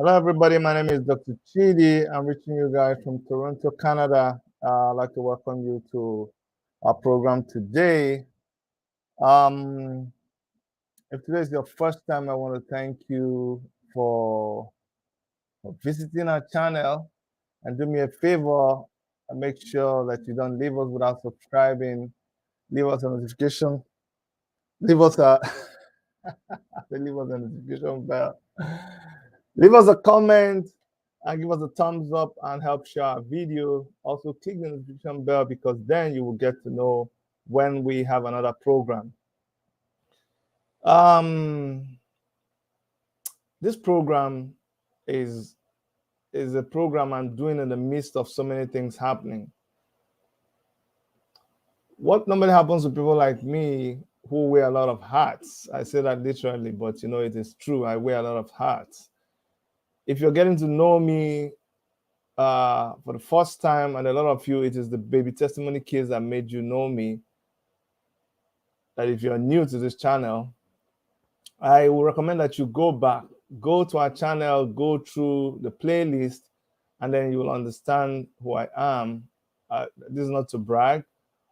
Hello, everybody. My name is Dr. Chidi. I'm reaching you guys from Toronto, Canada. I'd like to welcome you to our program today. If today is your first time, I want to thank you for visiting our channel, and do me a favor and make sure that you don't leave us without subscribing. Leave us a notification. Leave us a leave us a notification bell. Leave us a comment and give us a thumbs up and help share our video. Also click the notification bell because then you will get to know when we have another program. This program is a program I'm doing in the midst of so many things happening. What normally happens to people like me who wear a lot of hats, I say that literally, but you know, it is true. I wear a lot of hats. If you're getting to know me for the first time, and a lot of you, it is the baby testimony kids that made you know me, that if you're new to this channel, I will recommend that you go back, go to our channel, go through the playlist, and then you will understand who I am. This is not to brag,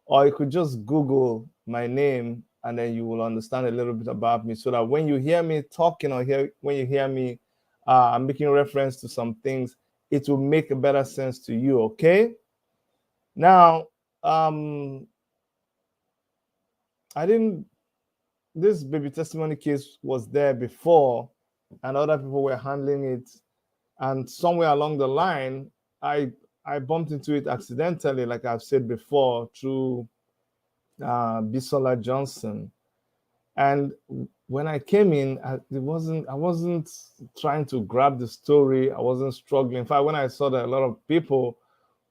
or you could just Google my name, and then you will understand a little bit about me, so that when you hear me talking, or when you hear me I'm making reference to some things, it will make a better sense to you, okay? Now, this baby testimony case was there before, and other people were handling it And somewhere along the line, I bumped into it accidentally, like I've said before, through Bisola Johnson. And when I came in, I wasn't trying to grab the story. I wasn't struggling. In fact, when I saw that a lot of people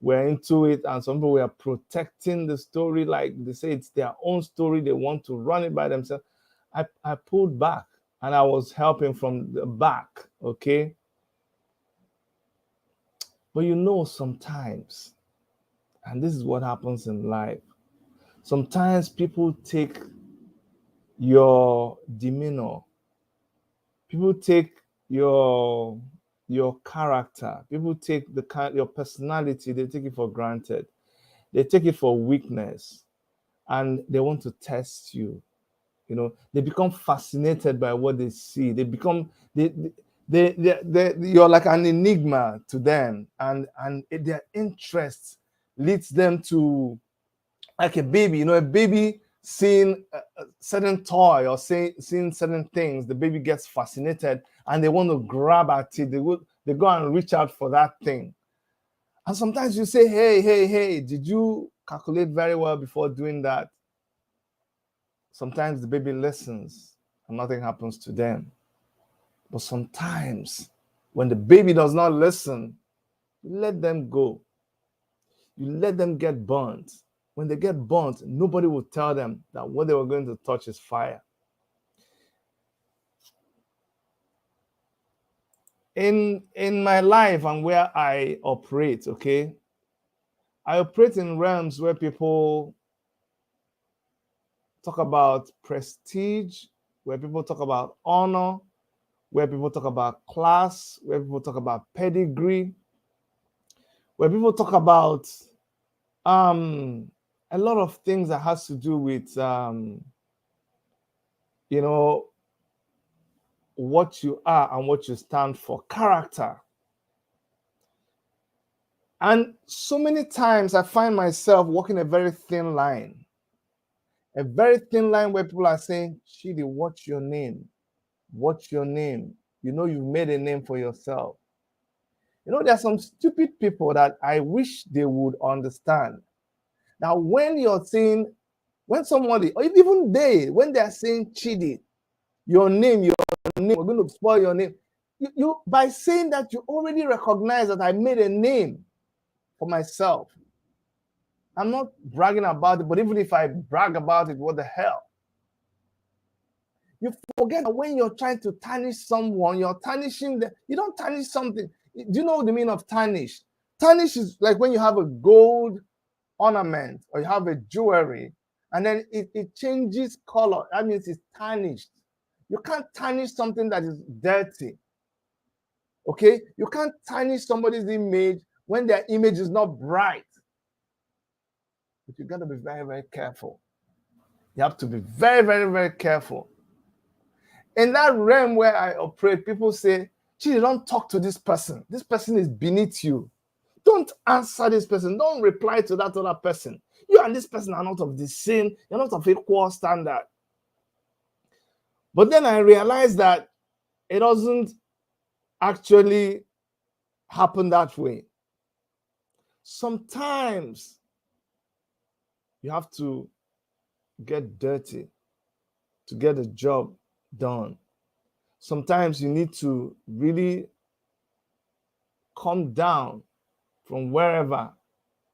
were into it and some people were protecting the story, like they say it's their own story, they want to run it by themselves, I pulled back and I was helping from the back, okay? But sometimes, and this is what happens in life, sometimes people take your demeanor, people take your character, people take your personality, they take it for granted, they take it for weakness, and they want to test you. They become fascinated by what they see. They become you're like an enigma to them, and their interest leads them to, like a baby. A baby seeing a certain toy or seeing certain things, the baby gets fascinated and they want to grab at it. They go and reach out for that thing. And sometimes you say, hey, did you calculate very well before doing that? Sometimes the baby listens and nothing happens to them. But sometimes when the baby does not listen, you let them go. You let them get burnt. When they get burnt, nobody will tell them that what they were going to touch is fire. In my life and where I operate, okay, I operate in realms where people talk about prestige, where people talk about honor, where people talk about class, where people talk about pedigree, where people talk about a lot of things that has to do with what you are and what you stand for, character. And so many times I find myself walking a very thin line where people are saying, Chidi, what's your name? What's your name? You've made a name for yourself. There are some stupid people that I wish they would understand. Now, when somebody, or even when they are saying Chidi, your name, we're going to spoil your name. You by saying that, you already recognize that I made a name for myself. I'm not bragging about it, but even if I brag about it, what the hell? You forget that when you're trying to tarnish someone, you're tarnishing them. You don't tarnish something. Do you know the meaning of tarnish? Tarnish is like when you have a gold ornament or you have a jewelry and then it changes color. That means it's tarnished. You can't tarnish something that is dirty. Okay? You can't tarnish somebody's image when their image is not bright. But you got to be very, very careful. You have to be very, very, very careful. In that realm where I operate, people say, Chidi, don't talk to this person. This person is beneath you. Don't answer this person. Don't reply to that other person. You and this person are not of the same, you're not of equal standard. But then I realized that it doesn't actually happen that way. Sometimes you have to get dirty to get a job done. Sometimes you need to really come down from wherever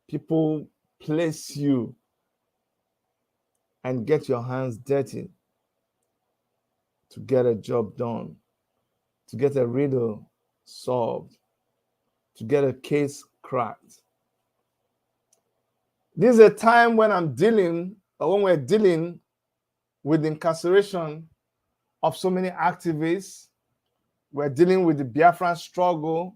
people place you and get your hands dirty to get a job done, to get a riddle solved, to get a case cracked. This is a time when when we're dealing with the incarceration of so many activists. We're dealing with the Biafran struggle.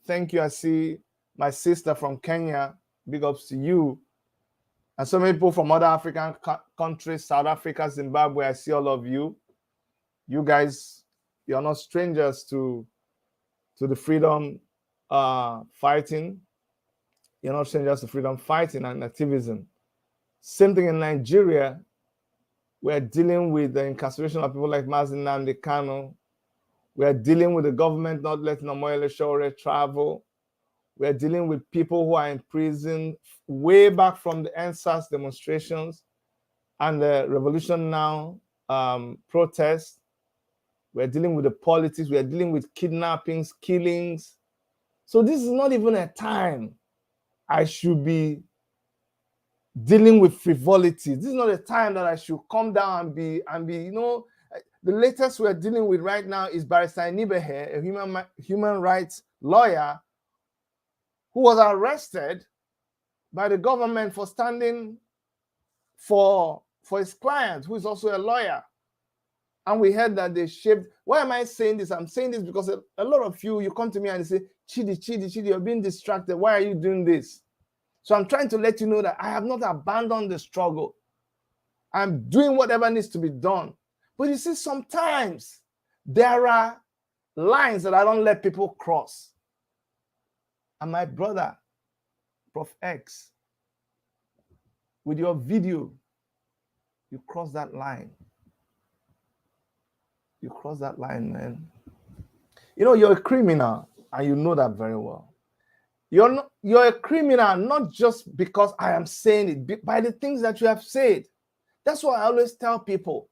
Thank you. I see my sister from Kenya. Big ups to you. And so many people from other African countries, South Africa, Zimbabwe. I see all of you. You guys, you're not strangers to the freedom fighting. You're not strangers to freedom fighting and activism. Same thing in Nigeria. We're dealing with the incarceration of people like Mazi Nnamdi Kanu, We are dealing with the government not letting Omoyele Sowore travel. We are dealing with people who are in prison way back from the NSAS demonstrations and the Revolution Now protests. We're dealing with the politics. We are dealing with kidnappings, killings. So this is not even a time I should be dealing with frivolity. This is not a time that I should come down and be, you know, the latest we're dealing with right now is Barrister Enibehe, a human rights lawyer who was arrested by the government for standing for his client, who is also a lawyer. And we heard that they shaved. Why am I saying this? I'm saying this because a lot of you come to me and say, Chidi, you're being distracted. Why are you doing this? So I'm trying to let you know that I have not abandoned the struggle. I'm doing whatever needs to be done. But you see, sometimes there are lines that I don't let people cross. And my brother, Prof X, with your video, you cross that line. You cross that line, man. You know, you're a criminal, and you know that very well. You're a criminal, not just because I am saying it, by the things that you have said. That's what I always tell people.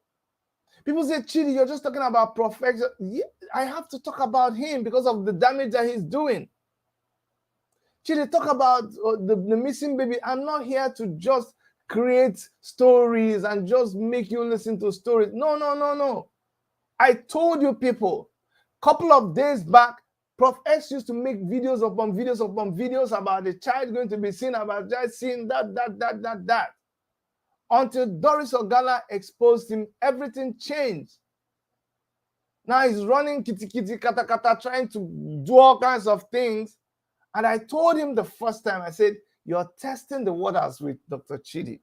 People say, Chidi, you're just talking about Prof X. Yeah, I have to talk about him because of the damage that he's doing. Chidi, talk about the missing baby. I'm not here to just create stories and just make you listen to stories. No. I told you people, a couple of days back, Prof X used to make videos upon videos about the child going to be seen, about child seeing that. Until Doris Ogala exposed him, everything changed. Now he's running kitty, kata, trying to do all kinds of things. And I told him the first time, I said, you're testing the waters with Dr. Chidi.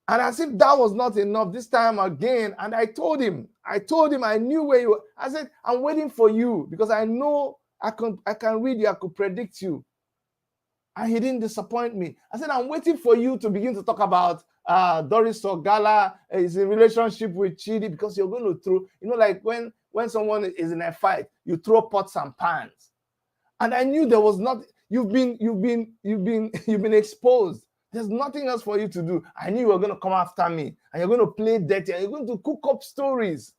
And as if that was not enough, this time again, and I told him, I knew where you were. I said, I'm waiting for you because I know I can read you, I could predict you. And he didn't disappoint me. I said, I'm waiting for you to begin to talk about Doris Ogala is in relationship with Chidi, because you're going to throw, you know, like when someone is in a fight, you throw pots and pans. And I knew there was not, you've been exposed. There's nothing else for you to do. I knew you were going to come after me and you're going to play dirty and you're going to cook up stories.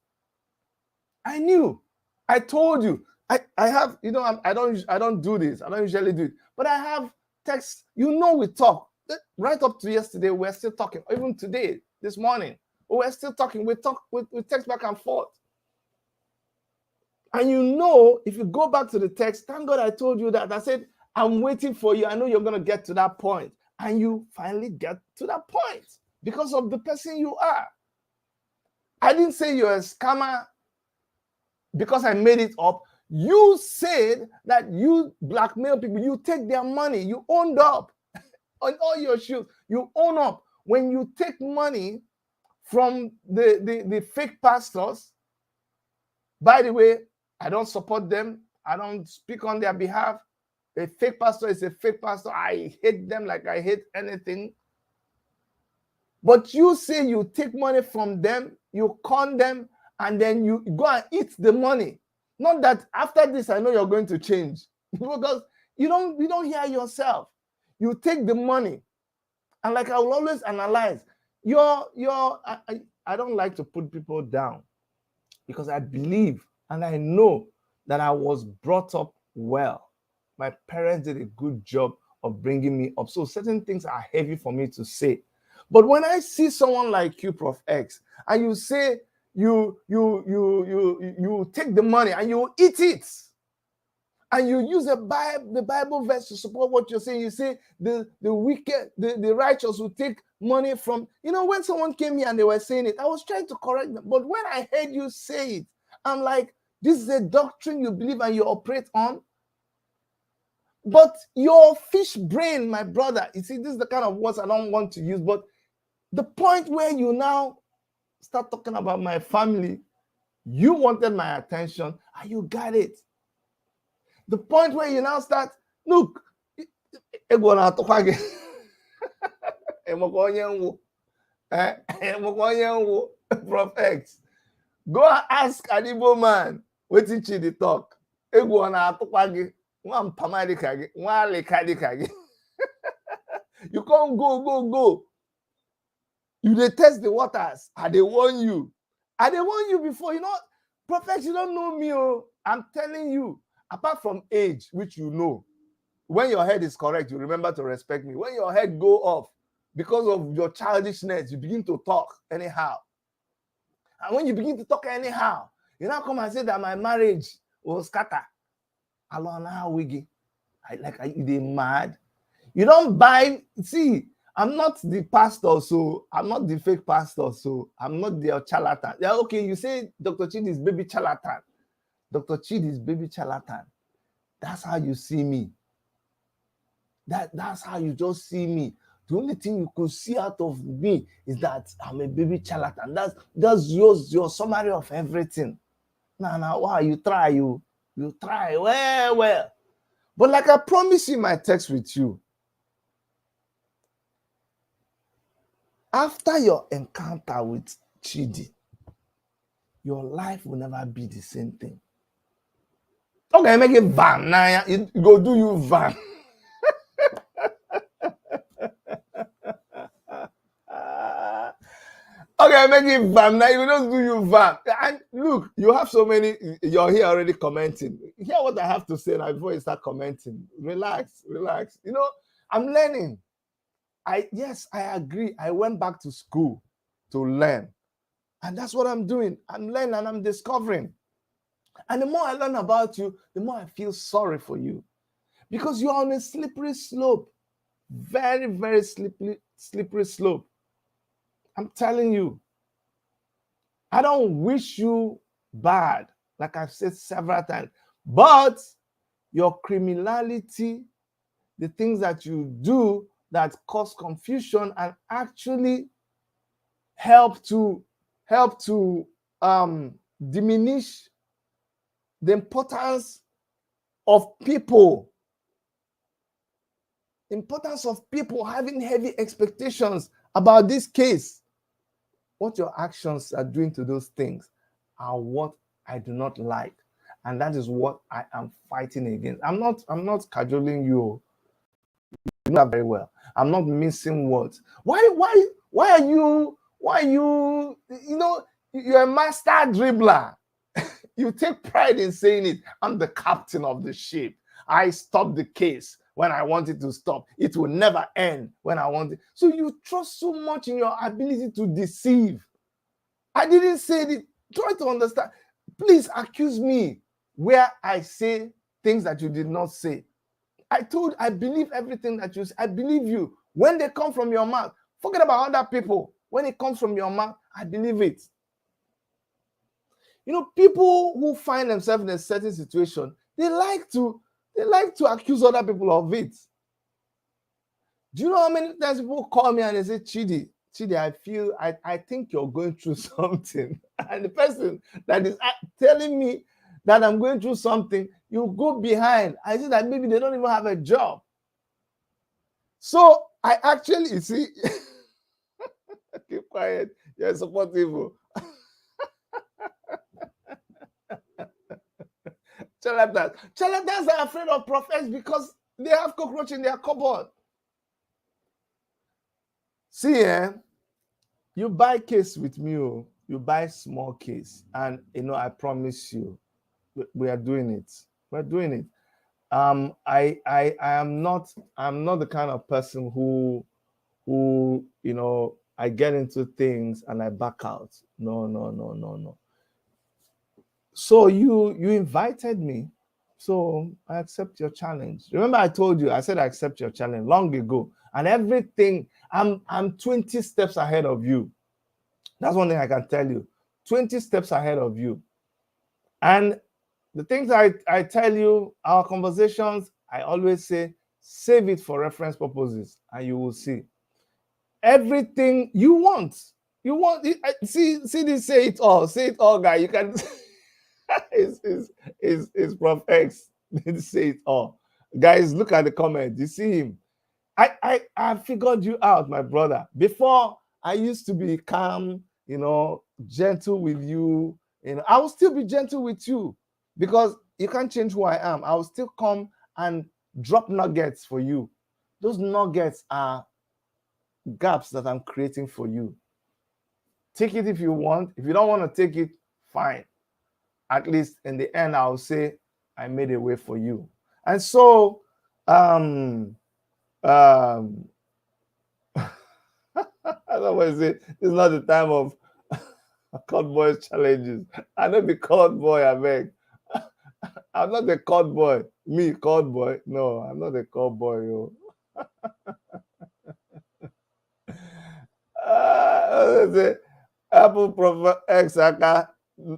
I knew. I told you. I have, you know, I don't do this. I don't usually do it. But I have texts. You know, we talk. Right up to yesterday, we're still talking. Even today, this morning, we're still talking. We text back and forth. And you know, if you go back to the text, thank God I told you that. I said, I'm waiting for you. I know you're going to get to that point. And you finally get to that point because of the person you are. I didn't say you're a scammer because I made it up. You said that you blackmail people. You take their money. You owned up on all your shoes. You own up. When you take money from the fake pastors, by the way, I don't support them. I don't speak on their behalf. A fake pastor is a fake pastor. I hate them like I hate anything. But you say you take money from them, you con them, and then you go and eat the money. Not that after this, I know you're going to change. Because you don't hear yourself. You take the money. And like I will always analyze, I don't like to put people down because I believe and I know that I was brought up well. My parents did a good job of bringing me up. So certain things are heavy for me to say. But when I see someone like you, Prof X, and you say you take the money and you eat it, and you use the Bible verse to support what you're saying, you say the wicked, the righteous will take money from, you know, when someone came here and they were saying it, I was trying to correct them. But when I heard you say it, I'm like, this is a doctrine you believe and you operate on. But your fish brain, my brother, you see, this is the kind of words I don't want to use, but the point where you now start talking about my family, you wanted my attention and you got it. The point where you now start, look, Prof X, Go ask an Igbo man wetin Chidi talk. Egwu ọ na-atụkwa gị, nwa mpama dịka gị, nwa alịka dịka gị. You can't go. You dey test the waters. I dey warn you. I dey warn you before. You know, prophets, you don't know me. Oh, I'm telling you. Apart from age, which you know, when your head is correct, you remember to respect me. When your head go off because of your childishness, you begin to talk anyhow. And when you begin to talk anyhow, you now come and say that my marriage will scatter. Alona wiggy. You dey mad? You don't buy. See, I'm not the pastor, so I'm not the fake pastor, so I'm not the charlatan. Yeah, okay, you say Dr. Chidi is baby charlatan. Dr. Chidi is baby charlatan. That's how you see me. That's how you just see me. The only thing you could see out of me is that I'm a baby charlatan. That's your summary of everything. Now, wow, you try. Well. But like I promised you my text with you, after your encounter with Chidi, your life will never be the same thing. Okay, make it van. Now you go do you van. Okay, make it van. Now you don't do you van. And look, you have so many. You're here already commenting. Hear what I have to say now before you start commenting. Relax. You know, I'm learning. Yes, I agree. I went back to school to learn. And that's what I'm doing. I'm learning and I'm discovering. And the more I learn about you, the more I feel sorry for you. Because you're on a slippery slope. Very, very slippery slope. I'm telling you. I don't wish you bad, like I've said several times. But your criminality, the things that you do that cause confusion and actually help to diminish the importance of people. Importance of people having heavy expectations about this case. What your actions are doing to those things are what I do not like. And that is what I am fighting against. I'm not cajoling you. You know very well. I'm not missing words. Why are you, you know, you're a master dribbler. You take pride in saying it. I'm the captain of the ship. I stopped the case when I wanted to stop. It will never end when I want it. So you trust so much in your ability to deceive. I didn't say it. Try to understand. Please accuse me where I say things that you did not say. I believe everything that you say. I believe you. When they come from your mouth, forget about other people. When it comes from your mouth, I believe it. You know, people who find themselves in a certain situation, they like to accuse other people of it. Do you know how many times people call me and they say, Chidi, I think you're going through something. And the person that is telling me that I'm going through something, you go behind. I see that maybe they don't even have a job. So I actually, you see, keep quiet. You're supportive. Charlatans are afraid of prophets because they have cockroach in their cupboard. See, you buy case with me, you buy small case, and you know, I promise you, we are doing it. We're doing it. I'm not the kind of person who you know, I get into things and I back out. No. So you invited me, so I accept your challenge. Remember, I told you, I said I accept your challenge long ago, and everything. I'm 20 steps ahead of you. That's one thing I can tell you. 20 steps ahead of you. And the things I tell you, our conversations, I always say, save it for reference purposes, and you will see everything you want. You want it. See this, say it all, guy. You can. is Prof X. Didn't say it all. Guys, look at the comment. You see him. I figured you out, my brother. Before, I used to be calm, you know, gentle with you, You know, I will still be gentle with you because you can't change who I am. I will still come and drop nuggets for you. Those nuggets are gaps that I'm creating for you. Take it if you want. If you don't want to take it, fine. At least in the end, I'll say I made a way for you. And so, I don't want to say it's not the time of court boys challenges. I don't be court boy, I beg. I'm not a court boy. Me, court boy. No, I'm not a court boy, yo. Say, Apple Prof X Aka.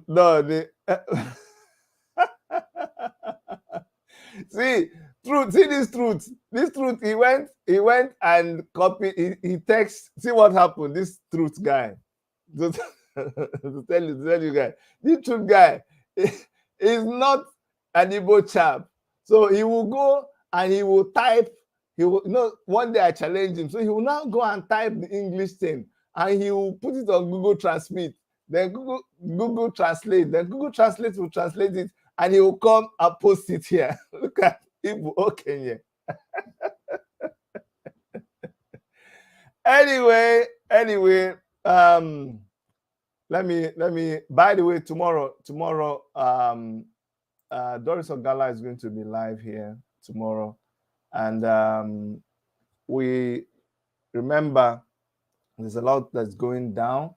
No, see, truth, see this truth. This truth, he went and copied, he texts. See what happened. This truth guy. To tell you guys, this truth guy is not an Igbo chap. So he will go and he will type. He will, you know, one day I challenged him. So he will now go and type the English thing and he will put it on Google Transmit. Then Google Translate. Then Google Translate will translate it and he will come and post it here. Look at Igbo. Okay, yeah. Anyway, let me by the way, tomorrow Doris Ogala is going to be live here tomorrow, and we remember there's a lot that's going down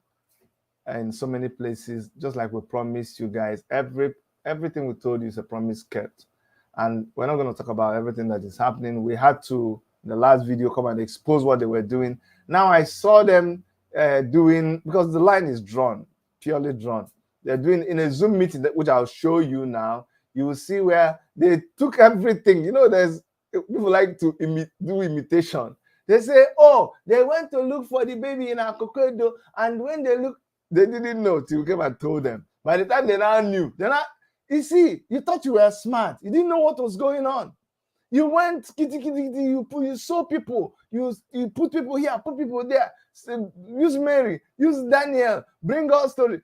in so many places. Just like we promised you guys, everything we told you is a promise kept, and we're not going to talk about everything that is happening. We had to, in the last video, come and expose what they were doing. Now I saw them doing, because the line is drawn, purely drawn. They're doing in a Zoom meeting, which I'll show you now. You will see where they took everything. You know, there's people like to do imitation. They say, oh, they went to look for the baby in Akokodo, and when they look, they didn't know till we came and told them. By the time they now knew, you see, you thought you were smart. You didn't know what was going on. You went kitty, you saw people, you put people here, put people there, use Mary, use Daniel, bring our story.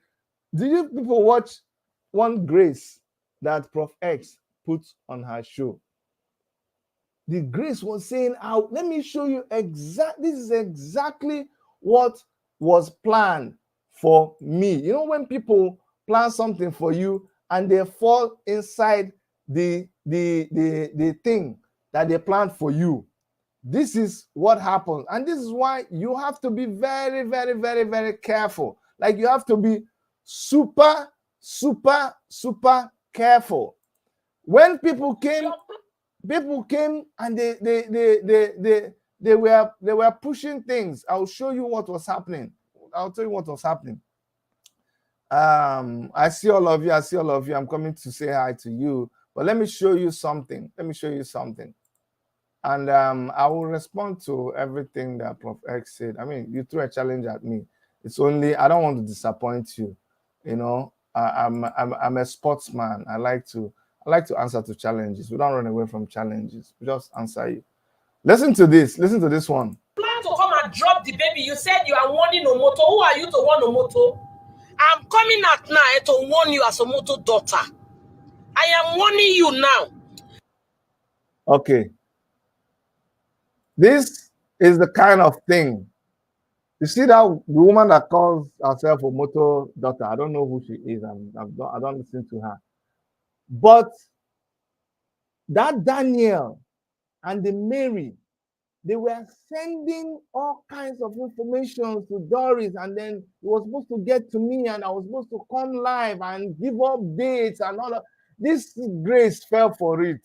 Did you people watch one grace that Prof X put on her show? The grace was saying, let me show you this is exactly what was planned for me. You know, when people plan something for you and they fall inside the thing that they planned for you, this is what happens. And this is why you have to be very, very, very, very careful. Like, you have to be super, super, super careful. When people came and they were pushing things. I'll show you what was happening. I'll tell you what was happening. I see all of you. I'm coming to say hi to you. But let me show you something. And I will respond to everything that Prof X said. I mean, you threw a challenge at me. It's only, I don't want to disappoint you. You know, I'm a sportsman. I like to answer to challenges. We don't run away from challenges. We just answer you. Listen to this one. Plan to come and drop the baby. You said you are warning Omoto. Who are you to warn Omoto? I'm coming out now to warn you as Omoto daughter. I am warning you now. Okay. This is the kind of thing. You see that the woman that calls herself Omoto daughter, I don't know who she is. I don't listen to her. But that Daniel and the Mary, they were sending all kinds of information to Doris, and then it was supposed to get to me, and I was supposed to come live and give updates and all of this. Grace fell for it.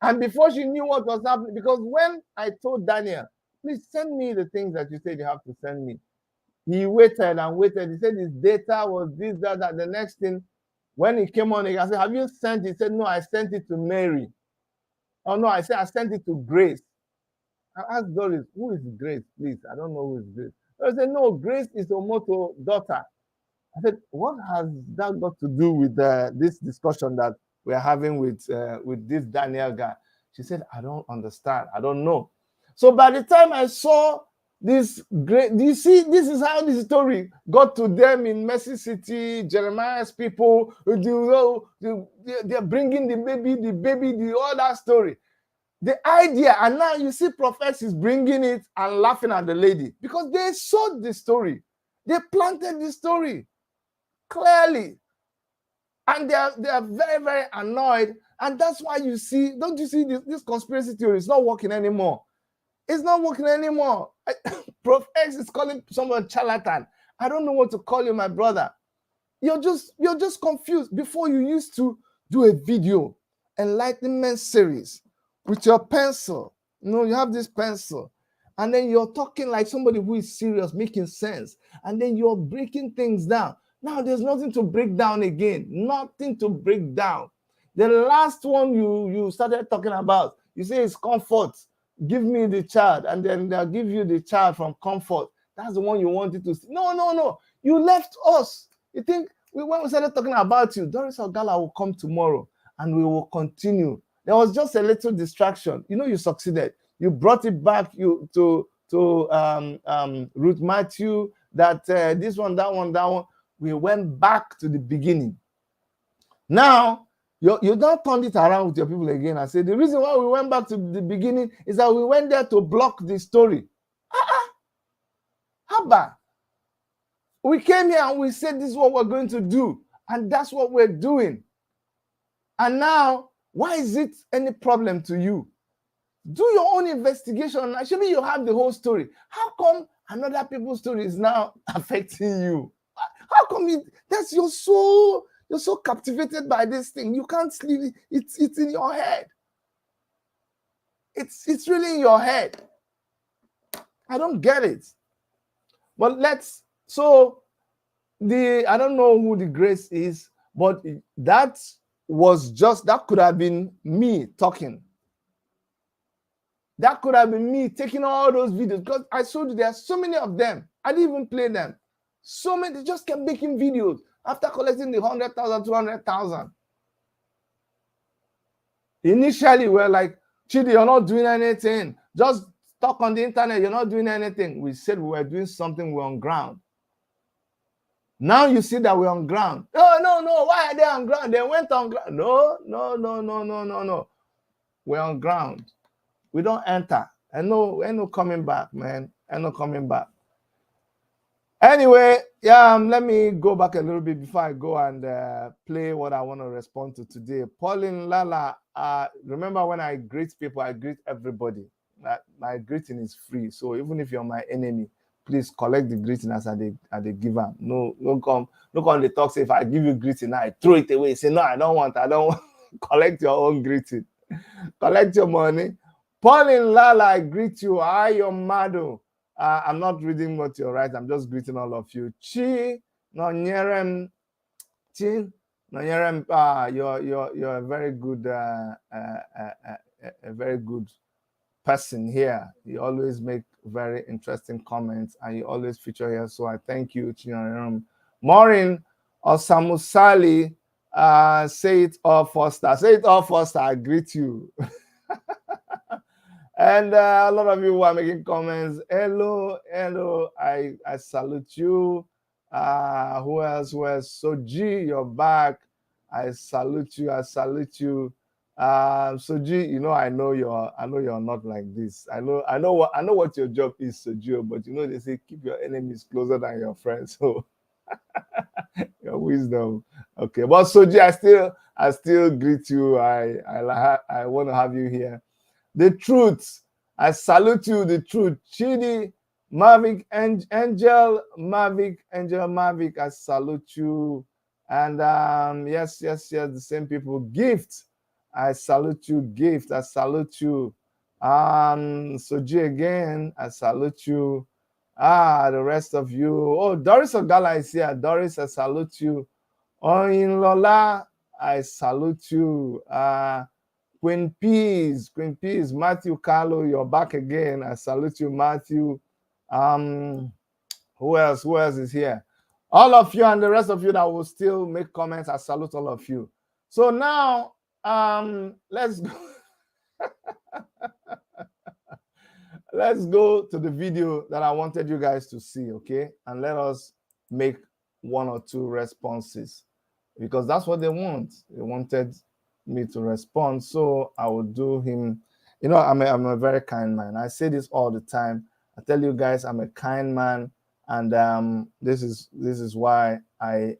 And before she knew what was happening, because when I told Daniel, please send me the things that you said you have to send me, he waited and waited. He said his data was this, that. The next thing, when he came on, I said, have you sent it? He said, no, I sent it to Mary. Oh, no, I said, I sent it to Grace. I asked Doris, who is Grace, please? I don't know who is Grace. I said, no, Grace is Omoto daughter. I said, what has that got to do with this discussion that we're having with this Daniel guy? She said, I don't understand. I don't know. So by the time I saw This great, do you see, this is how this story got to them in Mercy City. Jeremiah's people, they're bringing the baby, the all that story. The idea, and now you see Prophets is bringing it and laughing at the lady because they sowed the story. They planted the story clearly. And they are very, very annoyed. And that's why you see, don't you see this conspiracy theory is not working anymore. It's not working anymore. Prof X is calling someone charlatan. I don't know what to call you, my brother. You're just confused. Before, you used to do a video, enlightenment series, with your pencil. You know, you have this pencil, and then you're talking like somebody who is serious, making sense, and then you're breaking things down. Now there's nothing to break down again. Nothing to break down. The last one you started talking about, you say it's comfort. Give me the child, and then they'll give you the child from comfort. That's the one you wanted to see. No. You left us. You think when we started talking about you, Doris Ogala will come tomorrow, and we will continue. There was just a little distraction. You know, you succeeded. You brought it back to Ruth Matthew, that this one, that one. We went back to the beginning. Now, you don't turn it around with your people again and say, the reason why we went back to the beginning is that we went there to block the story. Haba. We came here and we said this is what we're going to do. And that's what we're doing. And now, why is it any problem to you? Do your own investigation. Actually, you have the whole story. How come another people's story is now affecting you? How come you're so captivated by this thing? You can't sleep. It's in your head. It's really in your head. I don't get it. But I don't know who the grace is, but that could have been me talking. That could have been me taking all those videos, because I showed you there are so many of them. I didn't even play them. So many, they just kept making videos after collecting the 100,000, 200,000. Initially, we're like, Chidi, you're not doing anything. Just talk on the internet, you're not doing anything. We said we were doing something, we're on ground. Now you see that we're on ground. No, why are they on ground? They went on ground. No. We're on ground. We don't enter. Ain't no coming back, man. Ain't no coming back. Anyway, let me go back a little bit before I go and play what I want to respond to today. Pauline Lala, remember when I greet people, I greet everybody. My greeting is free. So even if you're my enemy, please collect the greeting as I give them. No come the talk. Say if I give you greeting, I throw it away. Say no, I don't want. Collect your own greeting. Collect your money. Pauline Lala, I greet you. Ayo Mado. I'm not reading what you're writing. I'm just greeting all of you. Chi Nonyerem. You're a very good a very good person here. You always make very interesting comments and you always feature here. So I thank you, Chi Nonyerem. Maureen Osamusali, say it all Foster. Say it all Foster. I greet you. And a lot of you who are making comments. Hello. I salute you. Who else? Soji, you're back. I salute you. Soji, I know you're not like this. I know what your job is, Soji, but they say keep your enemies closer than your friends. So your wisdom. Okay, but Soji, I still greet you. I want to have you here. The truth. I salute you, the truth. Chidi, Mavic, Angel, Mavic, I salute you. And yes, the same people. Gift, I salute you. Gift, I salute you. Soji again, I salute you. The rest of you. Oh, Doris Ogala is here. Doris, I salute you. Oyinlola, I salute you. Queen Peace, Matthew Carlo, you're back again. I salute you, Matthew. Who else is here? All of you and the rest of you that will still make comments, I salute all of you. So now, let's go. let's go to the video that I wanted you guys to see, okay? And let us make one or two responses, because that's what they want. They wanted me to respond, so I will do him. You know, I'm a very kind man. I say this all the time. I tell you guys, I'm a kind man, and this is why I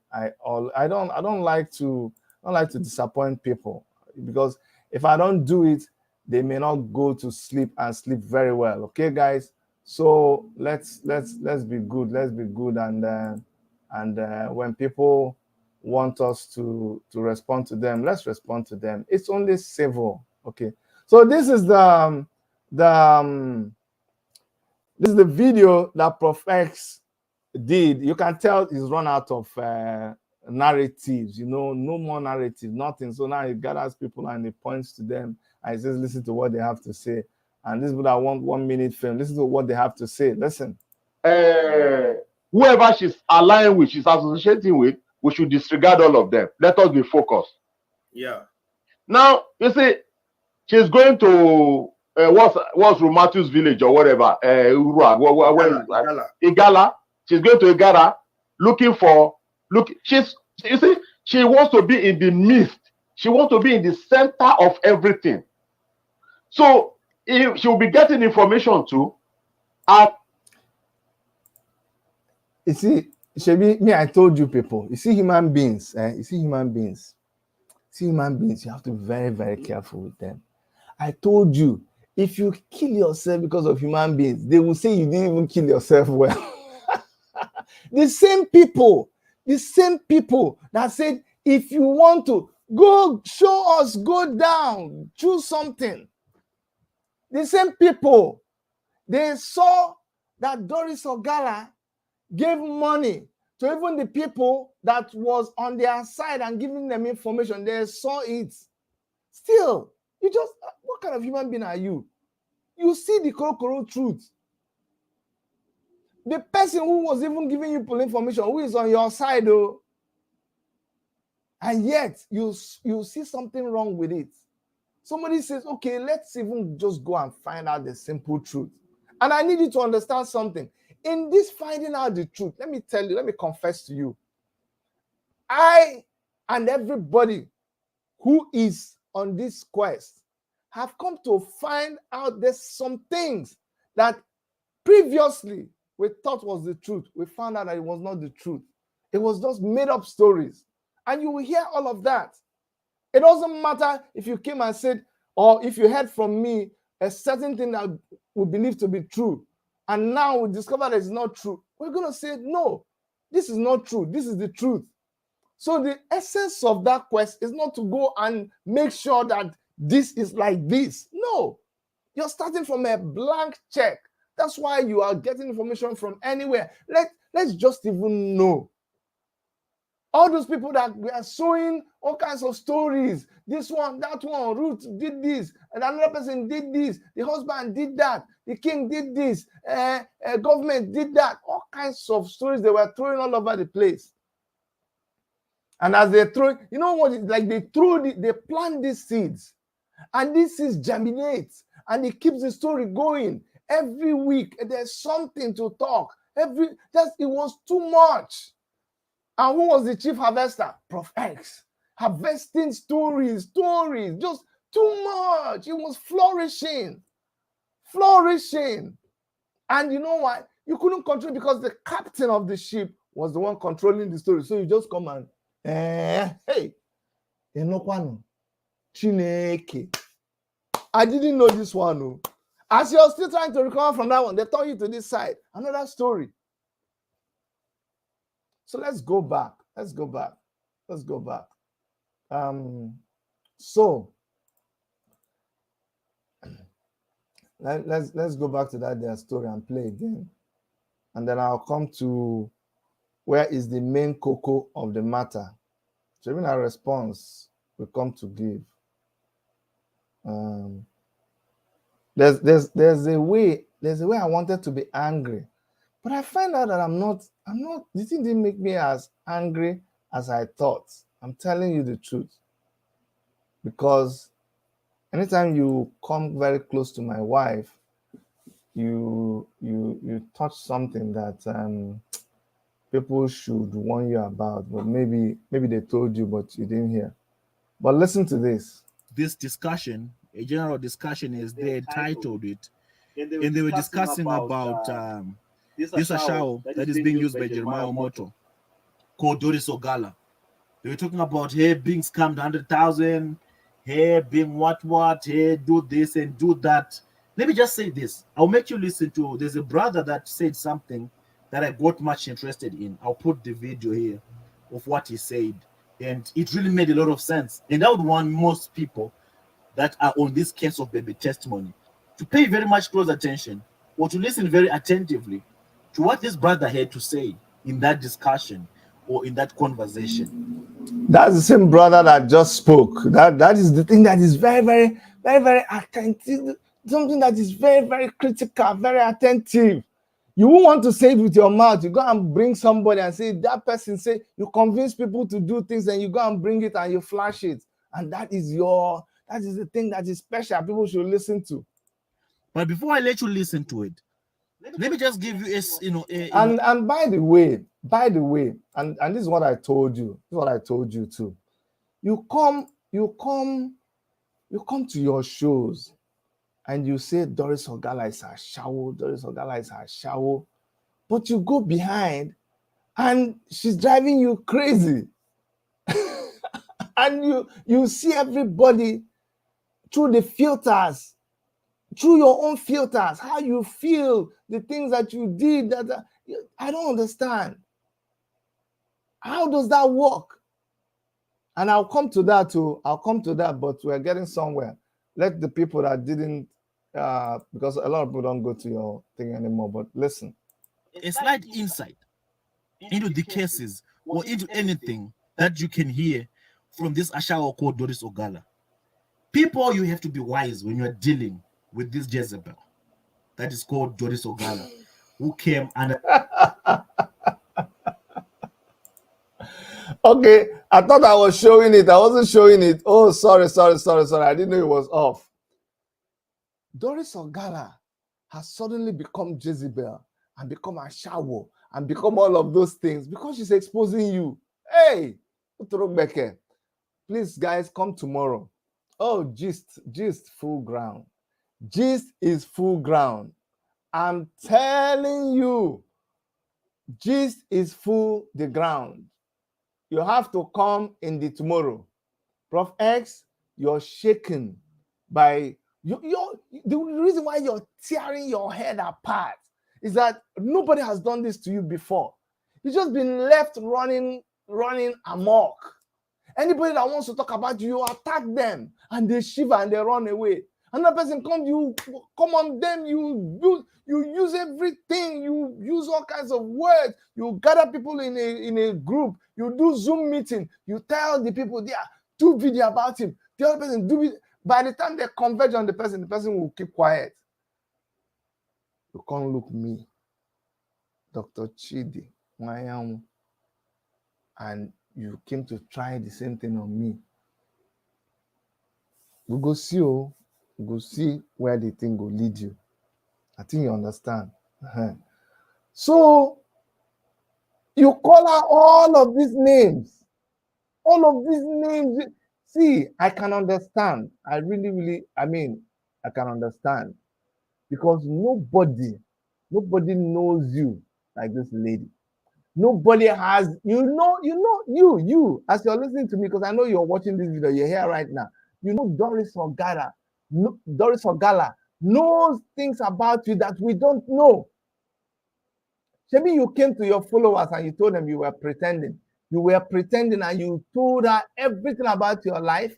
don't like to disappoint people, because if I don't do it, they may not go to sleep and sleep very well. Okay, guys. So let's be good. Let's be good, and when people want us to respond to them, let's respond to them. It's only civil. Okay. So this is the this is the video that Prof X did. You can tell he's run out of narratives. You know, no more narrative, nothing. So now he gathers people and he points to them and he says, listen to what they have to say. And this is what I want, 1 minute film. Listen to what they have to say. Listen. Whoever she's aligned with, she's associating with, we should disregard all of them. Let us be focused. Yeah. Now, you see, she's going to what's Matthew's village or whatever. Igala. She's going to Igala looking for you see, she wants to be in the midst. She wants to be in the center of everything. So she'll be getting information too. You see, Shebi, me, I told you people, you see human beings, you see human beings, you have to be very, very careful with them. I told you, if you kill yourself because of human beings, they will say you didn't even kill yourself well. The same people that said, if you want to, go show us, go down, choose something. The same people, they saw that Doris Ogala gave money to even the people that was on their side and giving them information. They saw it. Still, you just, what kind of human being are you? You see the korokoro truth. The person who was even giving you information, who is on your side, though, and yet you see something wrong with it. Somebody says, okay, let's even just go and find out the simple truth. And I need you to understand something. In this finding out the truth, let me tell you, let me confess to you. I and everybody who is on this quest have come to find out there's some things that previously we thought was the truth. We found out that it was not the truth. It was just made up stories. And you will hear all of that. It doesn't matter if you came and said, or if you heard from me a certain thing that we believe to be true, and now we discover that it's not true. We're going to say, no, this is not true. This is the truth. So the essence of that quest is not to go and make sure that this is like this. No, you're starting from a blank check. That's why you are getting information from anywhere. Let's just even know. All those people that we are showing all kinds of stories. This one, that one, Ruth did this, and another person did this. The husband did that. The king did this. Government did that. All kinds of stories they were throwing all over the place. And as they throw, you know what? It's like they plant these seeds, and these seeds germinate, and it keeps the story going every week. There's something to talk. It was too much. And who was the chief harvester? Prof X. Harvesting stories, just too much. It was flourishing. And you know why? You couldn't control, because the captain of the ship was the one controlling the story. So you just come and, hey, Chineke. I didn't know this one. No. As you're still trying to recover from that one, they turn you to this side. Another story. So let's go back. Let's go back. So let's go back to their story and play again. And then I'll come to where is the main cocoa of the matter. So even our response will come to give. There's a way I wanted to be angry, but I find out that I'm not. This thing didn't make me as angry as I thought. I'm telling you the truth. Because anytime you come very close to my wife, you touched something that people should warn you about, but maybe they told you, but you didn't hear. But listen to this. This discussion, a general discussion, is they titled it, and they were discussing about this Ashao that is being used by Jeremiah Omoto, called Doris Ogala. They were talking about her being scammed 100,000, her being what, her do this and do that. Let me just say this. I'll make you listen to. There's a brother that said something that I got much interested in. I'll put the video here of what he said, and it really made a lot of sense. And I would want most people that are on this case of baby testimony to pay very much close attention, or to listen very attentively to what this brother had to say in that discussion or in that conversation. That's the same brother that just spoke. That is the thing that is very, very, very, very attentive. Something that is very, very critical, very attentive. You won't want to say it with your mouth. You go and bring somebody and say, that person say, you convince people to do things, and you go and bring it and you flash it. And that is the thing that is special. People should listen to. But before I let you listen to it, let me just give you and by the way, and this is what I told you. This is what I told you too. You come to your shows and you say Doris Ogala is a shower, Doris Ogala is a shower, but you go behind and she's driving you crazy. And you see everybody through the filters, through your own filters, how you feel, the things that you did. I don't understand. How does that work? And I'll come to that too. I'll come to that, but we're getting somewhere. Let the people that didn't, because a lot of people don't go to your thing anymore, but listen. A slight insight into the cases or into anything that you can hear from this Ashao called Doris Ogala. People, you have to be wise when you're dealing with this Jezebel that is called Doris Ogala, who came and okay, I thought I was showing it. I wasn't showing it. Oh, sorry. I didn't know it was off. Doris Ogala has suddenly become Jezebel and become a shower and become all of those things because she's exposing you. Hey, please, guys, come tomorrow. Oh, gist full ground. Gist is full ground. I'm telling you, gist is full the ground. You have to come in the tomorrow. Prof X, you're shaken by the reason why you're tearing your head apart is that nobody has done this to you before. You've just been left running amok. Anybody that wants to talk about you, you attack them and they shiver and they run away. Another person comes, you come on them, you use everything, you use all kinds of words, you gather people in a group, you do Zoom meeting, you tell the people there, do video about him, the other person do it. By the time they converge on the person will keep quiet. You can't look me, Dr. Chidi, and you came to try the same thing on me. We go see where the thing will lead you. I think you understand. So you call out all of these names. See, I can understand. I really, I can understand. Because nobody knows you like this lady. Nobody has, you, as you're listening to me, because I know you're watching this video, you're here right now. You know Doris Ogala knows things about you that we don't know. Maybe you came to your followers and you told them you were pretending. You were pretending and you told her everything about your life.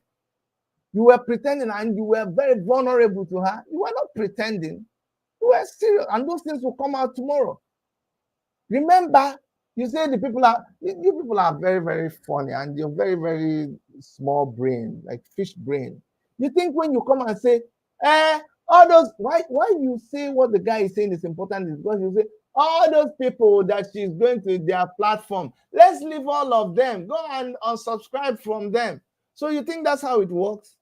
You were pretending and you were very vulnerable to her. You were not pretending. You were serious. And those things will come out tomorrow. Remember, you say you people are very, very funny and you're very, very small brain, like fish brain. You think when you come and say, all those, why you say what the guy is saying is important is because you say, all those people that she's going to their platform, let's leave all of them. Go and unsubscribe from them. So you think that's how it works?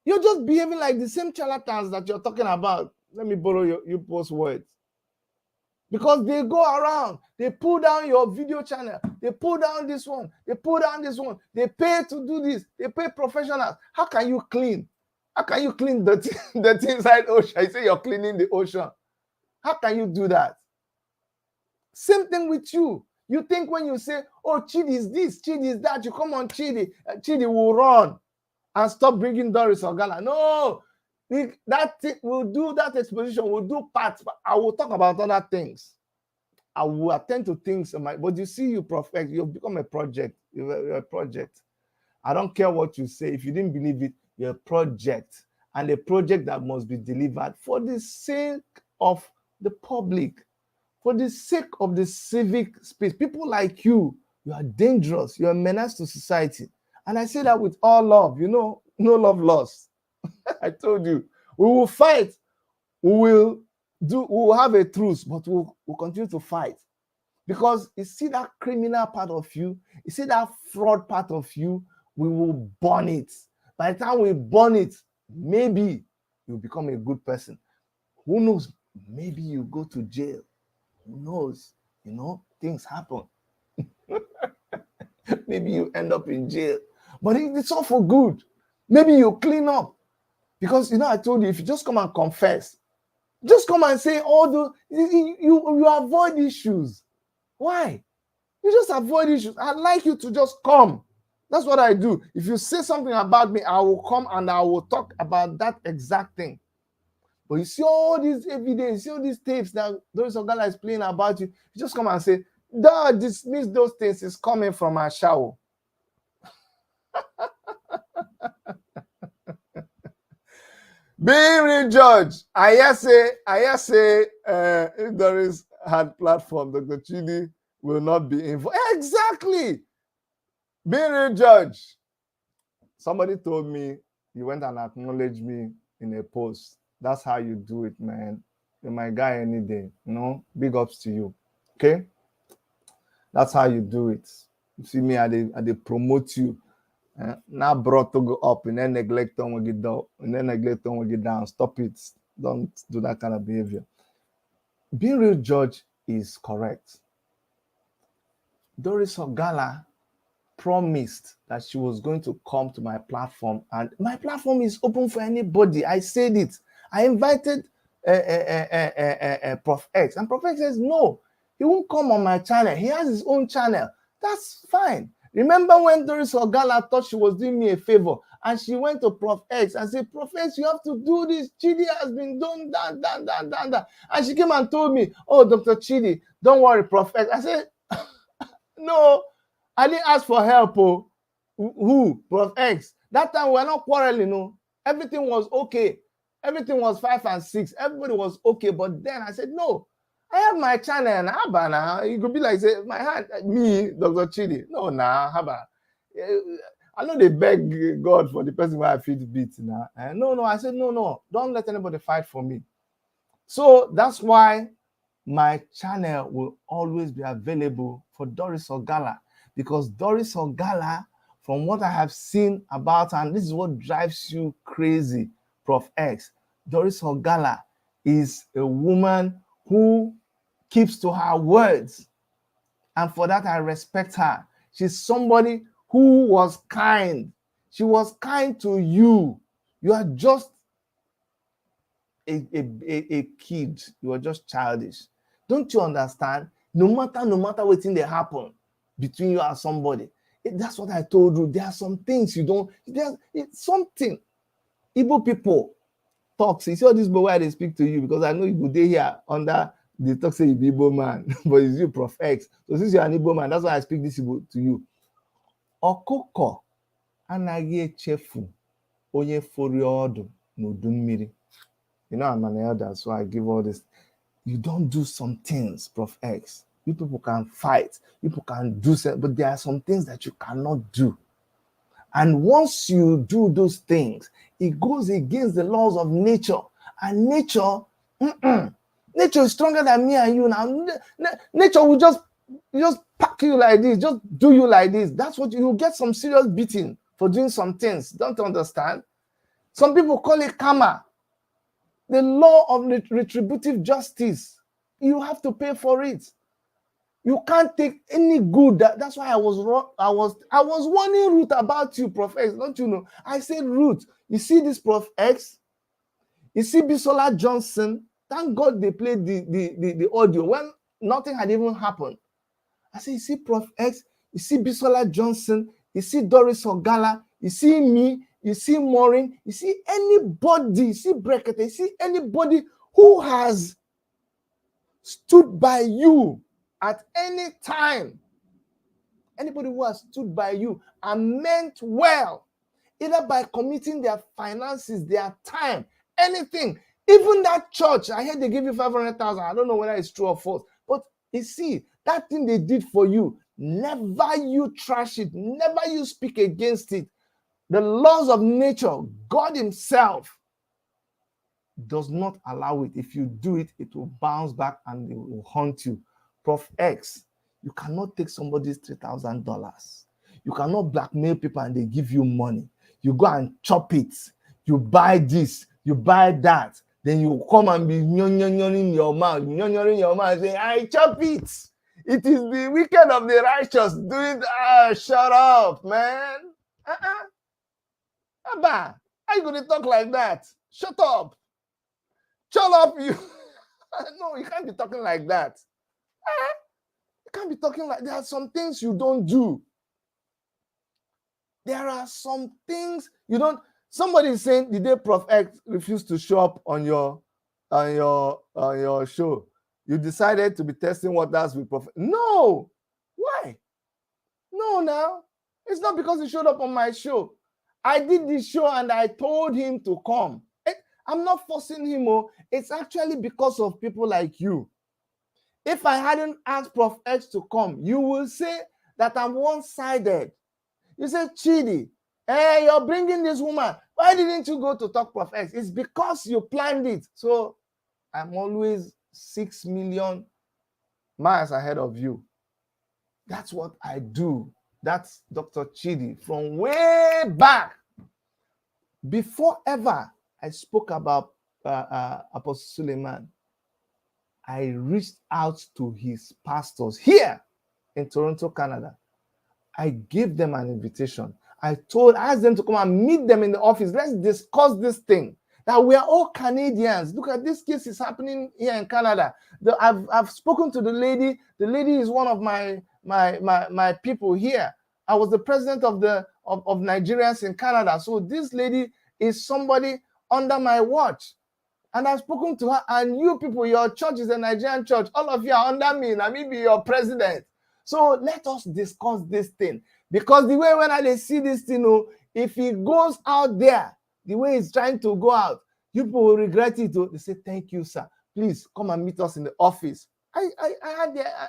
You're just behaving like the same charlatans that you're talking about. let me borrow you post words. Because they go around, they pull down your video channel, they pull down this one, they pull down this one, they pay to do this, they pay professionals. How can you clean? How can you clean the thing inside ocean? I say you're cleaning the ocean. How can you do that? Same thing with you. You think when you say, oh, Chidi is this, Chidi is that, you come on Chidi, Chidi will run and stop bringing Doris Ogala. No, we'll do that exposition, we'll do parts, but I will talk about other things. I will attend to things, but you see, you Proff, you've become a project. You're a project. I don't care what you say. If you didn't believe it, you're a project, and a project that must be delivered for the sake of the public, for the sake of the civic space. People like you are dangerous. You're a menace to society. And I say that with all love, no love lost. I told you, we will fight. We will have a truce, but we'll continue to fight. Because you see that criminal part of you, you see that fraud part of you, we will burn it. By the time we burn it, maybe you'll become a good person. Who knows? Maybe you go to jail. Who knows? Things happen. Maybe you end up in jail. But it's all for good. Maybe you clean up. Because, I told you, if you just come and confess, just come and say you avoid issues. Why? You just avoid issues. I'd like you to just come. That's what I do. If you say something about me, I will come and I will talk about that exact thing. But you see all these evidence, you see all these tapes that Doris Ogala is playing about you, you just come and say, don't dismiss those things. It's coming from our shower. Being real judge, I say, if Doris had platform, Dr. Chidi will not be involved. Exactly. Being real judge. Somebody told me, you went and acknowledged me in a post. That's how you do it, man. You're my guy any day. Big ups to you. Okay? That's how you do it. You see me, they promote you. Now brought to go up and then neglect on will get down. And then neglect on will get down. Stop it. Don't do that kind of behavior. Being real judge is correct. Doris Ogala promised that she was going to come to my platform, and my platform is open for anybody. I said it. I invited Prof X, and Prof X says no, he won't come on my channel. He has his own channel. That's fine. Remember when Doris Ogala thought she was doing me a favor, and she went to Prof X and said, Prof X, you have to do this. Chidi has been done that. And she came and told me, oh, Dr. Chidi, don't worry, Prof X. I said, no, I didn't ask for help. Oh. Who? Prof X. That time we were not quarreling. Everything was okay. Everything was 5 and 6. Everybody was okay. But then I said, no, I have my channel and Haba. You could be like, say, my hand, me, Dr. Chidi. No, Haba. I know they beg God for the person where I feel beat now. No, I said, no, don't let anybody fight for me. So that's why my channel will always be available for Doris Ogala, because Doris Ogala, from what I have seen about her, and this is what drives you crazy, Prof X, Doris Ogala is a woman who keeps to her words. And for that, I respect her. She's somebody who was kind. She was kind to you. You are just a kid. You are just childish. Don't you understand? No matter what thing they happen between you and somebody, that's what I told you. There are some things you don't. It's something. Igbo people talk. You see all this boy they speak to you, because I know you go there here under the talk say you be Igbo man, but it's you, Prof X. So since you're an Igbo man, that's why I speak this Igbo to you. Ọkụkọ anaghị echefu onye fori ọdụ n'udu mmiri. I'm an elder, so I give all this. You don't do some things, Prof X. You people can fight, people can do something, but there are some things that you cannot do. And once you do those things, it goes against the laws of nature. And nature, nature is stronger than me and you now. Nature will just pack you like this, just do you like this. That's what you get some serious beating for doing some things. Don't understand? Some people call it karma. The law of retributive justice. You have to pay for it. You can't take any good. That's why I was warning Ruth about you, Prof X. Don't you know? I said, Ruth, you see this Prof X? You see Bisola Johnson? Thank God they played the audio when nothing had even happened. I said, you see Prof X? You see Bisola Johnson? You see Doris Ogala? You see me? You see Maureen? You see anybody? You see Brekete? You see anybody who has stood by you at any time? Anybody who has stood by you and meant well, either by committing their finances, their time, anything. Even that church, I heard they give you 500,000. I don't know whether it's true or false. But you see, that thing they did for you, never you trash it. Never you speak against it. The laws of nature, God himself does not allow it. If you do it, it will bounce back and it will haunt you. Prof X, you cannot take somebody's $3,000. You cannot blackmail people and they give you money. You go and chop it. You buy this, you buy that. Then you come and be in your mouth, saying, I chop it. It is the wicked of the righteous doing shut up, man. Abba, how you going to talk like that? Shut up. Shut up, you. No, you can't be talking like that. You can't be talking like there are some things you don't do. There are some things you don't. Somebody is saying the day Prof X refused to show up on your show, you decided to be testing waters with Prof. No, why? No, now it's not because he showed up on my show. I did this show and I told him to come. I'm not forcing him. It's actually because of people like you. If I hadn't asked Prof X to come, you will say that I'm one-sided. You say, Chidi, hey, you're bringing this woman. Why didn't you go to talk Prof X? It's because you planned it. So I'm always 6 million miles ahead of you. That's what I do. That's Dr. Chidi from way back. Before ever I spoke about Apostle Suleiman, I reached out to his pastors here in Toronto, Canada. I gave them an invitation. I asked them to come and meet them in the office. Let's discuss this thing. That we are all Canadians. Look at this case is happening here in Canada. I've spoken to the lady. The lady is one of my people here. I was the president of Nigerians in Canada. So this lady is somebody under my watch. And I've spoken to her, and you people, your church is a Nigerian church. All of you are under me. Let me be your president. So let us discuss this thing. Because the way when I see this thing, if he goes out there, the way he's trying to go out, you people will regret it. They say, thank you, sir. Please come and meet us in the office. I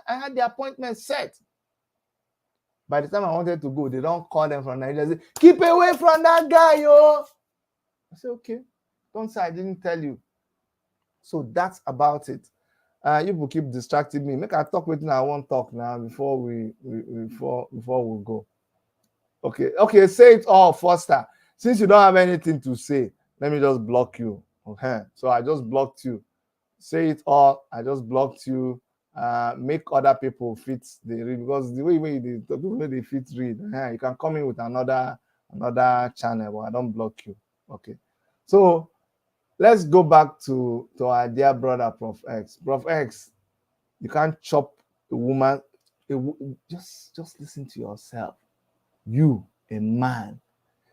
had the appointment set. By the time I wanted to go, they don't call them from Nigeria. They say, keep away from that guy, yo. I said, okay. Don't say I didn't tell you. So that's about it. You will keep distracting me. Make I talk with you. I won't talk now before we go. Okay. Say it all, Foster. Since you don't have anything to say, let me just block you. Okay. So I just blocked you. Say it all. I just blocked you. Make other people fit the read, because the way the people know they fit read. You can come in with another channel, but I don't block you. Okay. So let's go back to our dear brother, Prof X. Prof X, you can't chop a woman. Just listen to yourself. You, a man.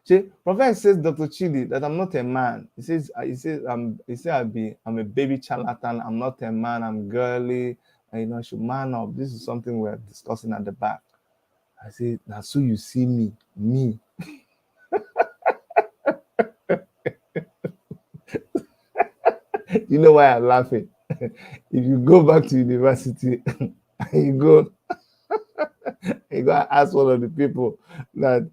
See, Prof X says, Dr. Chidi, that I'm not a man. He says I'm a baby charlatan. I'm not a man. I'm girly. And, I should man up. This is something we're discussing at the back. I say, now so you see me. You know why I'm laughing? If you go back to university and you go and ask one of the people that,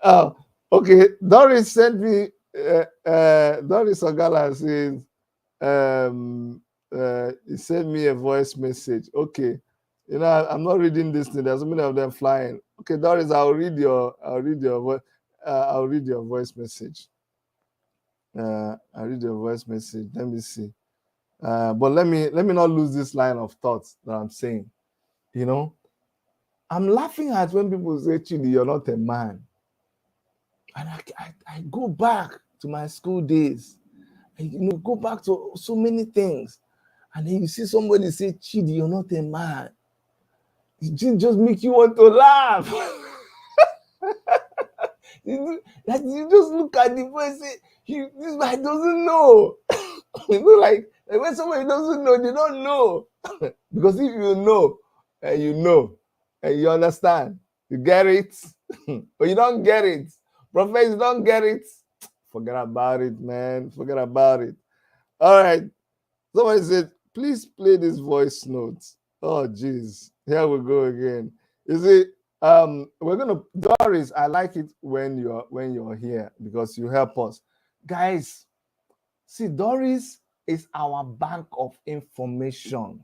oh, okay, Doris sent me, Doris Ogala says, he sent me a voice message. Okay, I'm not reading this thing. There's so many of them flying. Okay, Doris, I'll read your voice message. I read your voice message. Let me see. But let me not lose this line of thoughts that I'm saying. You know, I'm laughing at when people say, Chidi, you're not a man. And I go back to my school days. And, you know, go back to so many things. And then you see somebody say, Chidi, you're not a man. It just make you want to laugh. You just look at the person, this guy doesn't know. You know, like when somebody doesn't know, they don't know. Because if you know, and you know, and you understand, you get it, or you don't get it. Prophets, you don't get it. Forget about it, man. Forget about it. All right. Somebody said, please play this voice note. Oh, geez. Here we go again. You see, we're gonna Doris. I like it when you're here because you help us, guys. See, Doris is our bank of information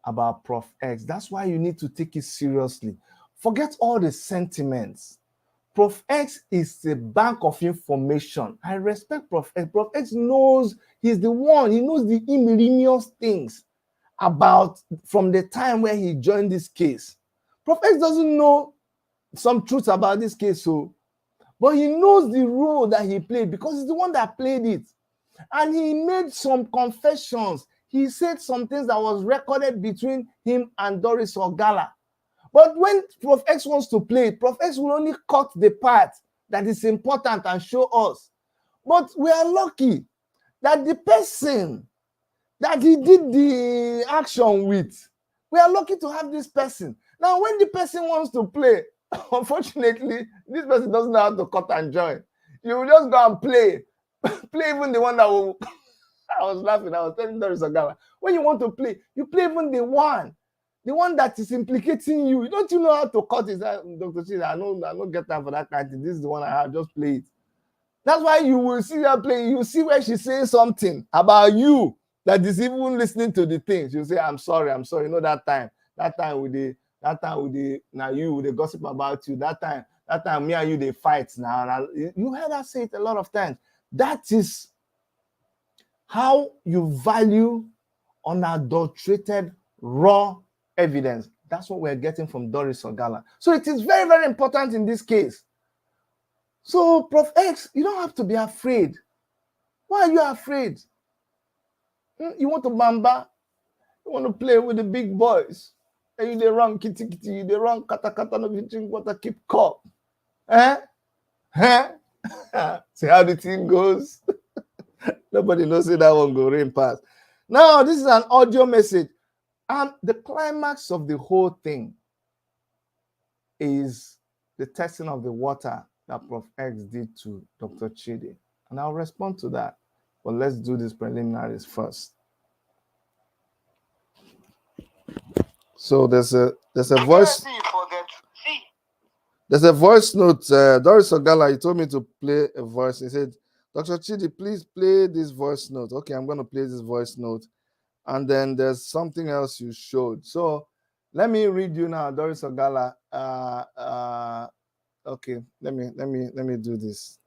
about Prof X. That's why you need to take it seriously. Forget all the sentiments. Prof X is a bank of information. I respect Prof X. Prof X knows he's the one. He knows the ignominious things about from the time when he joined this case. Prof X doesn't know some truth about this case, but he knows the role that he played because he's the one that played it. And he made some confessions. He said some things that was recorded between him and Doris Ogala. But when Prof X wants to play it, Prof X will only cut the part that is important and show us. But we are lucky that the person that he did the action with, we are lucky to have this person. Now, when the person wants to play, unfortunately, this person doesn't know how to cut and join. You will just go and play. Play even the one that will... I was laughing. I was telling Doris Ogala, when you want to play, you play even the one that is implicating you. Don't you know how to cut it? Dr. Chidi, I don't get time for that kind of thing. This is the one I have. Just play it. That's why you will see her playing. You see where she says something about you that is even listening to the things. You say, I'm sorry. You know that time with the now you with the gossip about you. That time me and you they fight now. You heard her say it a lot of times. That is how you value unadulterated, raw evidence. That's what we're getting from Doris Ogala. So it is very, very important in this case. So, Prof X, you don't have to be afraid. Why are you afraid? You want to bamba? You want to play with the big boys? And you they run kitty kitty, you they run kata kata, no drink water, keep cup. See how the thing goes? Nobody knows that one go rain past. Now, this is an audio message. And the climax of the whole thing is the testing of the water that Prof X did to Dr. Chidi. And I'll respond to that. But let's do these preliminaries first. So there's a voice. There's a voice note. Doris Ogala, he told me to play a voice. He said, Dr. Chidi, please play this voice note. Okay, I'm going to play this voice note. And then there's something else you showed. So let me read you now, Doris Ogala. Okay, let me do this.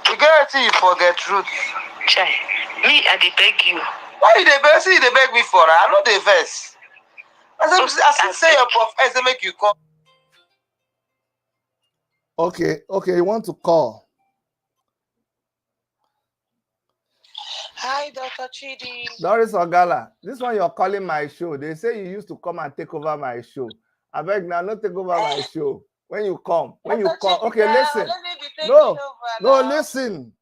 You guarantee you forget truth. Chai, me, I did beg you. Why you dey beg? See, they beg me for her. I know they vex. I say your Prof X, they make you call. Okay, you want to call? Hi, Dr. Chidi. Doris Ogala, this one you're calling my show. They say you used to come and take over my show. I beg now, not take over my show. When you come, okay, listen. Listen.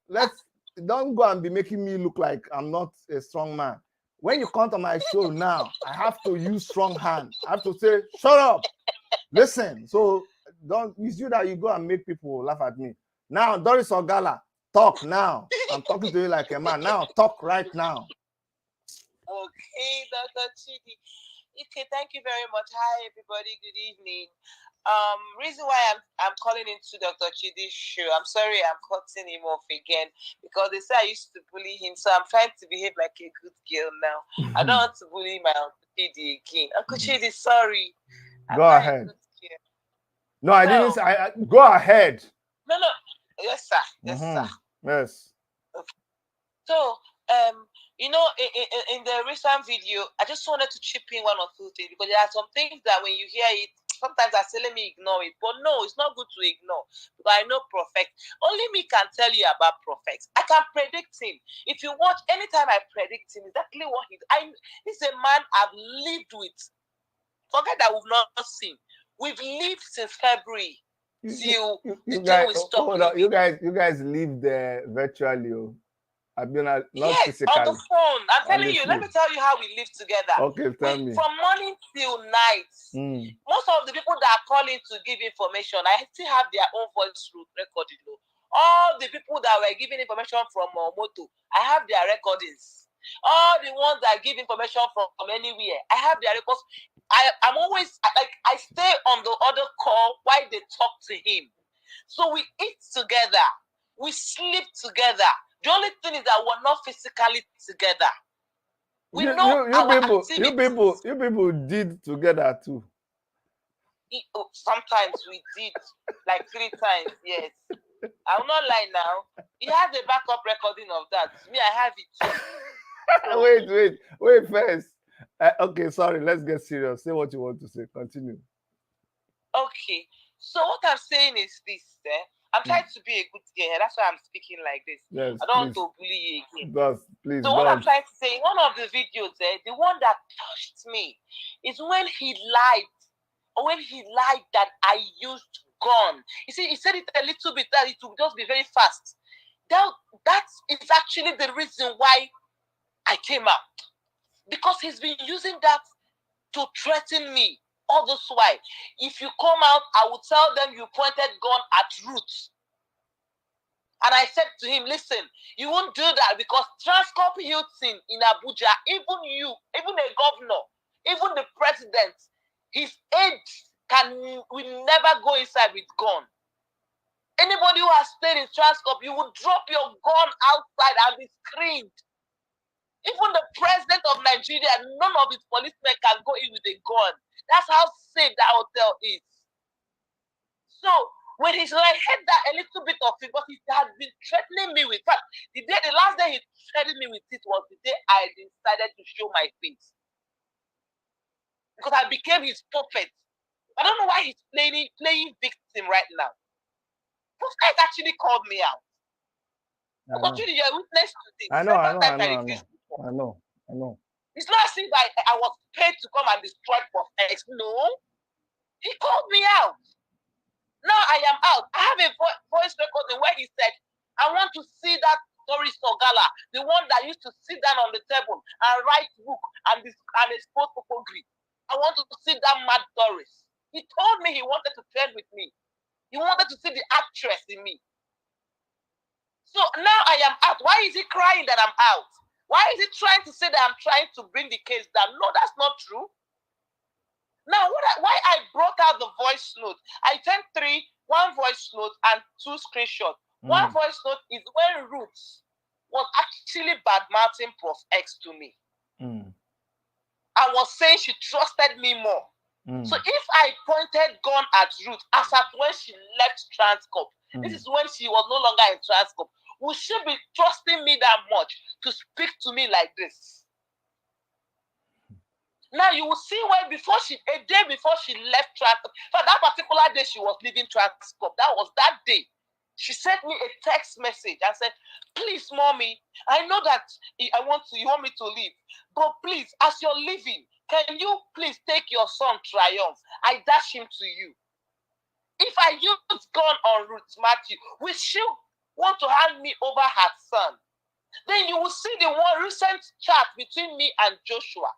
Don't go and be making me look like I'm not a strong man. When you come to my show now, I have to use strong hand. I have to say, shut up. Listen. So it's you that you go and make people laugh at me. Now, Doris Ogala, talk now. I'm talking to you like a man. Now, talk right now. Okay, Dr. Chidi. Okay, thank you very much. Hi, everybody. Good evening. Reason why I'm calling into Dr. Chidi's show. I'm sorry I'm cutting him off again because they say I used to bully him, so I'm trying to behave like a good girl now. I don't want to bully my Uncle Chidi again. Uncle Chidi, sorry. Go ahead. No, I didn't say. Go ahead. No. Yes, sir. Yes, sir. Yes. So, in the recent video, I just wanted to chip in one or two things because there are some things that when you hear it, sometimes I say, let me ignore it. But no, it's not good to ignore. Because I know Prophet. Only me can tell you about Prophet. I can predict him. If you watch, anytime I predict him, exactly what he's a man I've lived with. Forget that we've not seen. We've lived since February till the day we stopped living. You guys live there virtually. Oh. I mean, not yes, physically. on the phone. I'm telling you. Let me tell you how we live together. Okay, tell me. From morning till night. Most of the people that are calling to give information, I still have their own voice recorded. All the people that were giving information from Moto, I have their recordings. All the ones that give information from anywhere, I have their records. I'm always like I stay on the other call while they talk to him. So we eat together, we sleep together. The only thing is that we're not physically together. We know you people did together too. Sometimes we did, like 3 times. Yes, I will not lie now. He has a backup recording of that. Me, I have it too. Wait first. Okay, sorry. Let's get serious. Say what you want to say. Continue. Okay. So what I'm saying is this. I'm trying to be a good girl. That's why I'm speaking like this. Yes, I don't want to bully you again. Please. So what I'm trying to say, one of the videos, the one that touched me is when he lied, or when he lied that I used gun. You see, he said it a little bit that it would just be very fast. That is actually the reason why I came out. Because he's been using that to threaten me. All this while. If you come out, I will tell them you pointed gun at Roots. And I said to him, listen, you won't do that because Transcorp Hilton in Abuja, even you, even a governor, even the president, his aides will never go inside with gun. Anybody who has stayed in Transcorp, you will drop your gun outside and be screamed. Even the president of Nigeria, none of his policemen can go in with a gun. That's how safe that hotel is. So when he's like, had that a little bit of it, but he had been threatening me with that. The last day he threatened me with it was the day I decided to show my face. Because I became his puppet. I don't know why he's playing victim right now. Those guys actually called me out. Actually, you're a witness to this. I know. It's not as if I was paid to come and destroy Prof X. No. He called me out. Now I am out. I have a voice recording where he said, I want to see that Doris Ogala, the one that used to sit down on the table and write book and expose hypocrisy. I want to see that mad Doris. He told me he wanted to trade with me. He wanted to see the actress in me. So now I am out. Why is he crying that I'm out? Why is he trying to say that I'm trying to bring the case down? No, that's not true. Now, why I brought out the voice note? I sent 3, 1 voice note and 2 screenshots. One voice note is when Roots was actually bad-mouthing Prof X to me. I was saying she trusted me more. So if I pointed gun at Roots, as at when she left Transcorp, this is when she was no longer in Transcorp, would she be trusting me that much to speak to me like this? Now you will see why a day before she left Transcorp, for that particular day she was leaving Transcorp, that was that day. She sent me a text message and said, please, mommy, I know that you want me to leave, but please, as you're leaving, can you please take your son Triumph? I dash him to you. If I use gun on Ruth Matthew, will she want to hand me over her son? Then you will see the one recent chat between me and Joshua.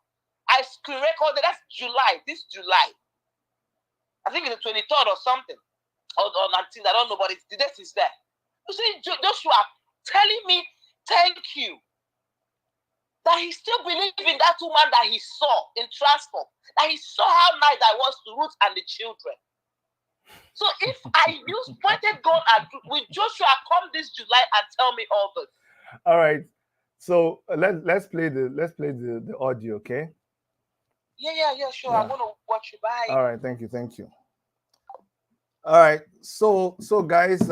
I screen recorded, that's this July. I think it's the 23rd or something. Or 19th, I don't know, but the date is there. You see Joshua telling me thank you. That he still believes in that woman that he saw in Transcorp. That he saw how nice I was to Ruth and the children. So if I use pointed gun at will Joshua come this July and tell me all this? All right. So let's play the audio, okay? Yeah, sure. Yeah. I'm gonna watch you. Bye. All right, thank you. All right. So guys,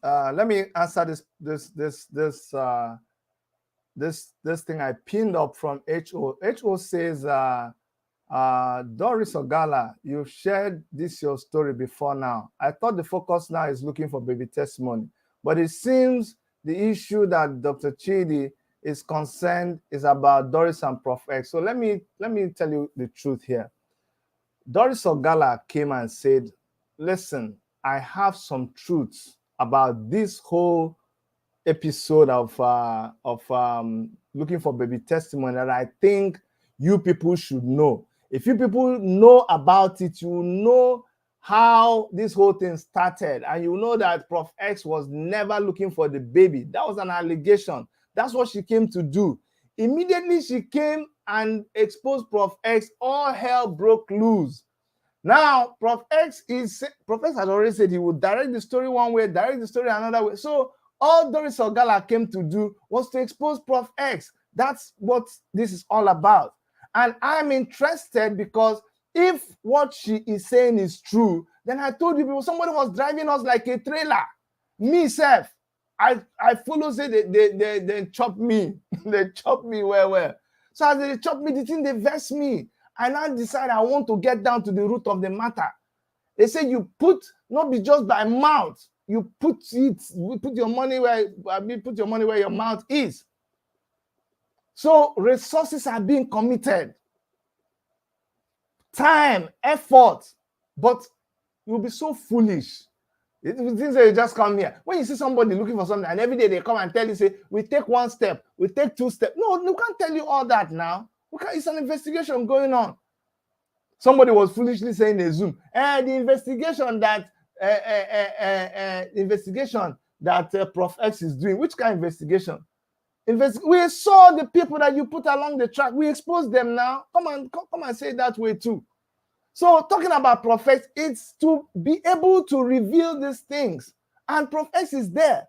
let me answer this thing I pinned up from HO. HO says, Doris Ogala, you've shared this your story before now. I thought the focus now is looking for baby testimony, but it seems the issue that Dr. Chidi is concerned is about Doris and Prof X. So let me tell you the truth here. Doris Ogala came and said, listen, I have some truths about this whole episode of looking for baby testimony that I think you people should know. If you people know about it, you know how this whole thing started, and you know that Prof X was never looking for the baby. That was an allegation. That's what she came to do. Immediately she came and exposed Prof X, all hell broke loose. Now, Prof X has already said he would direct the story one way, direct the story another way. So all Doris Ogala came to do was to expose Prof X. That's what this is all about. And I'm interested because if what she is saying is true, then I told you people, somebody was driving us like a trailer. Me, self, I follow say they chop me. They chop me well. So as they chop me, the thing they vex me. I now decide I want to get down to the root of the matter. They say you put, not be just by mouth, you put your money where your mouth is. So resources are being committed, time, effort, but you'll be so foolish. It things that you just come here. When you see somebody looking for something, and every day they come and tell you, say, we take one step, we take two steps. No, you can't tell you all that now. It's an investigation going on. Somebody was foolishly saying in Zoom, the investigation that Prof X is doing. Which kind of investigation? We saw the people that you put along the track. We exposed them now. Come and say it that way too. So talking about Prof X, it's to be able to reveal these things. And Prof X is there.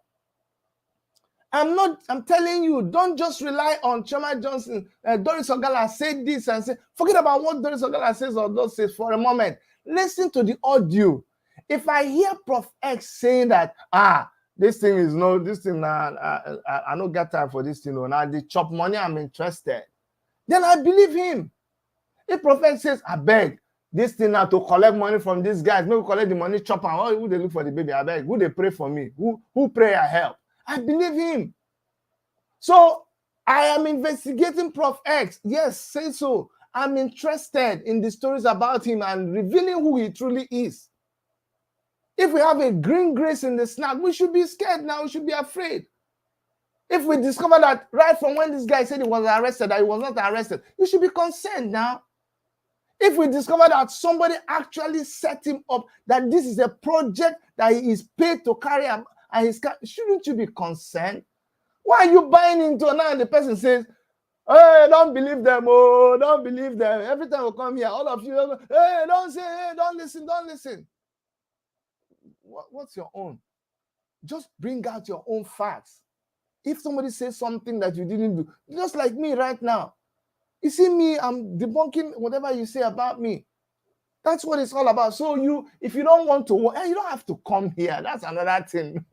I'm telling you, don't just rely on Choma Johnson. Doris Ogala said this and say, forget about what Doris Ogala says or does say for a moment. Listen to the audio. If I hear Prof X saying that, I don't get time for this thing. Now they chop money, I'm interested. Then I believe him. If Prof X says, I beg, this thing now to collect money from these guys, maybe collect the money, chop and who they look for the baby, I beg, who they pray for me, who pray I help. I believe him. So I am investigating Prof X. Yes, say so. I'm interested in the stories about him and revealing who he truly is. If we have a green grace in the snack, we should be scared now. We should be afraid. If we discover that right from when this guy said he was arrested, that he was not arrested, you should be concerned now. If we discover that somebody actually set him up, that this is a project that he is paid to carry out, and shouldn't you be concerned? Why are you buying into it now? And the person says, hey, don't believe them, oh, don't believe them. Every time we come here, all of you, hey, don't say, hey, don't listen. What's your own? Just bring out your own facts. If somebody says something that you didn't do, just like me right now. You see me, I'm debunking whatever you say about me. That's what it's all about. So if you don't want to, you don't have to come here. That's another thing.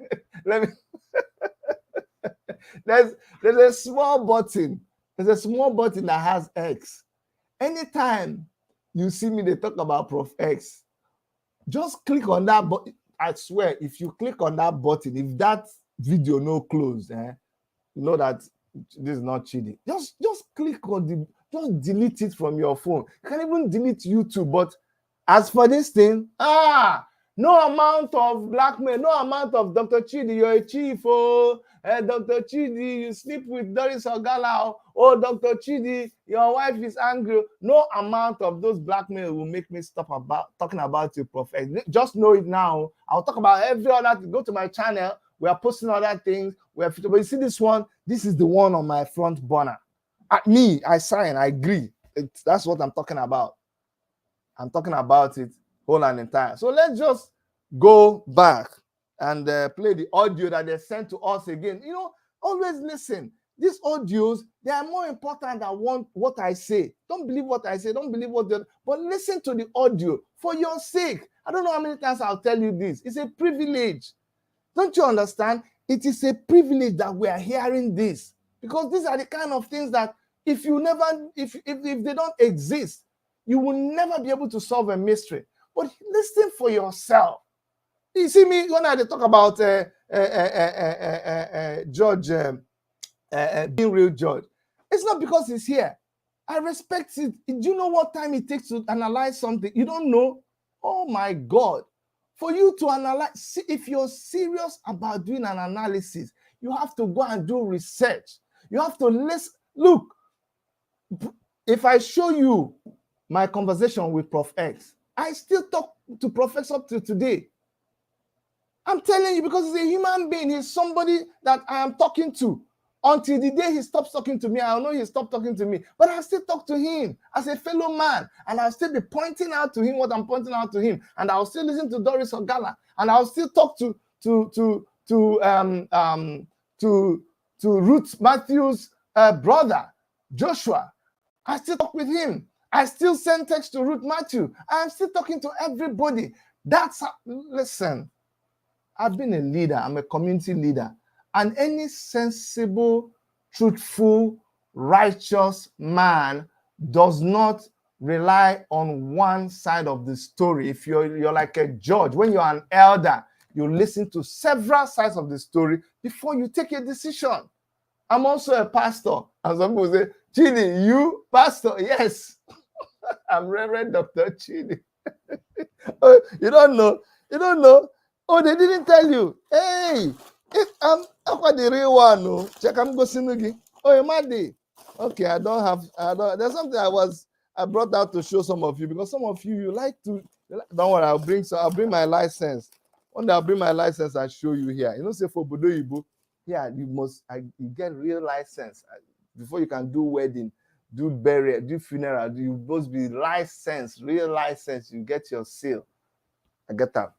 There's a small button. There's a small button that has X. Anytime you see me, they talk about Prof X, just click on that button. I swear, if you click on that button, if that video no closed, you know that this is not Chidi. Just click on just delete it from your phone. You can even delete YouTube. But as for this thing, no amount of blackmail, no amount of Dr. Chidi, you're a chief, Dr. Chidi, you sleep with Doris Ogala, Dr. Chidi, your wife is angry. No amount of those blackmail will make me stop talking about you, Prof. Just know it now. I'll talk about every other thing. Go to my channel. We are posting other things. But you see this one? This is the one on my front burner. I sign, I agree. That's what I'm talking about. I'm talking about it whole and entire. So let's just go back and play the audio that they sent to us again. Always listen. These audios, they are more important than what I say. Don't believe what I say. Don't believe but listen to the audio for your sake. I don't know how many times I'll tell you this. It's a privilege Don't you understand? It is a privilege that we are hearing this, because these are the kind of things that if they don't exist, you will never be able to solve a mystery. But listen for yourself. You see me when I talk about Judge being real judge. It's not because he's here. I respect it. Do you know what time it takes to analyze something? You don't know? Oh my God. For you to analyze, see, if you're serious about doing an analysis, you have to go and do research. You have to listen. Look, if I show you my conversation with Prof X, I still talk to Prof X up to today. I'm telling you, because he's a human being. He's somebody that I am talking to. Until the day he stops talking to me, I know he stopped talking to me. But I'll still talk to him as a fellow man. And I'll still be pointing out to him what I'm pointing out to him. And I'll still listen to Doris Ogala. And I'll still talk to Ruth Matthews' brother, Joshua. I still talk with him. I still send text to Ruth Matthew. I'm still talking to everybody. That's how, listen, I've been a leader. I'm a community leader. And any sensible, truthful, righteous man does not rely on one side of the story. If you're like a judge, when you're an elder, you listen to several sides of the story before you take a decision. I'm also a pastor. And some people say, Chidi, you pastor? Yes. I'm Reverend Dr. Chidi. Oh, you don't know. You don't know. Oh, they didn't tell you. Hey, I'm the real one. No, check. I'm going to oh, Madi. Okay, there's something I brought out to show some of you, because some of you like to. Don't worry, I'll bring my license. One day I'll bring my license and show you here. You know, say for Bodo Ibo, here you get real license before you can do wedding, do burial, do funeral. You must be licensed, real license. You get your seal. I get that.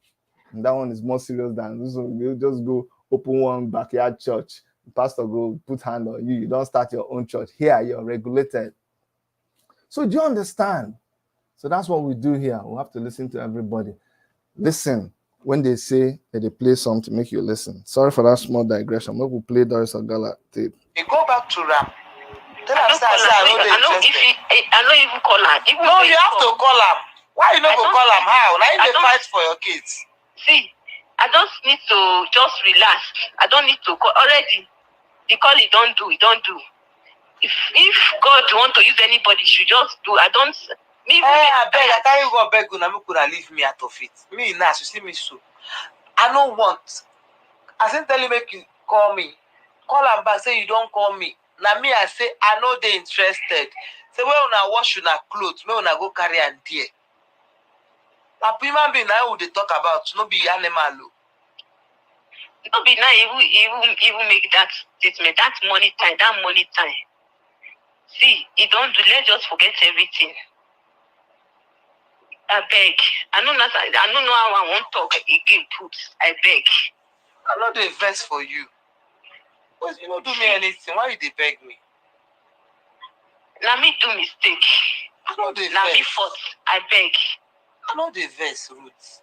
And that one is more serious than this one. You just go open one backyard church. The pastor go put hand on you. You don't start your own church. Here, you're regulated. So do you understand? So that's what we do here. We have to listen to everybody. Listen when they say that they play something to make you listen. Sorry for that small digression. Maybe we'll play Doris Ogala tape. You go back to Ram. Tell her, I know even call her. No, you have to call her. Why you not go call him? How? Now you fight for your kids. See, I just need to just relax. I don't need to call already. The call he don't do. If God want to use anybody, he should just do. I don't. Me, I beg. I can't go beg you. Now could leave me out of it. Me now, you see me so. I don't want. I said tell you make you call me. Call him back. Say you don't call me. Now me I say I know they interested. Say where una wash una clothes. Where una go carry and dear. Now, human being now would they talk about no be animal. No be now even make that statement. That money time. See, it don't do. Let's just forget everything. I beg. I don't know how I want to talk again. I beg. I'm not the verse for you. Because you don't do me anything. Why you they beg me? Let me do mistake. I know the Let me fault. I beg. I know the verse, Ruth.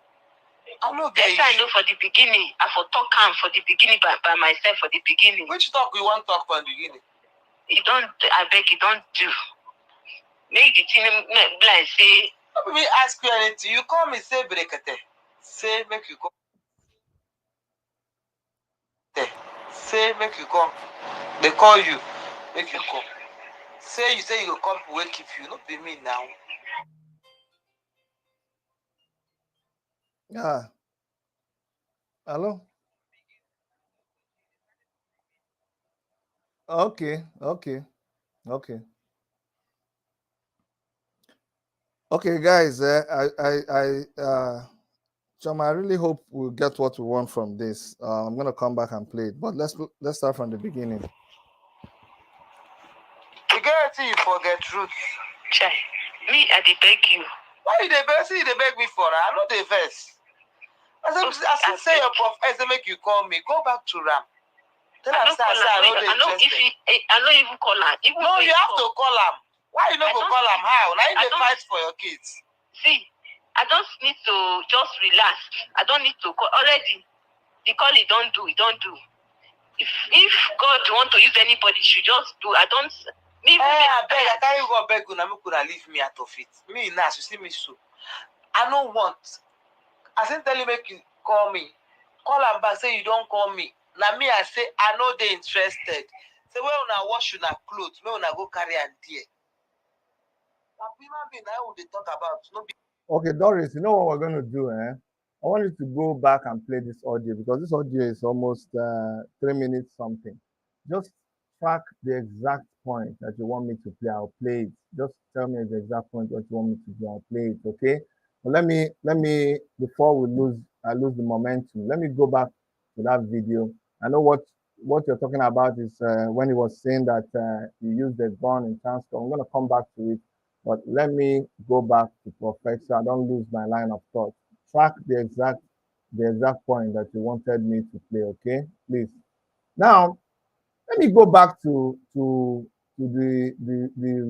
I know the I know for the beginning. I for talk for the beginning by myself for the beginning. Which talk we want to talk from the beginning? You don't. I beg you don't do. Make the thing like say. Let me ask you anything. You call me say brekete. Say make you come. Say make you come. They call you. Make you come. Say you will come. We'll keep you. Not be me now. Yeah. Hello? Okay. Okay, guys. Chama, I really hope we'll get what we want from this. I'm gonna come back and play it, but let's start from the beginning. You guarantee you forget truth. Chai, me I dey beg you. Why you they beg me for? I know the verse. I said say your Prof. I say make you call me. Go back to Ram. Tell her I know even call her. No, you have to call him. Why you not go call him? How? Now you fight for your kids. See, I just need to just relax. I don't need to call already. They call it don't do, don't do. If God want to use anybody, you should just do. I don't. Me, I beg, I can't go beg una, make una leave me out of it. Me now, you see me so. I don't want. I said tell you make you call me. Call am back, say you don't call me. Now me, I say I know they interested. Say when una wash una clothes, when una go carry and there. Now human being, I would they talk about. No be. Okay, Doris, you know what we're going to do, eh? I want you to go back and play this audio because this audio is almost 3 minutes something. Just track the exact point that you want me to play. I'll play it. Just tell me the exact point that you want me to do. I'll play it, okay? But let me before we lose the momentum. Let me go back to that video. I know what you're talking about is when he was saying that he used the gun in transport. I'm going to come back to it. But let me go back to Proff so I don't lose my line of thought. Track the exact point that you wanted me to play, okay? Please. Now, let me go back to the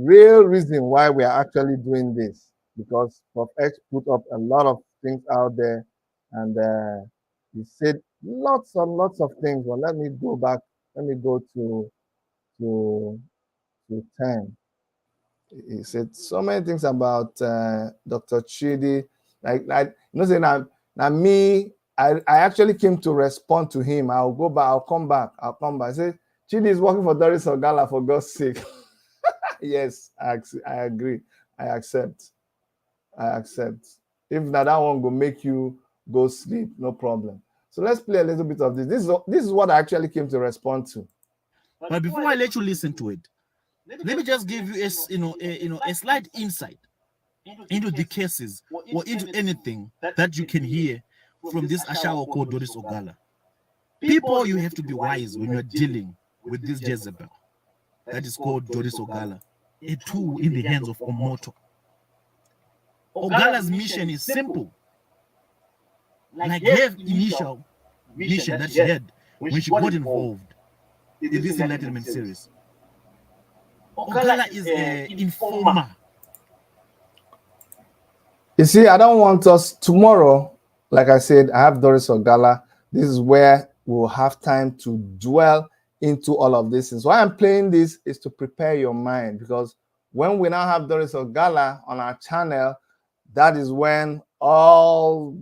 real reason why we are actually doing this. Because Proff put up a lot of things out there and he said lots and lots of things. But let me go back. Let me go to 10. He said so many things about Dr. Chidi. Like you know, saying now me, I actually came to respond to him. I'll go back. I'll come back. I said Chidi is working for Doris Ogala, for God's sake. Yes, I agree. I accept. If not, that one will make you go sleep, no problem. So let's play a little bit of this. This is what I actually came to respond to. But before I let you listen to it, let me just give you a slight insight into the cases or into anything that you can hear from this Ashawo called Doris Ogala. People, you have to be wise when you're dealing with this Jezebel that is called Doris Ogala, a tool in the hands of Omoto. Ogala's mission is simple. Like her initial mission that she had when she got involved in this enlightenment series. Ogala is an informer. You see, I don't want us tomorrow, like I said, I have Doris Ogala. This is where we'll have time to dwell into all of this. Why I'm playing this is to prepare your mind, because when we now have Doris Ogala on our channel, that is when all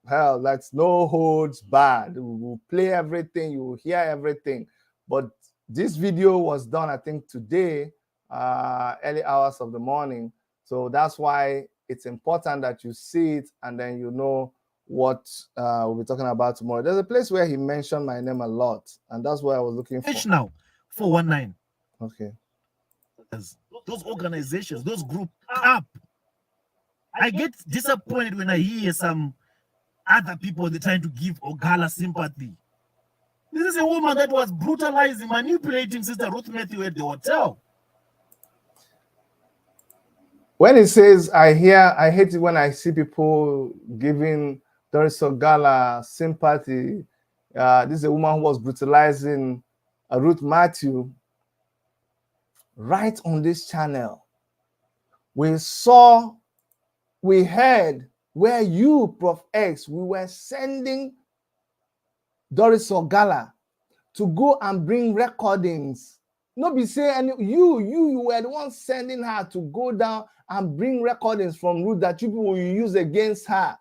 hell, that's no holds barred. We will play everything, you will hear everything. But this video was done, I think, today, early hours of the morning. So that's why it's important that you see it and then you know what we'll be talking about tomorrow. There's a place where he mentioned my name a lot, and that's what I was looking for. Now, 419. Okay. Those organizations, those groups up. I get disappointed when I hear some other people, they're trying to give Ogala sympathy. This is a woman that was brutalizing, manipulating Sister Ruth Matthew at the hotel. When he says, I hate it when I see people giving Doris Ogala sympathy. This is a woman who was brutalizing Ruth Matthew. Right on this channel, we heard where you, Prof X, we were sending Doris Ogala to go and bring recordings. No be say, and you were the one sending her to go down and bring recordings from Ruth that you people will use against her.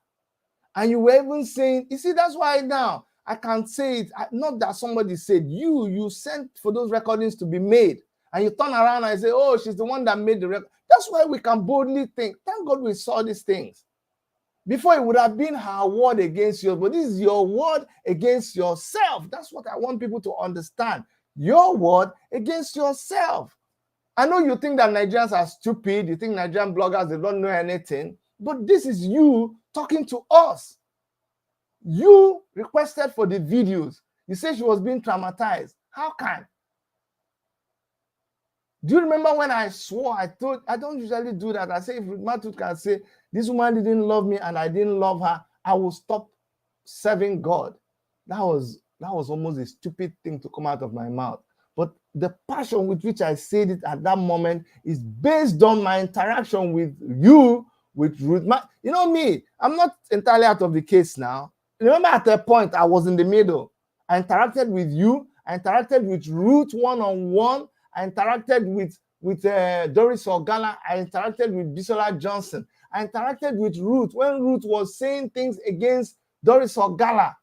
And you were even saying, you see, that's why now I can say it, not that somebody said, you sent for those recordings to be made. And you turn around and say, oh, she's the one that made the record. That's why we can boldly think, thank God we saw these things. Before it would have been her word against yours, but this is your word against yourself. That's what I want people to understand. Your word against yourself. I know you think that Nigerians are stupid. You think Nigerian bloggers, they don't know anything. But this is you talking to us. You requested for the videos. You said she was being traumatized. How can? Do you remember when I swore? I don't usually do that. I say, if Matthew can say, this woman didn't love me and I didn't love her, I will stop serving God. That was almost a stupid thing to come out of my mouth. But the passion with which I said it at that moment is based on my interaction with you, with Ruth. You know me, I'm not entirely out of the case now. remember at a point I was in the middle. I interacted with you. I interacted with Ruth one-on-one. I interacted with Doris Ogala. I interacted with Bisola Johnson. I interacted with Ruth when Ruth was saying things against Doris Ogala.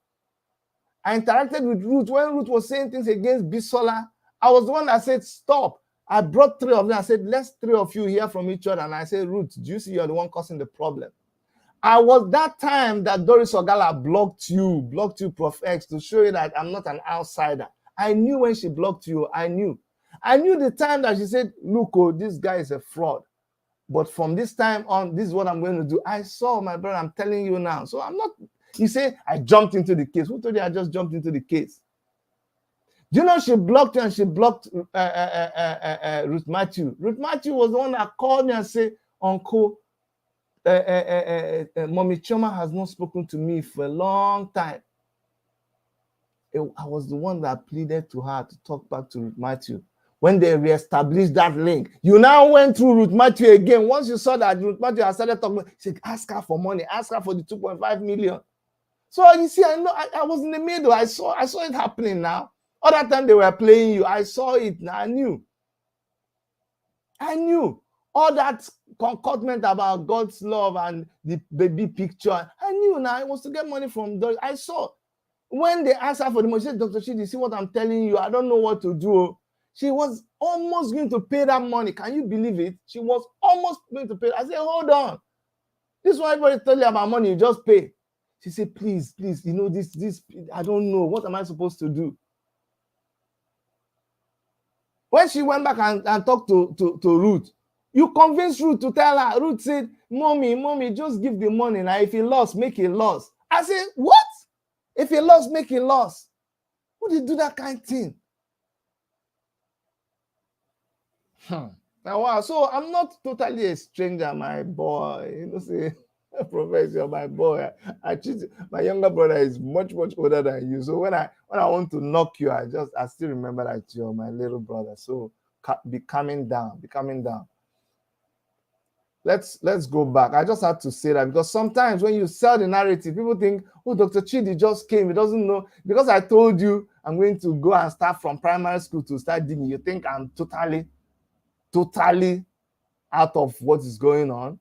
I interacted with Ruth when Ruth was saying things against Bisola. I was the one that said, stop. I brought 3 of them. I said, let's 3 of you hear from each other. And I said, Ruth, do you see you're the one causing the problem? I was that time that Doris Ogala blocked you, Prof X, to show you that I'm not an outsider. I knew when she blocked you. I knew. I knew the time that she said, look, oh, this guy is a fraud. But from this time on, this is what I'm going to do. I saw, my brother, I'm telling you now. So I'm not, you say, I jumped into the case. Who told you I just jumped into the case? Do you know she blocked you and she blocked Ruth Matthew? Ruth Matthew was the one that called me and said, Uncle, Mommy Choma has not spoken to me for a long time. I was the one that pleaded to her to talk back to Ruth Matthew. When they reestablished that link, you now went through Ruth Matthew again. Once you saw that Ruth Matthew had started talking, he said, ask her for money, ask her for the 2.5 million. So you see, I know I was in the middle. I saw it happening now. Other time they were playing you, I saw it now. I knew. All that concordment about God's love and the baby picture, I knew now. It was to get money from those. I saw. When they asked her for the money, she said, Dr. Chidi, see what I'm telling you? I don't know what to do. She was almost going to pay that money. Can you believe it? She was almost going to pay. I said, hold on. This is why everybody tell you about money, you just pay. She said, please, you know, this, I don't know. What am I supposed to do? When she went back and talked to Ruth, you convinced Ruth to tell her. Ruth said, Mommy, just give the money. Now, if he lost, make it loss. I said, what? If he lost, make it loss. Who did do that kind of thing? Now, wow. So I'm not totally a stranger, my boy. You know, say, Professor, my boy. My younger brother is much older than you. So when I want to knock you, I still remember that you're my little brother. So be coming down. Let's go back. I just had to say that because sometimes when you sell the narrative, people think, oh, Dr. Chidi just came. He doesn't know. Because I told you I'm going to go and start from primary school to start digging. You think I'm totally out of what is going on?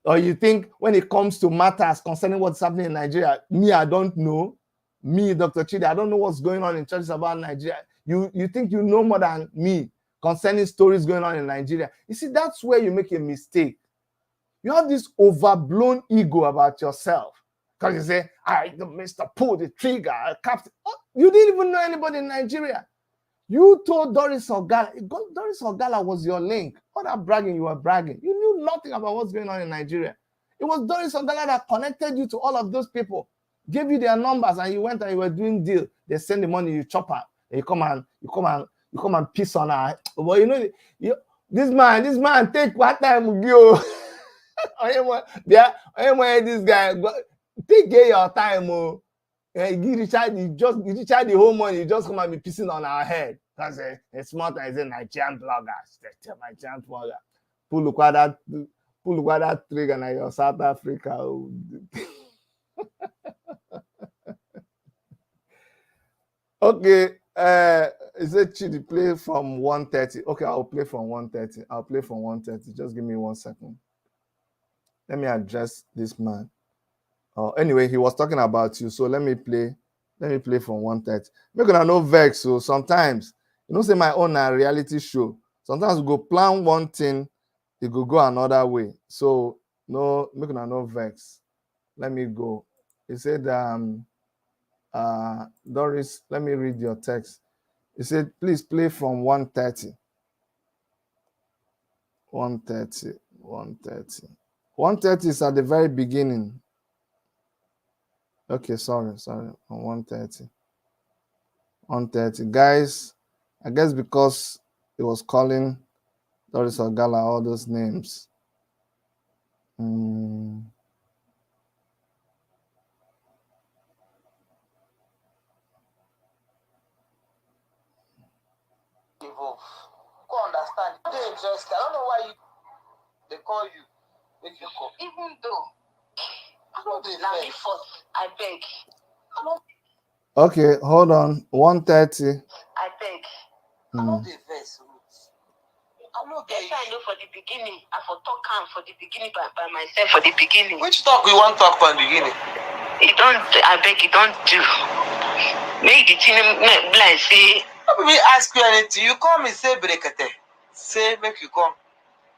Or you think when it comes to matters concerning what's happening in Nigeria, I don't know. Me, Dr. Chidi, I don't know what's going on in churches about Nigeria. You think you know more than me concerning stories going on in Nigeria. You see, that's where you make a mistake. You have this overblown ego about yourself. Because you say, Mr. Pull the trigger, Captain. Oh, you didn't even know anybody in Nigeria. You told Doris Ogala. Doris Ogala was your link. All that bragging, you were bragging. You knew nothing about what's going on in Nigeria. It was Doris Ogala that connected you to all of those people, gave you their numbers, and you went and you were doing deal. They send the money, you chop her. You come and piss on her. Well, you know, this man take what time go. This guy take your time. You recharge the whole money. You just come and be pissing on our head. That's a small time. It's a Nigerian blogger. Nigerian blogger. Pull look at that trigger na your South Africa. Okay. Is it Chidi play from 1:30? Okay, I'll play from 1:30. Just give me 1 second. Let me address this man. Anyway, he was talking about you, so let me play from 1:30. Make una no vex. So sometimes, you know, say my own reality show. Sometimes we go plan one thing, it go another way. So no, make una no vex. Let me go. He said, Doris, let me read your text. He said, please play from 1:30. 1:30. 1:30 is at the very beginning. Okay, sorry, on 1:30. 1:30. Guys, I guess because it was calling Doris Ogala all those names. Go understand. They're interested. I don't know why they call you. Make you call. Even though I don't now first, I beg. Okay, hold on. 1:30. I beg. I know the verse. I know Yes, I know for the beginning. I for talk calm for the beginning by myself for the beginning. Which talk we want talk from the beginning? You don't, I beg you don't do. Make the thing blind say. Let me ask you anything. You call me, say Brekete. Say, make you come.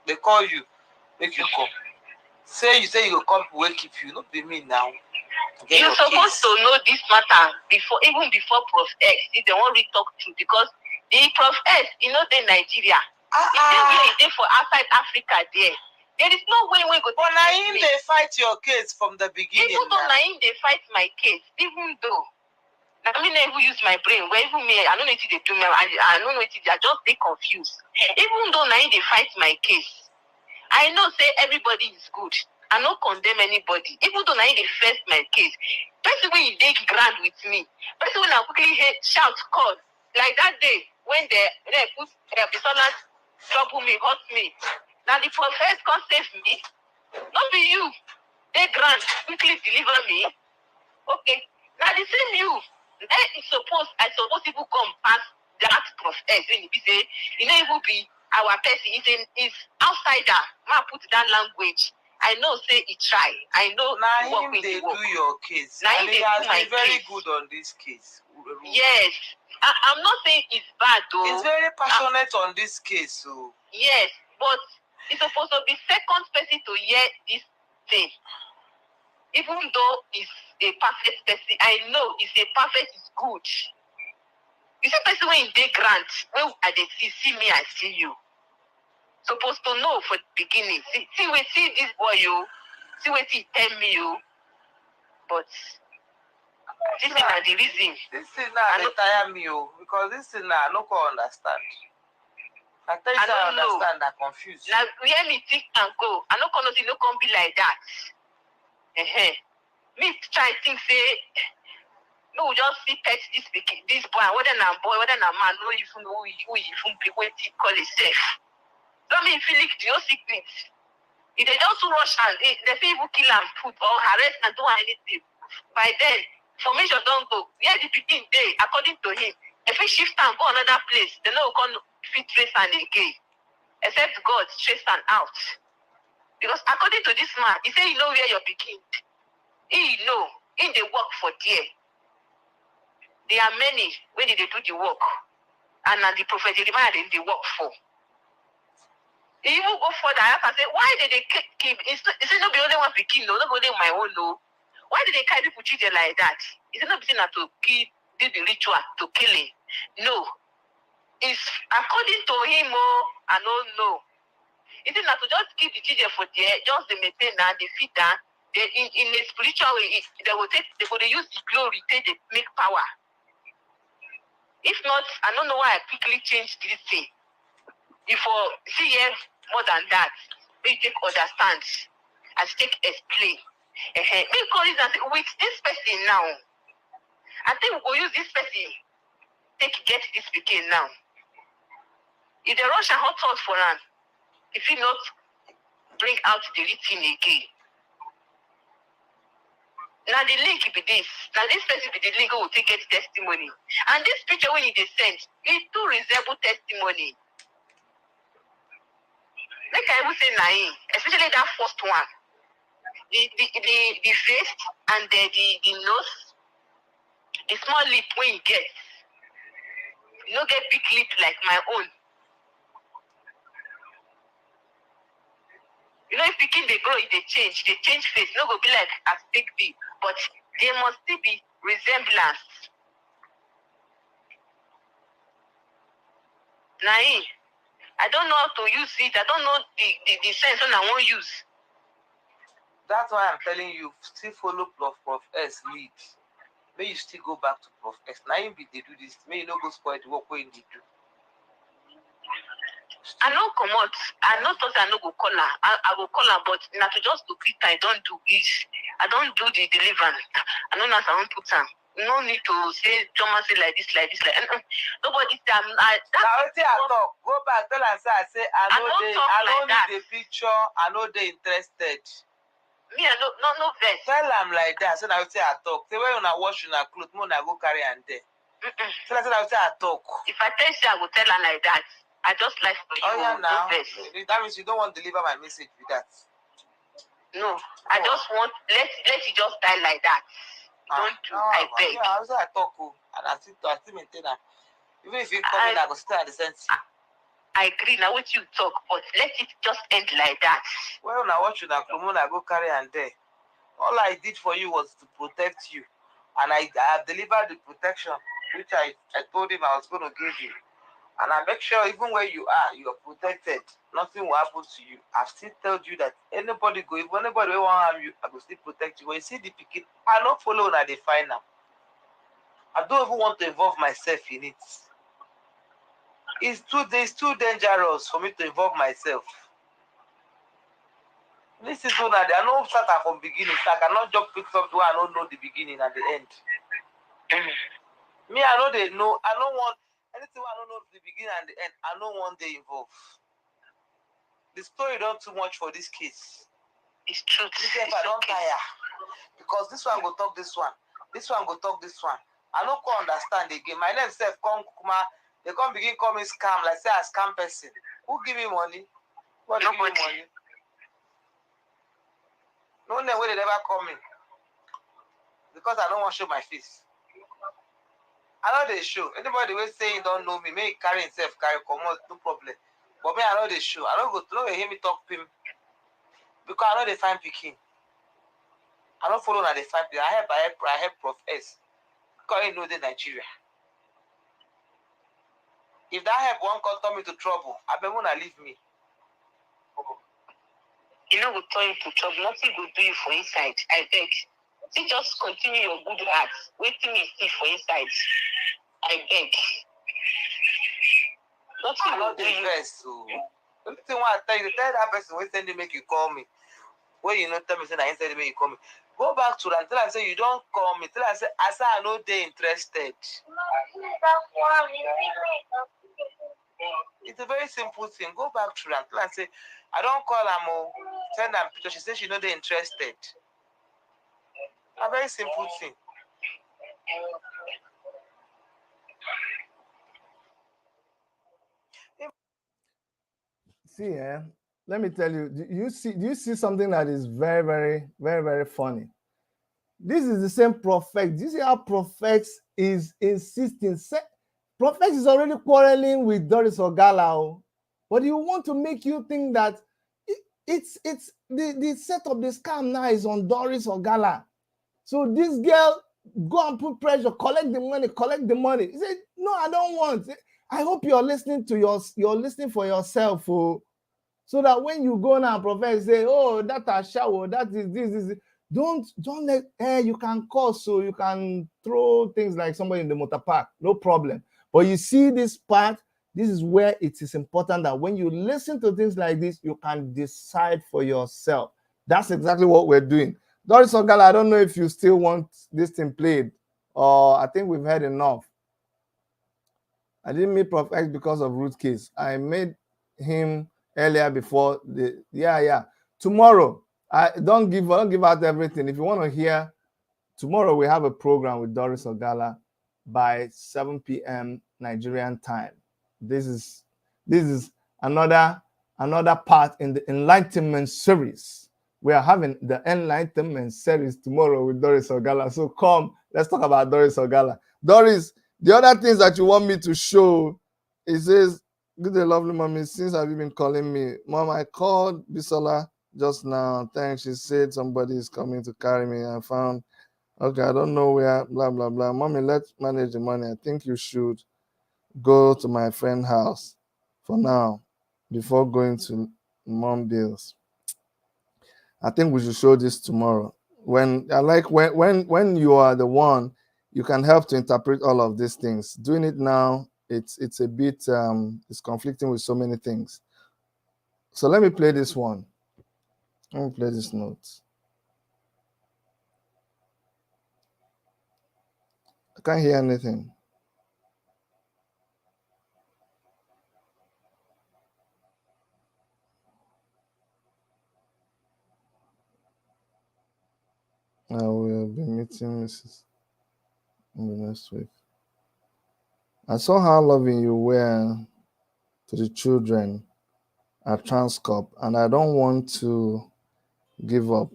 They call you, make you come. Say you come, will keep you. Not be me now. You're supposed to know this matter before, even before Prof X. If they want to talk to, because the Prof X, you know, the Nigeria. They for outside Africa there. There is no way we go. But Naim, they fight your case from the beginning. Even though Naim, they fight my case, even though. I mean, I use my brain. Where even me, I don't know what they do. I don't know what they. I just be confused. Even though Naim, they fight my case, I know say everybody is good. I don't condemn anybody. Even though Naim, they first my case. Person when you dig grand with me. Person when I quickly shout call like that day when they put Bisola trouble me, hurt me. Now the prophet can't save me. Not be you. They grant quickly deliver me. Okay. Now the same you. I suppose people come past that prophet when you say you know it will be our person is outsider. Ma put that language. I know say he try. I know now they do your case. Now and he has been very good on this case. Yes. I'm not saying it's bad though. He's very passionate on this case. So yes, but it's supposed to be second person to hear this thing. Even though it's a perfect person, I know it's a perfect is good. You see person when they grant, when I see me, I see you. Supposed to know for the beginning. See this boy you, see what he tell me you. But this is not the reason. This is not tire me because this is not no can understand. I tell you I understand that confused. Now hear me think and go. I no can no can be like that. Me try think say no just see pet this boy, whether na boy, whether na man, no even know who even people call himself. So me feel like the secret. If they just rush and they even kill and put or harass and do anything. By then, formation don't go. Where the begin day, according to him, if he shift and go another place, they no can fit trace and again. Except God trace and out. Because according to this man, he say he know where you're begin. He know. In the work for there. There are many when they do the work. And the prophet Jeremiah they work for. He even go further and say, why did they keep it's not the only one begin, no, not only my own no. Why did they carry people treated like that? It's not between to kill, do the ritual to kill him. No. It's according to him, I don't know. It's not to just keep the children for there, just the maintain and the feed down. In a spiritual way, they will use the glory to make power. If not, I don't know why I quickly changed this thing. If you see here more than that, we take understand and take explain. Because with this person now, I think we will use this person take get this begin now. If the Russian hot sauce for him, if he not bring out the written again. Now the link be this. Now this person be the link who will take get testimony. And this picture when it is sent, it too resemble testimony. Like I would say Naim, especially that first one. The face and the nose, the small lip when you get. You don't get big lip like my own. You know, if picking they grow, they change face. No go be like as big big, but there must still be resemblance. Naim, I don't know how to use it. I don't know the sense when I won't use. That's why I'm telling you, still follow Prof S lead. May you still go back to Prof S. Naim be they do this. May you not go spoil the work when they do. I don't come out. I not thought I no go call her. I will call her, but not to just to click. I don't do this. I don't do the deliverance. I don't know if I won't put her. No need to say Thomas say like this. Nobody say I'm. Now I talk. Go back. Tell her say I don't need the picture. I know they interested. Me, I no vex. Tell am like that. So now you say I talk. Say when una wash una clothes, when una go carry and there. So that's how I talk. If I tell you, I will tell her like that. I just like for you. Oh yeah, now. No vex. That means you don't want to deliver my message with that. No, I just want let it just die like that. Don't do. I beg. Yeah, I was I talk, and I still maintain that. Even if you come in, I go still at the sense. I agree. Now what you talk, but let it just end like that. Well, now what should I come on? I go carry and there. All I did for you was to protect you, and I have delivered the protection which I told him I was going to give you. And I make sure even where you are protected. Nothing will happen to you. I've still told you that anybody go, if anybody will harm you, I will still protect you. When you see the picking, I don't follow that they find now. I don't even want to involve myself in it. It's too dangerous for me to involve myself. This is so that I know start from beginning. So I cannot just pick something where I don't know the beginning and the end. Me, I know they know. I don't want anything where I don't know the beginning and the end. I don't want they involved. The story done too much for this case. It's true. If I don't tire, because this one go talk this one, this one go talk this one. I don't understand again. My name self come kuma. They come begin call me scam, like say I scam person. Who give me money? What give me money? No name where they never call me. Because I don't want to show my face. I know they show. Anybody will say you don't know me, may carry himself, carry come out, no problem. But me, I know they show. I don't go to hear me talk to him. Because I know they find picking. I don't follow now they find picking. I help Prof S. Because he know the Nigeria. If that help one can turn me to trouble, I bet wanna leave me. You know, will turn you to trouble. Nothing will do you for inside. I beg. You just continue your good heart. Waiting me see for inside. I beg. Nothing will do you. So, the only thing I tell you, tell that person when send you make you call me. When you not tell me say I instead make you call me. Go back to that. Tell I say you don't call me. Tell I say I know they interested. It's a very simple thing. Go back to that. Tell I say I don't call her. Send her picture. She says she know they interested. A very simple thing. See, let me tell you, do you see something that is very, very, very, very funny? This is the same prophet. Do you see how prophet is insisting? Prophet is already quarreling with Doris Ogala, but you want to make you think that it's the set of the scam now is on Doris Ogala. So this girl go and put pressure, collect the money. He said, no, I don't want. I hope you're listening to you're listening for yourself, so that when you go now, prophet say, oh, that a shower, that is this. Don't let you can cause, so you can throw things like somebody in the motor park, no problem. But you see this part, this is where it is important that when you listen to things like this, you can decide for yourself. That's exactly what we're doing. Doris Ogala, I don't know if you still want this thing played, or I think we've heard enough. I didn't meet Prof X because of root case. I made him earlier before the tomorrow. I don't give out everything. If you want to hear, tomorrow we have a program with Doris Ogala by 7 p.m. Nigerian time. This is another part in the enlightenment series. We are having the enlightenment series tomorrow with Doris Ogala. So come, let's talk about Doris Ogala. Doris, the other things that you want me to show, it says, good day, lovely mommy. Since have you been calling me? Mom, I called Bisola just now. Thanks. She said somebody is coming to carry me. I found, okay, I don't know where, blah, blah, blah. Mommy, let's manage the money. I think you should go to my friend's house for now before going to mom bills. I think we should show this tomorrow. When you are the one, you can help to interpret all of these things. Doing it now, it's a bit it's conflicting with so many things. So let me play this one. Let me play this note. I can't hear anything. I will be meeting Mrs. in the next week. I saw how loving you were to the children at Transcorp, and I don't want to give up.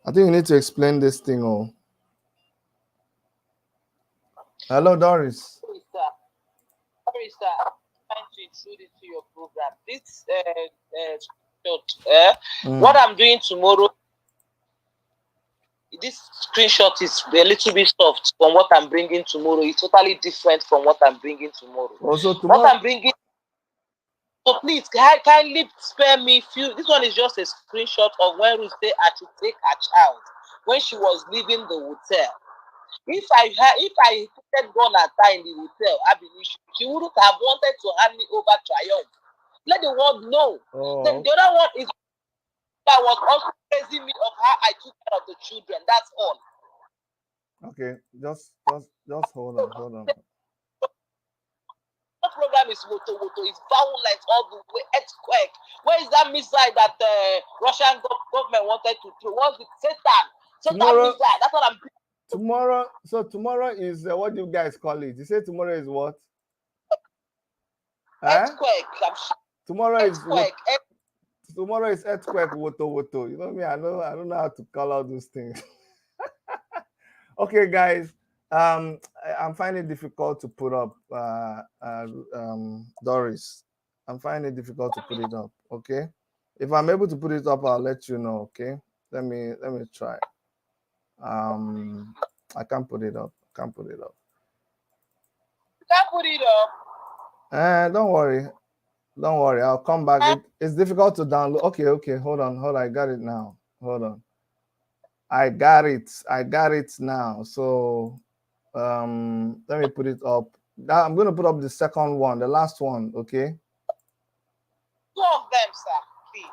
I think you need to explain this thing. Oh, hello, Doris. Sorry, sir. I'm trying to intrude into your program. This what I'm doing tomorrow, this screenshot is a little bit soft from what I'm bringing tomorrow. It's totally different from what I'm bringing tomorrow. Also, tomorrow. What I'm bringing. So please, kindly spare me few. This one is just a screenshot of when we say I should take a child when she was leaving the hotel. If I had gone at her in the hotel, she wouldn't have wanted to hand me over Triumph. Let the world know. Oh. The other one is that was also praising me of how I took care of the children. That's all. Okay, just hold on. The program is Woto. It's violent all the way. Earthquake. Where is that missile that the Russian government wanted to throw? What's the Satan missile? That's what I'm. Tomorrow. So tomorrow is what do you guys call it? You say tomorrow is what? Earthquake. Tomorrow earthquake. Tomorrow is earthquake. Woto. You know me. I don't know how to call out those things. Okay, guys. I'm finding it difficult to put up Doris. I'm finding it difficult to put it up. Okay, if I'm able to put it up, I'll let you know. Okay, let me try. I can't put it up. You can't put it up. Don't worry. I'll come back. It's difficult to download. Okay. Hold on. I got it now. Hold on. I got it now. So let me put it up. Now I'm going to put up the second one, the last one. Okay. 2 of them, sir, please.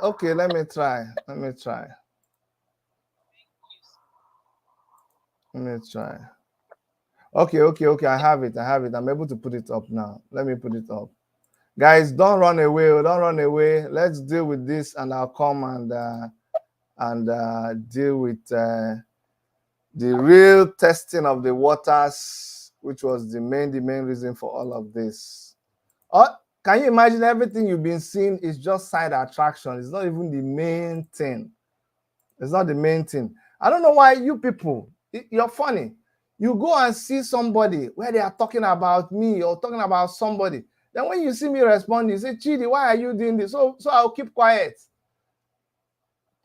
Okay. Let me try. Okay. I have it. I'm able to put it up now. Let me put it up. Guys, don't run away. Let's deal with this, and I'll come and deal with the real testing of the waters, which was the main reason for all of this. Can you imagine everything you've been seeing is just side attraction? It's not even the main thing. It's not the main thing. I don't know why you people, you're funny. You go and see somebody where they are talking about me or talking about somebody. Then when you see me respond, you say, Chidi, why are you doing this? So I'll keep quiet.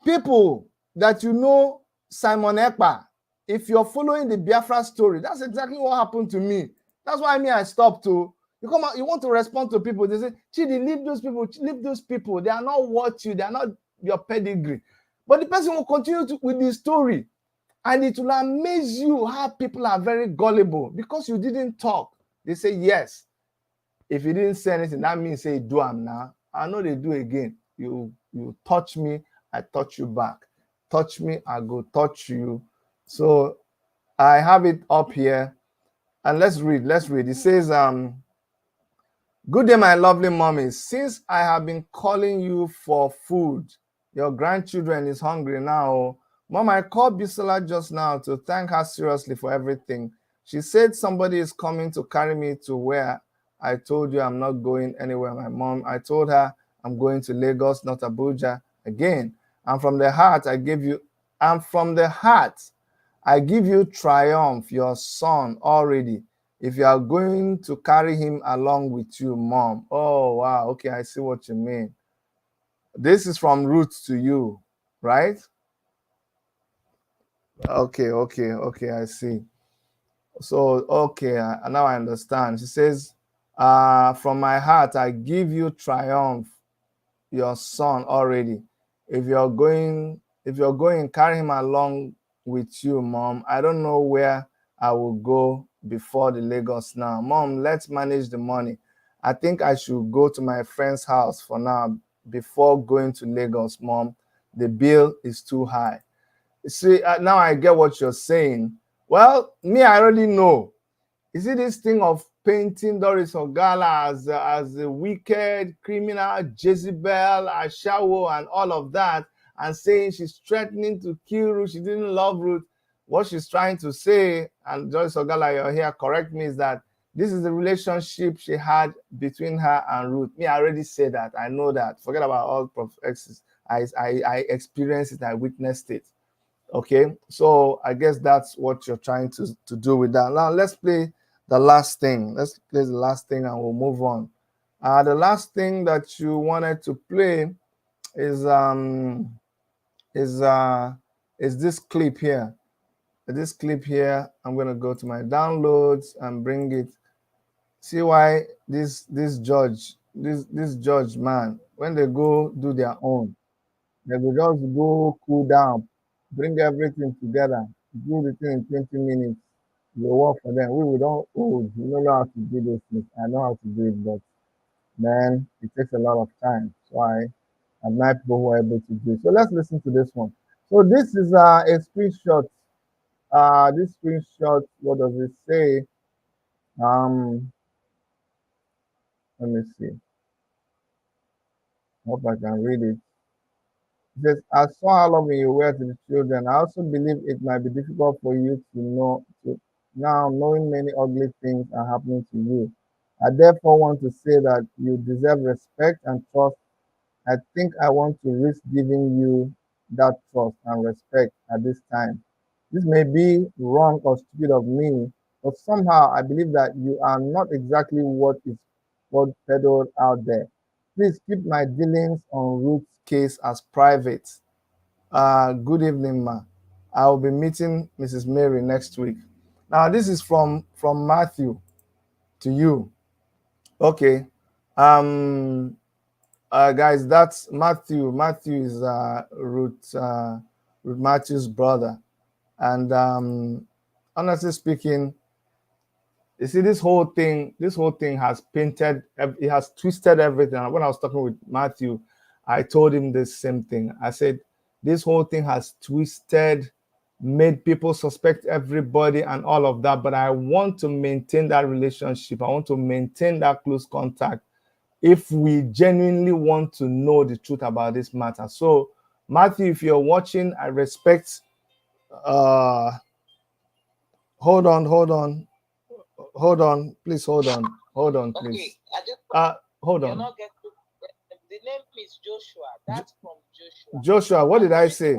People that you know, Simon Ekpa, if you're following the Biafra story, that's exactly what happened to me. That's why I stopped to. You come out, you want to respond to people. They say, Chidi, leave those people. They are not what you, they are not your pedigree. But the person will continue with the story. And it will amaze you how people are very gullible because you didn't talk. They say, yes. If you didn't say anything, that means say, do am now. I know they do again. You touch me, I touch you back. Touch me, I go touch you. So I have it up here. And let's read. It says, good day, my lovely mommy. Since I have been calling you for food, your grandchildren is hungry now. Mom, I called Bisola just now to thank her seriously for everything. She said somebody is coming to carry me to where I told you I'm not going anywhere, my mom. I told her I'm going to Lagos, not Abuja. Again, and from the heart, I give you Triumph, your son already. If you are going to carry him along with you, mom. Oh, wow. Okay, I see what you mean. This is from roots to you, right? Okay, I see. So, okay, now I understand. She says, from my heart, I give you Triumph, your son already. If you're going, carry him along with you, mom. I don't know where I will go before the Lagos now. Mom, let's manage the money. I think I should go to my friend's house for now before going to Lagos, mom. The bill is too high. See, now I get what you're saying. Well, me, I already know. You see this thing of painting Doris Ogala as a wicked criminal, Jezebel, Ashawo, and all of that. and saying she's threatening to kill Ruth. She didn't love Ruth. What she's trying to say, and Joyce Ogala, you're here, correct me, is that this is the relationship she had between her and Ruth. Me, I already said that. I know that. Forget about all Prof X's. I experienced it. I witnessed it. Okay, so I guess that's what you're trying to do with that. Now let's play the last thing. Let's play the last thing and we'll move on. The last thing that you wanted to play is this clip here. This clip here, I'm gonna go to my downloads and bring it. See why this judge man, when they go do their own, they will just go cool down, bring everything together, do the thing in 20 minutes. You work for them. We don't old. We don't know how to do those things. I know how to do it, but man, it takes a lot of time. So I admire people who are able to do it. So let's listen to this one. So this is a screenshot. This screenshot, what does it say? Let me see. Hope I can read it. It says, I saw how loving you were to the children. I also believe it might be difficult for you now knowing many ugly things are happening to you. I therefore want to say that you deserve respect and trust. I think I want to risk giving you that trust and respect at this time. This may be wrong or stupid of me, but somehow I believe that you are not exactly what is peddled out there. Please keep my dealings on Ruth's case as private. Good evening, ma. I will be meeting Mrs. Mary next week. Now, this is from Matthew to you. Okay. Guys, that's Matthew. Matthew is Ruth Matthew's brother. And honestly speaking, you see, this whole thing has painted, it has twisted everything. When I was talking with Matthew, I told him the same thing. I said, this whole thing has twisted, made people suspect everybody and all of that. But I want to maintain that relationship. I want to maintain that close contact if we genuinely want to know the truth about this matter. So, Matthew, if you're watching, I respect. Hold on. Please hold on, please. Okay, hold on. The name is Joshua. That's from Joshua. Joshua, what did I say?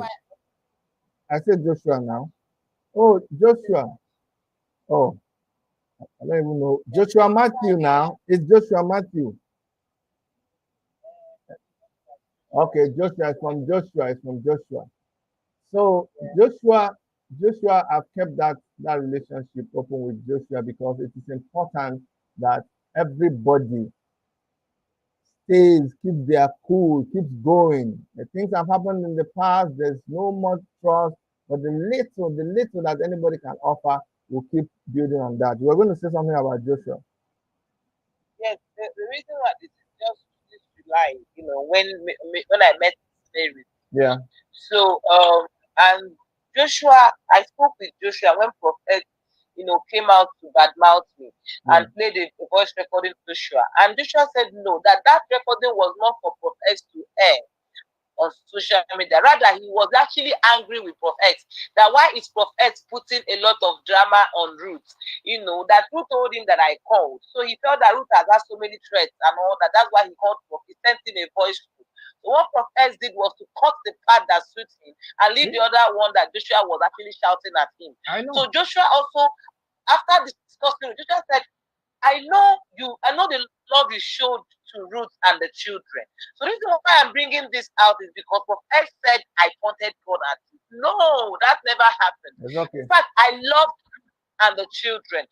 I said Joshua now. Oh, Joshua. Oh, I don't even know. Joshua Matthew now. It's Joshua Matthew. Okay, Joshua is from Joshua. So Joshua, I've kept that relationship open with Joshua because it is important that everybody stays, keeps their cool, keeps going. The things have happened in the past, there's no more trust, but the little that anybody can offer, we'll keep building on that. We're going to say something about Joshua. Yes, the reason why this is just this July, when I met Mary. Yeah. So and Joshua, I spoke with Joshua when Prophet, came out to badmouth me and played a voice recording to Joshua. And Joshua said no, that recording was not for Prophet to air on social media. Rather, he was actually angry with Prophet. That why is Prophet putting a lot of drama on Ruth? That Ruth told him that I called. So he felt that Ruth has had so many threats and all that. That's why he called Prophet. He sent in a voice. So what Prophet did was to cut the part that suits him and leave the other one that Joshua was actually shouting at him. So Joshua also, after discussing, Joshua said, I know the love you showed to Ruth and the children. So the reason why I'm bringing this out is because Prophet said I pointed God at you. No, that never happened. Okay. In fact, I loved Ruth and the children.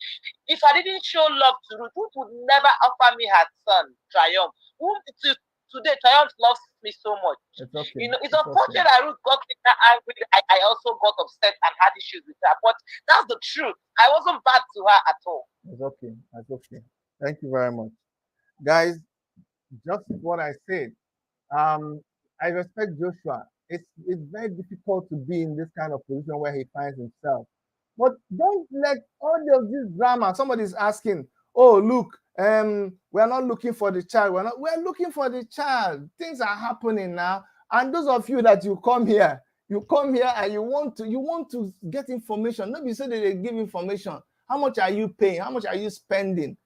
If I didn't show love to Ruth, Ruth would never offer me her son, Triumph. Today, Triumph loves me so much. It's okay. It's unfortunate that Ruth got angry. I also got upset and had issues with her. But that's the truth. I wasn't bad to her at all. It's okay. That's okay. Thank you very much. Guys, just what I said. I respect Joshua. It's very difficult to be in this kind of position where he finds himself. But don't let all of this drama. Somebody's asking, oh, look, we're not looking for the child. We're looking for the child. Things are happening now. And those of you that you come here and you want to get information. Nobody said that they give information. How much are you paying? How much are you spending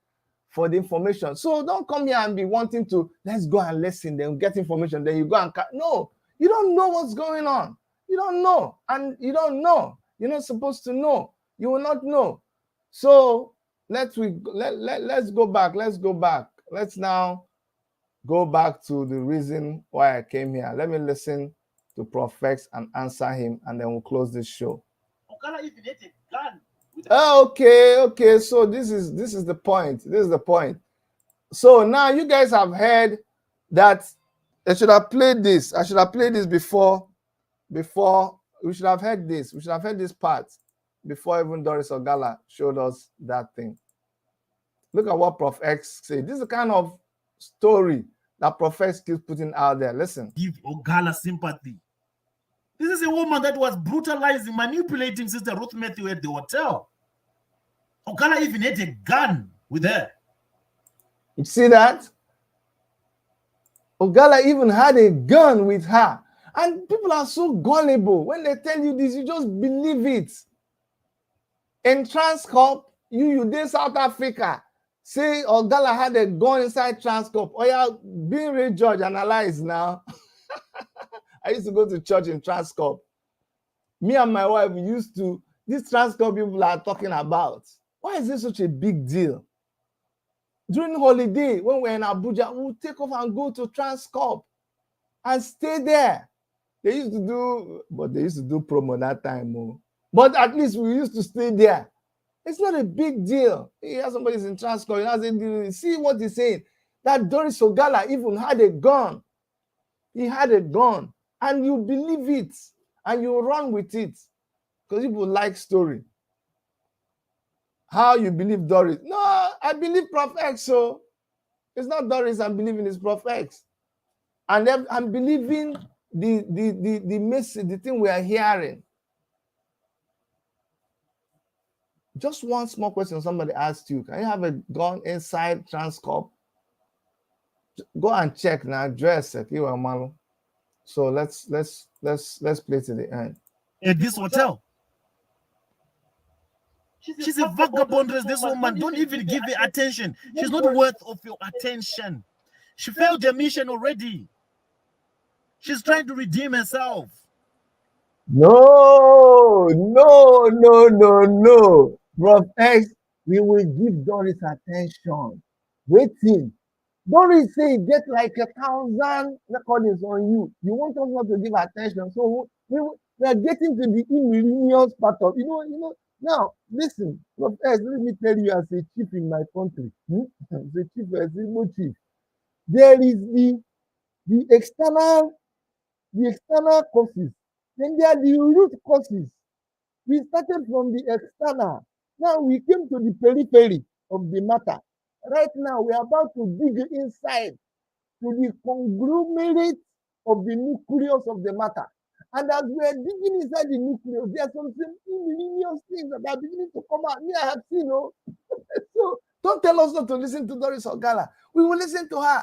for the information? So don't come here and be wanting to, let's go and listen, then get information, then you go and no, you don't know what's going on. You don't know, and you don't know. You're not supposed to know. You will not know. So let's go back. Let's now go back to the reason why I came here. Let me listen to Prof X and answer him, and then we'll close this show. Okay. So this is the point. This is the point. So now you guys have heard that I should have played this. I should have played this before we should have heard this. We should have heard this part before even Doris Ogala showed us that thing. Look at what Prof X said. This is the kind of story that Prof X keeps putting out there. Listen. Give Ogala sympathy. This is a woman that was brutalizing, manipulating Sister Ruth Matthew at the hotel. Ogala even had a gun with her. You see that? Ogala even had a gun with her. And people are so gullible. When they tell you this, you just believe it. In Transcorp, you did South Africa. Say Ogala had a gun inside Transcorp. Oh yeah, being Ray George, analyze now. I used to go to church in Transcorp. Me and my wife used to, this Transcorp people are talking about. Why is this such a big deal? During holiday, when we're in Abuja, we'll take off and go to Transcorp and stay there. They used to do promo that time. Oh. But at least we used to stay there. It's not a big deal. Here somebody's in Transcorp. See what he's saying. That Doris Ogala even had a gun. He had a gun. And you believe it. And you run with it. Because people like story. How you believe Doris? No, I believe Prof X. So it's not Doris I'm believing, it's Prof X. And then I'm believing the message, the thing we are hearing. Just one small question somebody asked you. Can you have a gun inside Transcorp? Go and check now. Address it. So let's play to the end. At this hotel. She's a vagabond. This woman, don't even give her attention. She's not worth of your attention. She failed her mission already. She's trying to redeem herself. No. Prof X, we will give Doris attention. Waiting. Doris say get like 1,000 recordings on you. You want us not to give attention. So we are getting to the millennials part of, now, listen, Prof X, let me tell you as a chief in my country, as a chief, there is the external causes. Then there are the root causes. We started from the external. Now we came to the periphery of the matter. Right now, we are about to dig inside to the conglomerate of the nucleus of the matter. And as we are digging inside the nucleus, there are some ingenious things that are beginning to come out. Me, I have seen, So don't tell us not to listen to Doris Ogala. We will listen to her.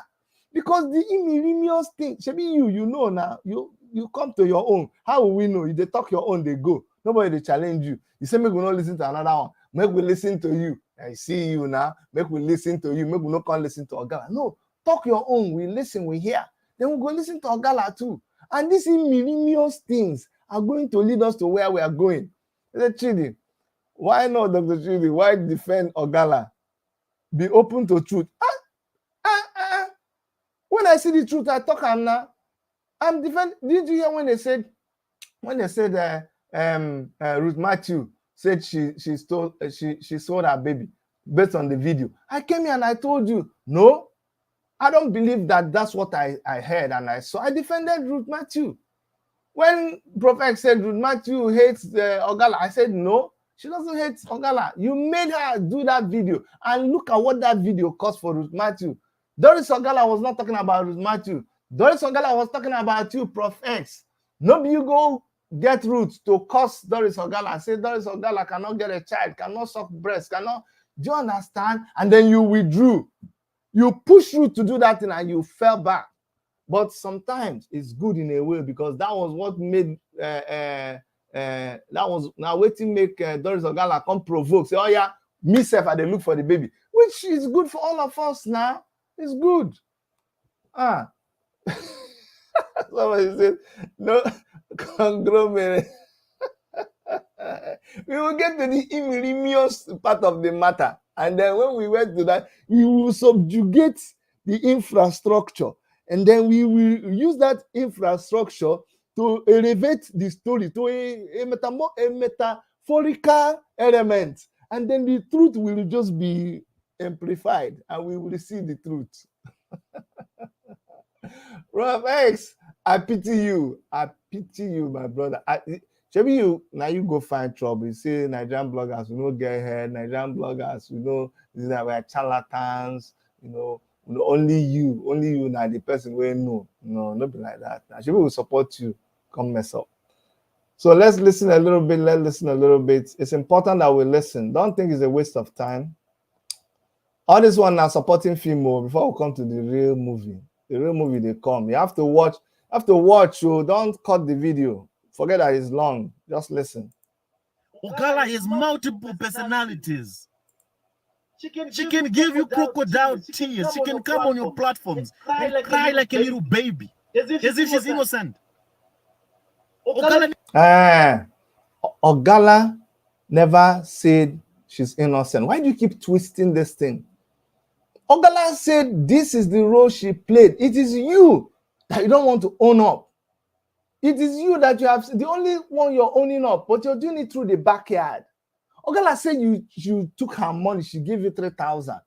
Because the ingenious thing, Shebi, you know now, you come to your own. How will we know? If they talk your own, they go. Nobody they challenge you. You say, make we not listen to another one. Make we listen to you. I see you now. Make we listen to you. Make we not come listen to Ogala. No, talk your own. We listen, we hear. Then we go listen to Ogala too. And these ingenious things are going to lead us to where we are going. Chidi, why not, Dr. Chidi? Why defend Ogala? Be open to truth. When I see the truth, I talk am now. I'm defending. Did you hear when they said Ruth Matthew said she sold her baby based on the video? I came here and I told you, no, I don't believe that that's what I heard and I saw. I defended Ruth Matthew. When Prof X said Ruth Matthew hates Ogala, I said, no, she doesn't hate Ogala. You made her do that video. And look at what that video cost for Ruth Matthew. Doris Ogala was not talking about Ruth Matthew. Doris Ogala was talking about you, Prof X. Nobody you go get Ruth to curse Doris Ogala and say Doris Ogala cannot get a child, cannot suck breast, cannot. Do you understand? And then you withdrew. You pushed Ruth to do that thing and you fell back. But sometimes it's good in a way because that was what made that was now waiting make Doris Ogala come provoke. Say, oh yeah, me self I dey look for the baby, which is good for all of us now. It's good. Somebody said no conglomerate. We will get to the ignominious part of the matter, and then when we went to that, we will subjugate the infrastructure, and then we will use that infrastructure to elevate the story to a metaphorical element, and then the truth will just be amplified, and we will see the truth. Prof X, I pity you. I pity you, my brother. Maybe you now you go find trouble. You say Nigerian bloggers, we don't get ahead. Nigerian bloggers, we know these are charlatans. Only you now the person we know. No, not be like that. Now, Maybe will support you. Come mess up. So let's listen a little bit. Let's listen a little bit. It's important that we listen. Don't think it's a waste of time. All this one now supporting film before we come to the real movie. The real movie they come. You have to watch. So don't cut the video. Forget that it's long. Just listen. Ogala has multiple personalities. She can give you crocodile tears. She can come on your platforms and cry like a little baby, as if she's innocent. Ogala never said she's innocent. Why do you keep twisting this thing? Ogala said this is the role she played. It is you that you don't want to own up. It is you that you have the only one you're owning up, but you're doing it through the backyard. Ogala said you took her money, she gave you 3,000.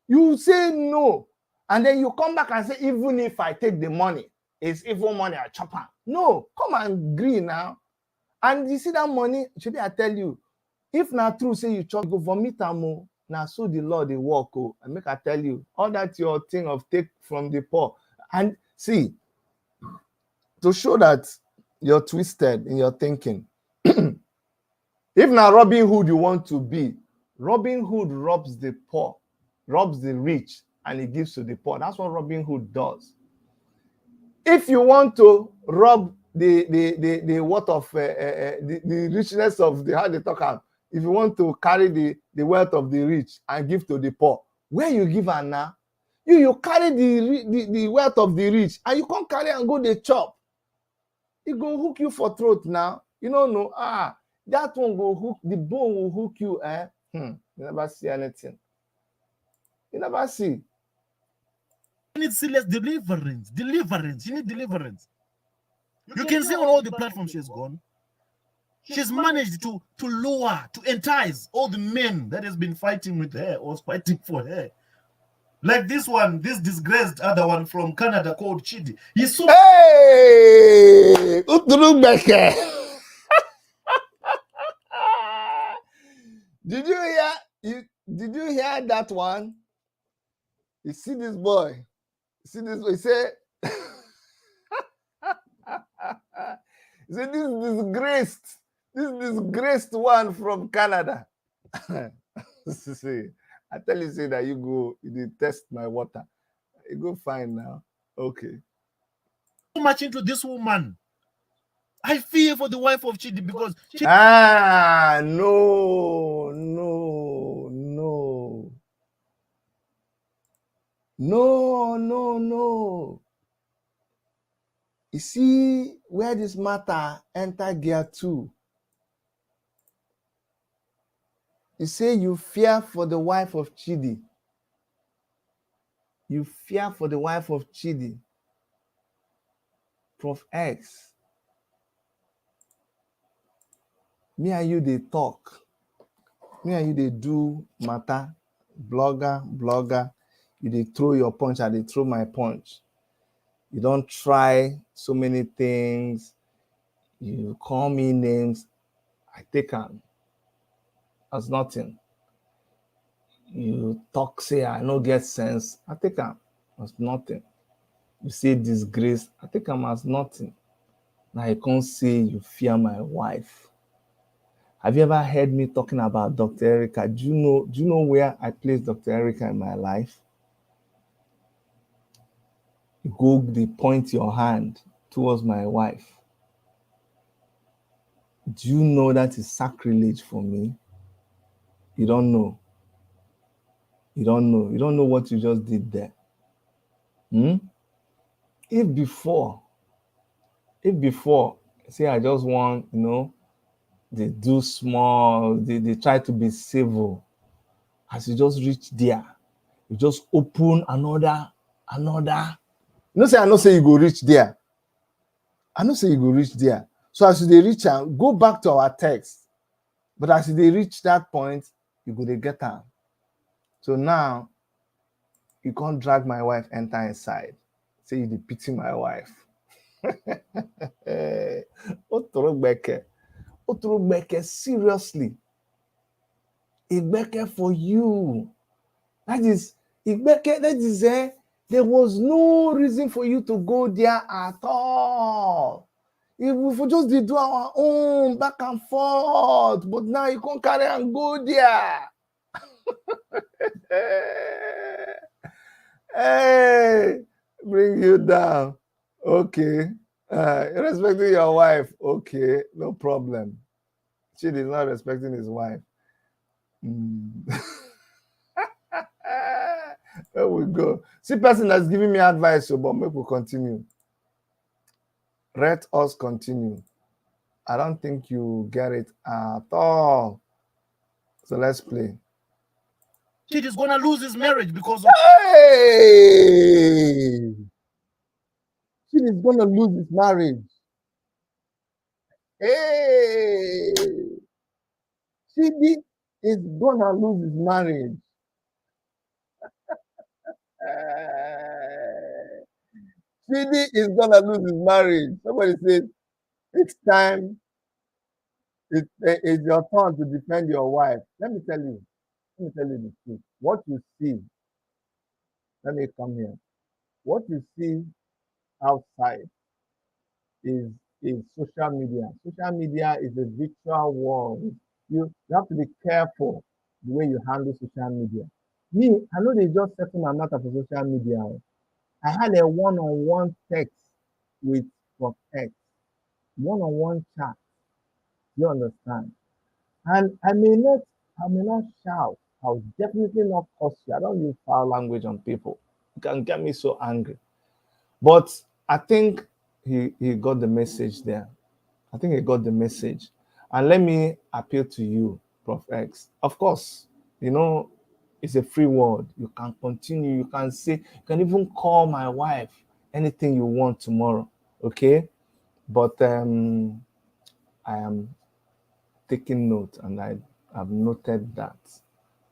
You say no, and then you come back and say, even if I take the money, it's evil money, I chop her. No, come and agree now. And you see that money, should I tell you, if not true, say you chop, go vomit amo. Now so the Lord they walk. Oh, and make I tell you, all that your thing of take from the poor. And see, to show that you're twisted in your thinking. If now Robin Hood you want to be, Robin Hood robs the poor, robs the rich, and he gives to the poor. That's what Robin Hood does. If you want to rob the wealth of the richness of the how they talk about, if you want to carry the wealth of the rich and give to the poor, where you give her now? You carry the wealth of the rich and you can't carry and go the chop. It go hook you for throat now. You don't know. That one go hook, the bone will hook you. You never see anything. You never see. You need serious deliverance. You need deliverance. You can see on all the platforms she's gone. She's managed to lure, to entice all the men that has been fighting with her or fighting for her. Like this one, this disgraced other one from Canada called Chidi. He's so hey, Did you hear that one? You see this boy? See this boy? He said, he said this disgraced one from Canada. See, I tell you, say that you test my water. You go fine now. Okay. so much into this woman. I fear for the wife of Chidi because No. You see where this matter enter gear 2. You say you fear for the wife of Chidi. You fear for the wife of Chidi. Prof X. Me and you, they talk. Me and you, they do matter. Blogger. You, they throw your punch, and they throw my punch. You don't try so many things. You call me names. I take them as nothing. You talk, say, I no get sense. I take them as nothing. You say disgrace. I take them as nothing. Now you can't say you fear my wife. Have you ever heard me talking about Dr. Erica? Do you know where I place Dr. Erica in my life? You go, they point your hand towards my wife. Do you know that is sacrilege for me? You don't know. You don't know. You don't know what you just did there. If before, say I just want, they do small, they try to be civil. As you just reach there, you just open another. Say I know say you go reach there. I know say you go reach there. So as they reach out, go back to our text. But as they reach that point, you go to get her. So now you can't drag my wife enter inside. Say you pity my wife. Oturugbeke, seriously. Igbeke for you. That is there was no reason for you to go there at all. If we just did do our own back and forth, but now you can't carry and go there. Hey, bring you down. Okay. Respecting your wife. Okay, no problem. Chidi is not respecting his wife. There we go. See, person that's giving me advice, but maybe we'll continue. Let us continue. I don't think you get it at all. So let's play. Chidi is gonna lose his marriage because of. Hey! Chidi is gonna lose his marriage. Hey! Chidi is gonna lose his marriage. Chidi is gonna lose his marriage. Somebody says it's time. It's your turn to defend your wife. Let me tell you the truth. What you see, let me come here. What you see outside is social media. Social media is a virtual world. You have to be careful the way you handle social media. Me, I know they just settle my matter for social media. I had a one-on-one text with Prof. X, one-on-one chat. You understand? And I may not shout. I'll definitely not curse you. I don't use foul language on people. You can get me so angry. But I think he got the message there. I think he got the message. And let me appeal to you, Prof. X. Of course, it's a free world. You can continue. You can say, you can even call my wife anything you want tomorrow. Okay? But I am taking note, and I have noted that.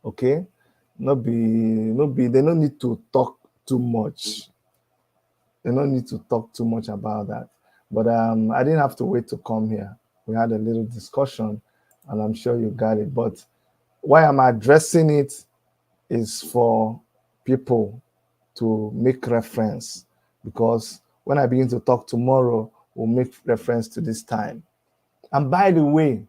Okay? They don't need to talk too much. They don't need to talk too much about that. But I didn't have to wait to come here. We had a little discussion, and I'm sure you got it. But why I'm addressing it is for people to make reference, because when I begin to talk tomorrow, we'll make reference to this time. And by the way,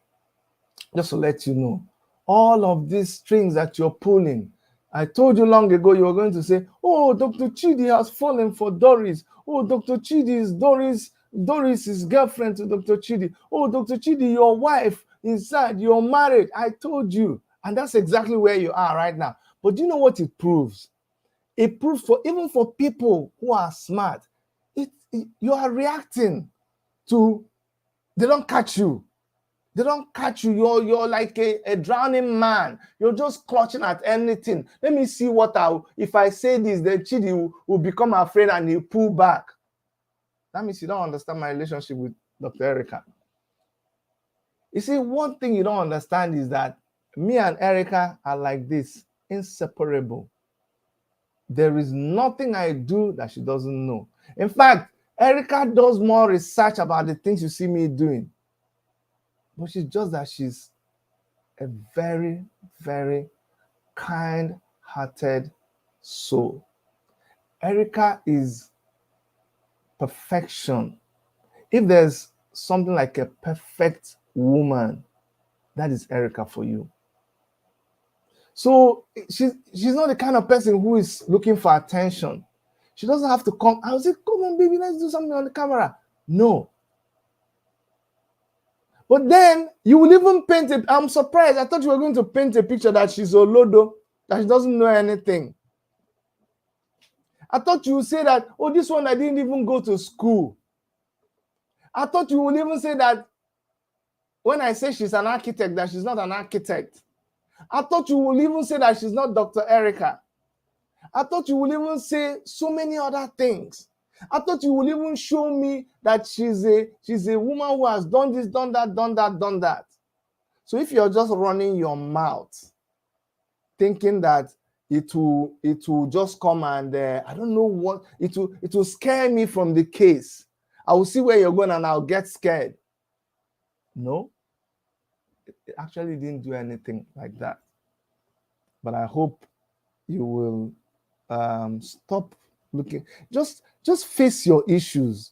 just to let you know, all of these strings that you're pulling, I told you long ago you were going to say, oh, Dr. Chidi has fallen for Doris. Oh, Dr. Chidi is Doris' girlfriend to Dr. Chidi. Oh, Dr. Chidi, your wife is sad, you're married. I told you. And that's exactly where you are right now. But do you know what it proves? It proves even for people who are smart, you are reacting to, they don't catch you. They don't catch you. You're like a drowning man. You're just clutching at anything. Let me see if I say this, then Chidi will become afraid and he'll pull back. That means you don't understand my relationship with Dr. Erica. You see, one thing you don't understand is that me and Erica are like this, inseparable. There is nothing I do that she doesn't know. In fact, Erica does more research about the things you see me doing. But she's just that she's a very, very kind-hearted soul. Erica is perfection. If there's something like a perfect woman, that is Erica for you. So she's not the kind of person who is looking for attention. She doesn't have to come. I was like, come on, baby, let's do something on the camera. No. But then you will even paint it. I'm surprised. I thought you were going to paint a picture that she's Olodo, that she doesn't know anything. I thought you would say that, oh, this one I didn't even go to school. I thought you would even say that when I say she's an architect, that she's not an architect. I thought you would even say that she's not Dr. Erica. I thought you would even say so many other things. I thought you would even show me that she's a woman who has done this, done that, done that, done that. So if you're just running your mouth, thinking that it will just come and I don't know what it will scare me from the case. I will see where you're going and I'll get scared. No, it actually didn't do anything like that. But I hope you will stop looking. Just face your issues.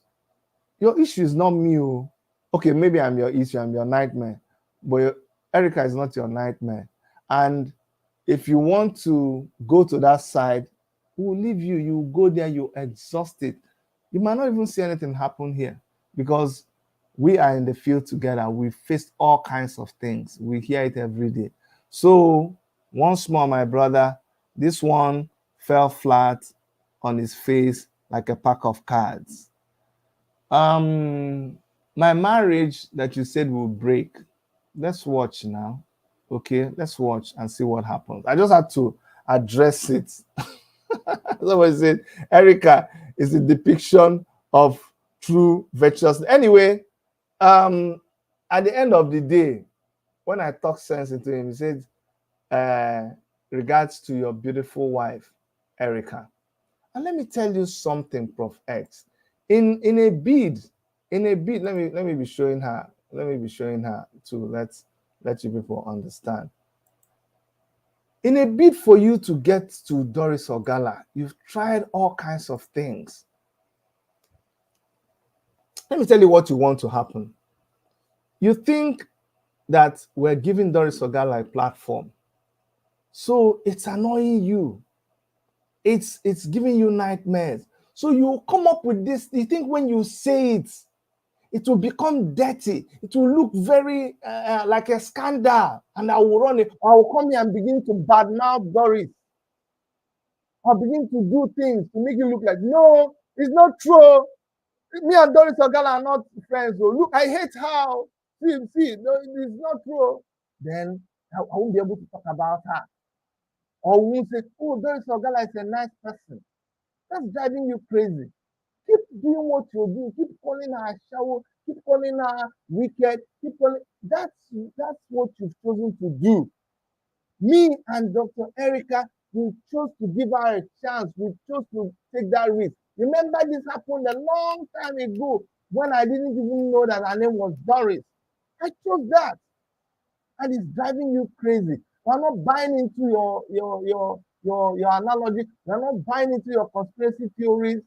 Your issue is not me. Okay, maybe I'm your issue, I'm your nightmare, but Erica is not your nightmare. And if you want to go to that side, we'll leave you. You go there, you're exhausted. You might not even see anything happen here because we are in the field together. We faced all kinds of things. We hear it every day. So once more, my brother, this one fell flat on his face like a pack of cards. My marriage that you said will break. Let's watch now. Okay, let's watch and see what happens. I just had to address it. Somebody said, Erica is the depiction of true virtuous. Anyway, at the end of the day, when I talked sense into him, he said, regards to your beautiful wife, Erica. And let me tell you something, Prof X. In a bid, let me be showing her. Let me be showing her to let you people understand. In a bid for you to get to Doris Ogala, you've tried all kinds of things. Let me tell you what you want to happen. You think that we're giving Doris Ogala a platform. So it's annoying you. It's giving you nightmares. So you come up with this. You think when you say it, it will become dirty. It will look very like a scandal. And I will run it. I will come here and begin to badmouth Doris. I'll begin to do things to make you look like, no, it's not true. Me and Doris Ogala are not friends. So look, I hate how. See, no, it's not true. Then I won't be able to talk about her. Or we won't say, oh, Doris Ogala is a nice person. That's driving you crazy. Keep doing what you're doing. Keep calling her a shower. Keep calling her wicked. Keep calling. That's what you've chosen to do. Me and Dr. Erica, we chose to give her a chance. We chose to take that risk. Remember, this happened a long time ago when I didn't even know that her name was Doris. I chose that, and it's driving you crazy. We're not buying into your analogy. We're not buying into your conspiracy theories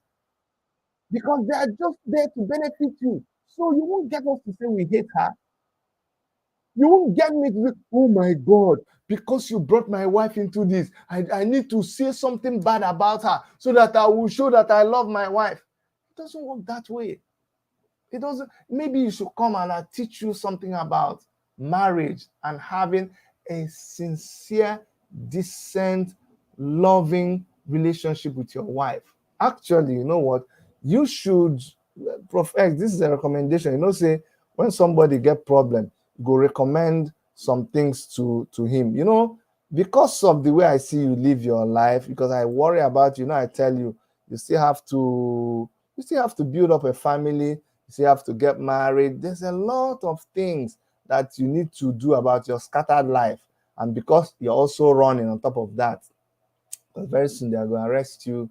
because they are just there to benefit you. So you won't get us to say we hate her. You won't get me to say, oh my God, because you brought my wife into this, I need to say something bad about her so that I will show that I love my wife. It doesn't work that way. It doesn't. Maybe you should come and I teach you something about marriage and having a sincere, decent, loving relationship with your wife. Actually, you know what? You should, Prof X, this is a recommendation. You know, say when somebody get problem, go recommend some things to him. You know, because of the way I see you live your life, because I worry about you. You know, I tell you, you still have to build up a family. You still have to get married. There's a lot of things that you need to do about your scattered life. And because you're also running on top of that, very soon they're going to arrest you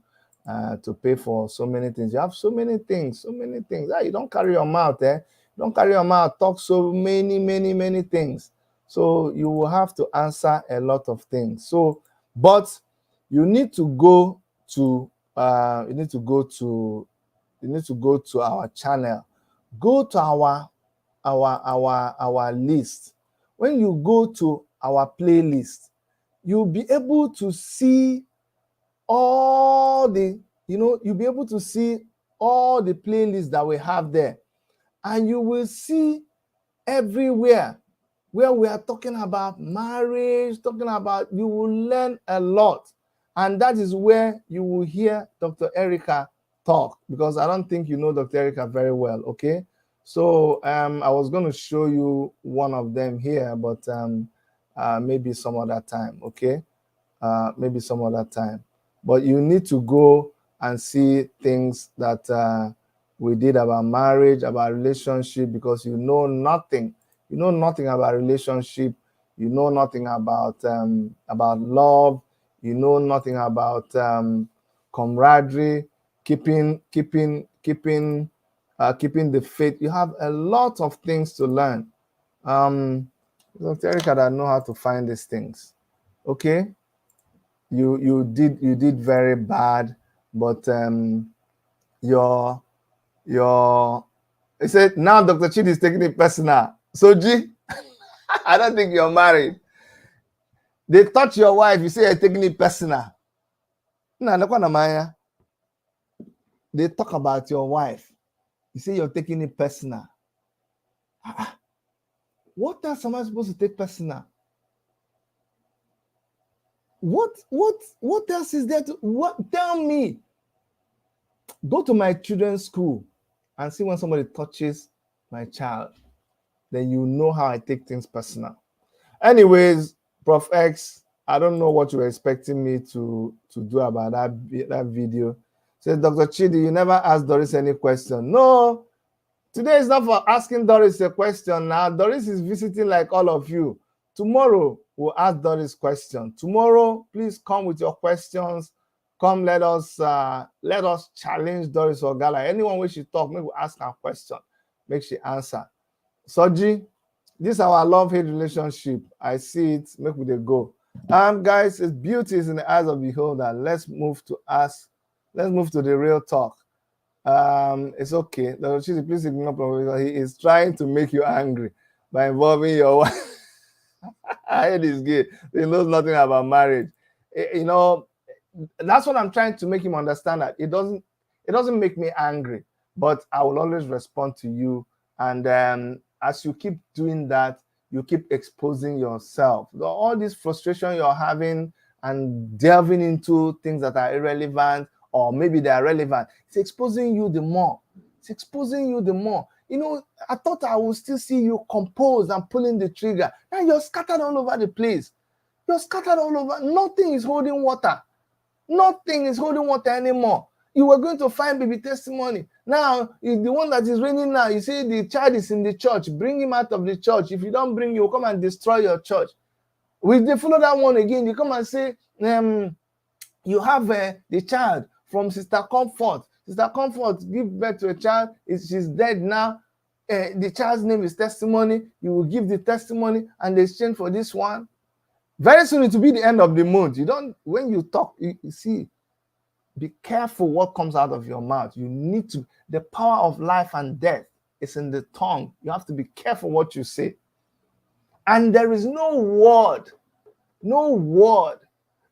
to pay for so many things. You have so many things. You don't carry your mouth, Don't carry your mouth, talk so many things. So you will have to answer a lot of things. So, but you need to go to our channel. Go to our list. When you go to our playlist, you'll be able to see all the You know, you'll be able to see all the playlists that we have there. And you will see everywhere where we are talking about marriage, talking about, you will learn a lot. And that is where you will hear Dr. Erica talk, because I don't think you know Dr. Erica very well, okay? So I was going to show you one of them here, but maybe some other time, okay? Maybe some other time. But you need to go and see things that we did about marriage, about relationship, because you know nothing. You know nothing about relationship. You know nothing about love. You know nothing about camaraderie, keeping the faith. You have a lot of things to learn. Dr. Erica, I know how to find these things. Okay, you did very bad, but your it said now Dr. Chidi is taking it personal. So G, I don't think you're married. They touch your wife, you say you're taking it personal. They talk about your wife, you say you're taking it personal. What else am I supposed to take personal? What else is there to what? Tell me. Go to my children's school and see when somebody touches my child, then you know how I take things personal. Anyways, Prof X, I don't know what you were expecting me to do about that video. Said, Dr. Chidi, you never asked Doris any question. No, today is not for asking Doris a question. Now Doris is visiting like all of you. Tomorrow we'll ask Doris question. Tomorrow, please come with your questions. Come, let us challenge Doris Ogala. Anyone wish to talk, maybe we'll ask her question. Make she answer. Soji, this is our love-hate relationship. I see it. Make we go. Guys, it's beauty is in the eyes of the beholder. Let's move to the real talk. It's okay. Dr. Chidi, please ignore Prof. He is trying to make you angry by involving your wife. I hate this guy. He knows nothing about marriage. You know, that's what I'm trying to make him understand, that it doesn't make me angry, but I will always respond to you. And as you keep doing that, you keep exposing yourself. All this frustration you're having and delving into things that are irrelevant, or maybe they are relevant, it's exposing you the more. It's exposing you the more. You know, I thought I would still see you composed and pulling the trigger. Now you're scattered all over the place. You're scattered all over. Nothing is holding water. Nothing is holding water anymore. You were going to find baby testimony. Now, the one that is reigning now, you say the child is in the church. Bring him out of the church. If you don't bring him, he'll come and destroy your church. If they follow that one again, you come and say, you have the child from Sister Comfort. Sister Comfort give birth to a child. She's dead now. The child's name is Testimony. You will give the testimony and they exchange for this one. Very soon it will be the end of the month. When you talk, you see, be careful what comes out of your mouth. You need to, the power of life and death is in the tongue. You have to be careful what you say. And there is no word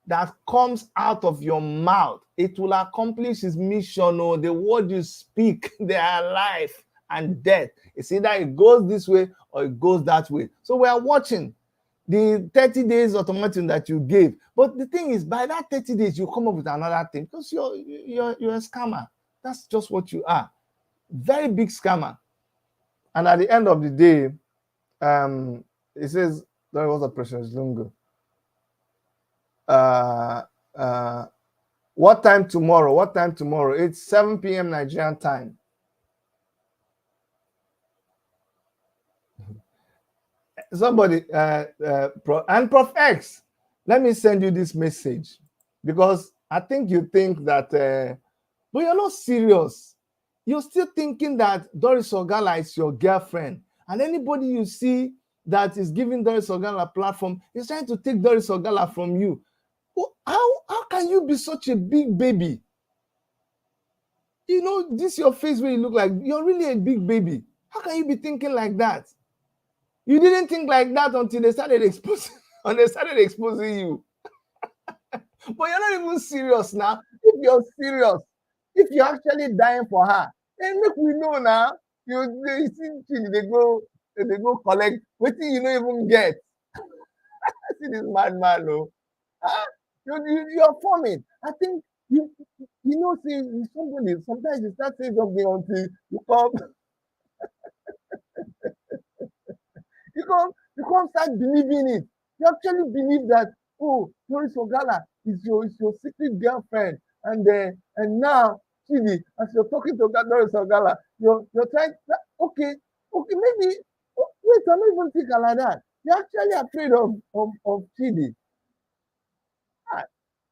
that comes out of your mouth. It will accomplish its mission, or the word you speak, they are life and death. It's either it goes this way or it goes that way. So we are watching the 30 days ultimatum that you gave. But the thing is, by that 30 days, you come up with another thing, because you're a scammer. That's just what you are. Very big scammer. And at the end of the day, it says, there was a Precious Lungu. What time tomorrow? What time tomorrow? It's 7 p.m. Nigerian time. Somebody, and Prof X, let me send you this message, because I think you think that, but you're not serious. You're still thinking that Doris Ogala is your girlfriend, and anybody you see that is giving Doris Ogala a platform is trying to take Doris Ogala from you. How can you be such a big baby? You know, this your face where you look like you're really a big baby. How can you be thinking like that? You didn't think like that until they started exposing you. But you're not even serious now. If you're serious, if you're actually dying for her, then make we know now. You see, they go collect. What do you not even get? I see this madman, no. Ah, you're forming. I think see somebody sometimes you start saying something until you can't start believing it. You actually believe that, oh, Doris Ogala is your secret girlfriend, and now Chidi, as you're talking to Doris Ogala, you're trying. Okay, maybe. Oh, wait, I'm not even thinking like that. You're actually afraid of Chidi.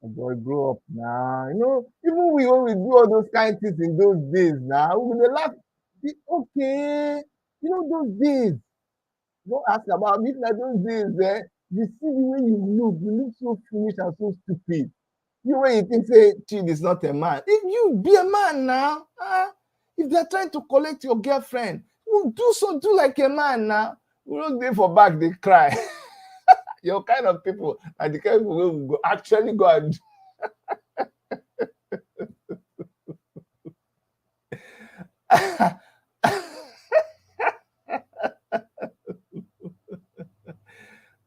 Boy, grow up now. Even when we do all those kind of things in those days now, we will laugh. Okay, those days. Don't ask about me. Like those days, you see the way you look so foolish and so stupid. You when you think say Chidi is not a man. If you be a man now, if they're trying to collect your girlfriend, you do like a man now. We don't dey for back, they cry. Your kind of people are the kind of people who will actually go and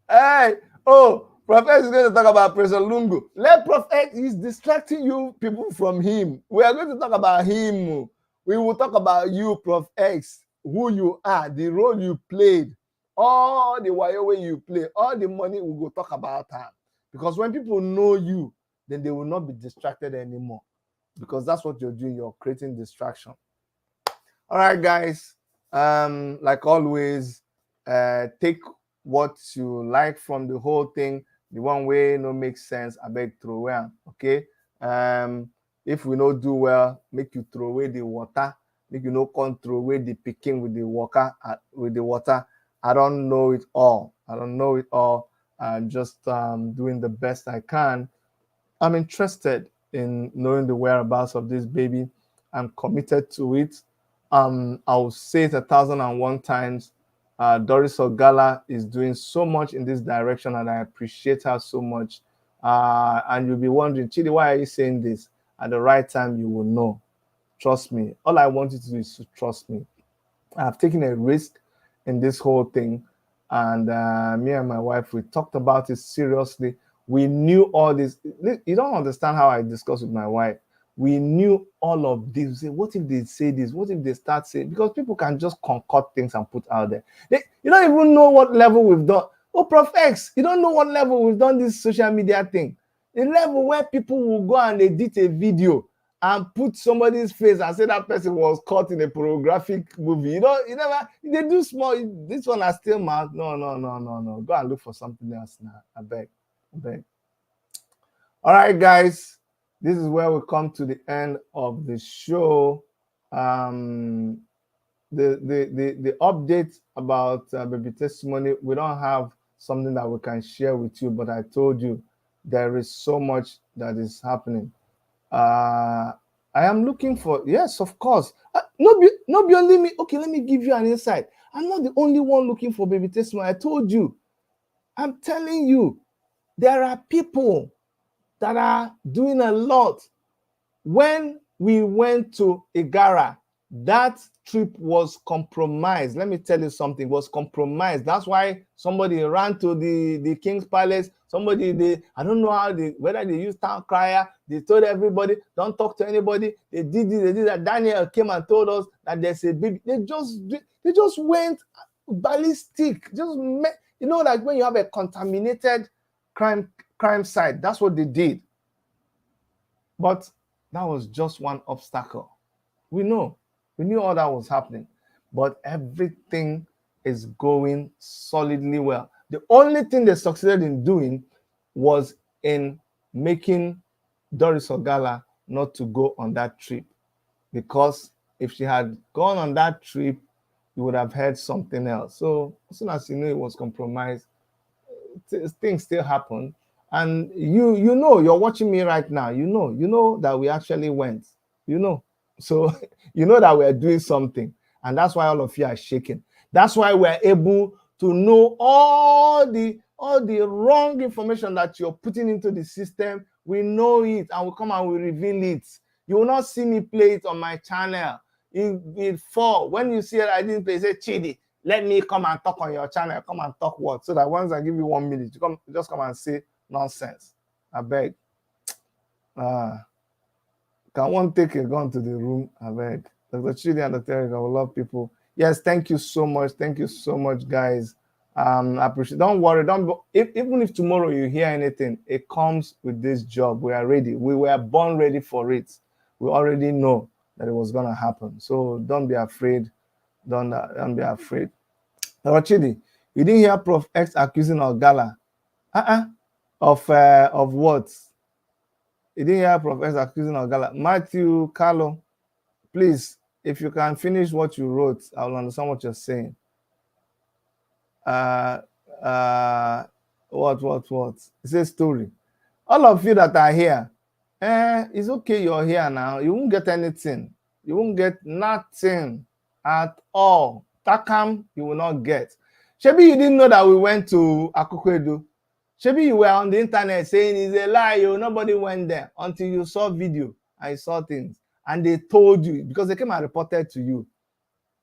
hey, Prof X is going to talk about President Lungu. Let Prof X, he's distracting you people from him. We are going to talk about him. We will talk about you, Prof X, who you are, the role you played, all the way you play, all the money we will talk about her. Because when people know you, then they will not be distracted anymore. Because that's what you're doing. You're creating distraction. All right, guys. Like always, take what you like from the whole thing. The one way no make sense, I beg throw away. Okay. If we no do well, make you throw away the water. Make you no come throw away the picking with the water. I don't know it all. I'm just doing the best I can. I'm interested in knowing the whereabouts of this baby. I'm committed to it. I'll say it 1,001 times. Doris Ogala is doing so much in this direction, and I appreciate her so much. And you'll be wondering, Chidi, why are you saying this? At the right time, you will know. Trust me. All I want you to do is to trust me. I've taken a risk in this whole thing, and me and my wife, we talked about it seriously. We knew all this. You don't understand how I discussed with my wife. We knew all of this. What if they say this? What if they start saying? Because people can just concoct things and put out there. You don't even know what level we've done. Oh, Prof X, you don't know what level we've done this social media thing. The level where people will go and edit a video and put somebody's face and say that person was caught in a pornographic movie. They do small. This one are still mad. No. Go and look for something else now. I beg. All right, guys. This is where we come to the end of the show. The update about baby testimony, we don't have something that we can share with you, but I told you there is so much that is happening. I am looking for, yes, of course. Not be only me. Okay, let me give you an insight. I'm not the only one looking for baby testimony. I told you. I'm telling you, there are people that are doing a lot. When we went to Igara, that trip was compromised. Let me tell you something, it was compromised. That's why somebody ran to the King's Palace. I don't know whether they used town crier. They told everybody, don't talk to anybody. They did this, they did that. Daniel came and told us that there's a baby. They just went ballistic. Like when you have a contaminated crime site, that's what they did. But that was just one obstacle. We knew all that was happening, but everything is going solidly well. The only thing they succeeded in doing was in making Doris Ogala not to go on that trip, because if she had gone on that trip, you would have heard something else. So as soon as you knew it was compromised, things still happen. And you're watching me right now. You know that we actually went. So you know that we're doing something, and that's why all of you are shaking. That's why we're able to know all the wrong information that you're putting into the system. We know it, and we come and we reveal it. You will not see me play it on my channel. It fall. When you see it, I didn't play, say, Chidi, let me come and talk on your channel. Come and talk what? So that once I give you 1 minute, you just come and say nonsense. I beg. Can one take a gun to the room? I beg. Dr. Chidi and Dr. Eric, I will love people. Yes, thank you so much. Thank you so much, guys. I appreciate. Don't worry. Even if tomorrow you hear anything, it comes with this job. We are ready. We were born ready for it. We already know that it was gonna happen. So don't be afraid. Don't be afraid. Dr. Chidi, you didn't hear Prof X accusing Ogala. Of what? You didn't hear Prof X accusing Ogala. Matthew Carlo, please, if you can finish what you wrote, I'll understand what you're saying. What? It's a story. All of you that are here, it's okay you're here now. You won't get anything. You won't get nothing at all. Takam, you will not get. Shebi, you didn't know that we went to Akukwedo. Shebi, you were on the internet saying it's a lie. Nobody went there until you saw video. I saw things. And they told you, because they came and reported to you.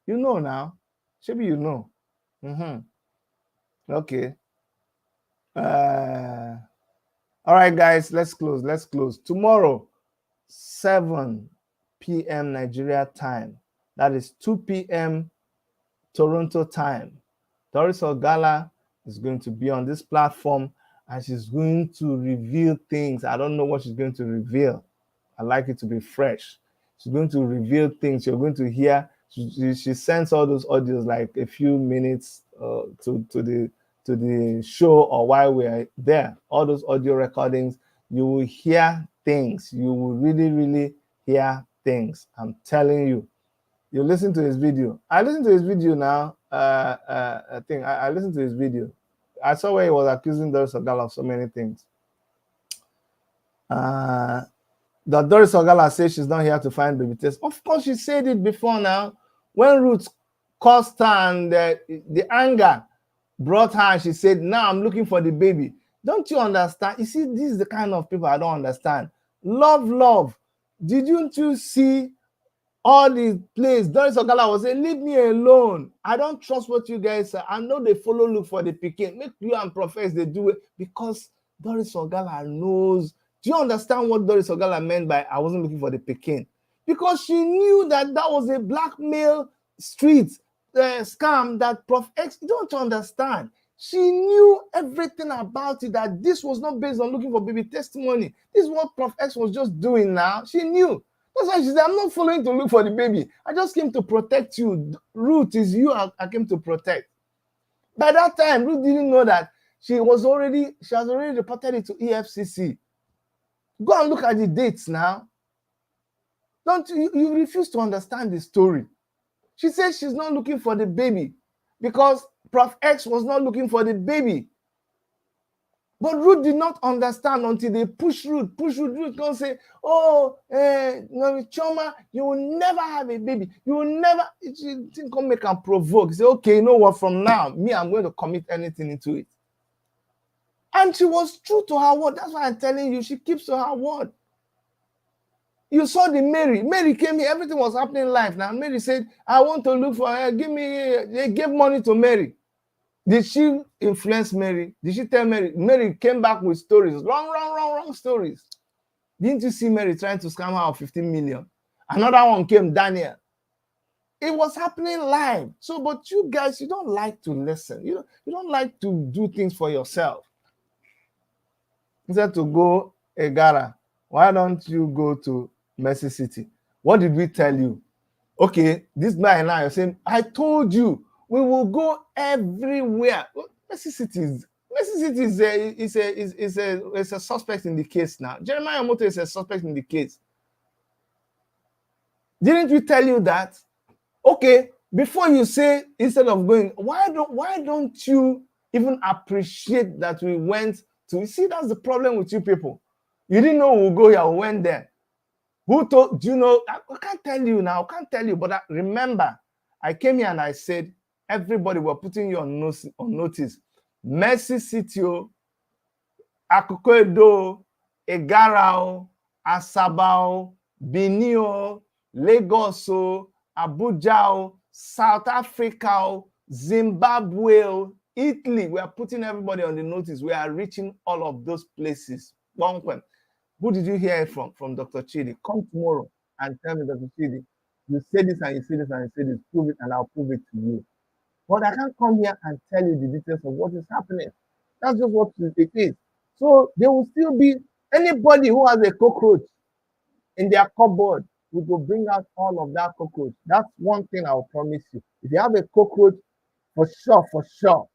You know now. Shebi, you know. Okay. All right, guys, let's close. Tomorrow, 7 p.m. Nigeria time. That is 2 p.m. Toronto time. Doris Ogala is going to be on this platform and she's going to reveal things. I don't know what she's going to reveal. I like it to be fresh. She's going to reveal things. You're going to hear. She sends all those audios like a few minutes to the show or while we're there. All those audio recordings, you will hear things. You will really, really hear things. I'm telling you. You listen to his video. I listened to his video now. I listened to his video. I saw where he was accusing Doris Ogala of so many things. That Doris Ogala says she's not here to find baby test. Of course, she said it before now. When Ruth caused her and the anger brought her, and she said, now I'm looking for the baby. Don't you understand? You see, this is the kind of people I don't understand. Love. Didn't you see all the plays? Doris Ogala was saying, leave me alone. I don't trust what you guys say. I know they look for the picking. Make you and Prof they do it because Doris Ogala knows. Do you understand what Doris Ogala meant by I wasn't looking for the picking? Because she knew that was a blackmail street scam that Prof X, you don't understand. She knew everything about it, that this was not based on looking for baby testimony. This is what Prof X was just doing now. She knew. That's why she said, I'm not following to look for the baby. I just came to protect you. Ruth is you I came to protect. By that time, Ruth didn't know that she has already reported it to EFCC. Go and look at the dates now. You refuse to understand the story. She says she's not looking for the baby because Prof X was not looking for the baby. But Ruth did not understand until they push Ruth. Ruth gonna say, oh, Choma, you will never have a baby. You will never. She didn't come make and provoke. Say, okay, you know what? From now, I'm going to commit anything into it. And she was true to her word. That's why I'm telling you, she keeps to her word. You saw the Mary. Mary came here. Everything was happening live. Now Mary said, I want to look for her. They gave money to Mary. Did she influence Mary? Did she tell Mary? Mary came back with stories. Wrong stories. Didn't you see Mary trying to scam her of 15 million? Another one came, Daniel. It was happening live. So, but you guys, you don't like to listen. You don't like to do things for yourself. Instead to go Egara, why don't you go to Mercy City? What did we tell you? Okay, this guy and I are saying, I told you, we will go everywhere. Mercy City is a suspect in the case now. Jeremiah Moto is a suspect in the case. Didn't we tell you that? Okay, before you say, instead of going, why don't you even appreciate that we went to? You see, that's the problem with you people. You didn't know we'll go here, we went there. Who told you? Know, I can't tell you now. I can't tell you, but remember, I came here and I said, everybody were putting you on notice. Mercy City, Akukwedo, Egarao, Asabao, Benin, Lagos, Abuja, South Africa, Zimbabwe, Italy. We are putting everybody on the notice. We are reaching all of those places. Who did you hear it from? From Dr. Chidi. Come tomorrow and tell me, Dr. Chidi, you say this and you say this and you say this. Prove it and I'll prove it to you. But I can't come here and tell you the details of what is happening. That's just what it is. So there will still be anybody who has a cockroach in their cupboard. We will bring out all of that cockroach. That's one thing I'll promise you. If you have a cockroach, for sure.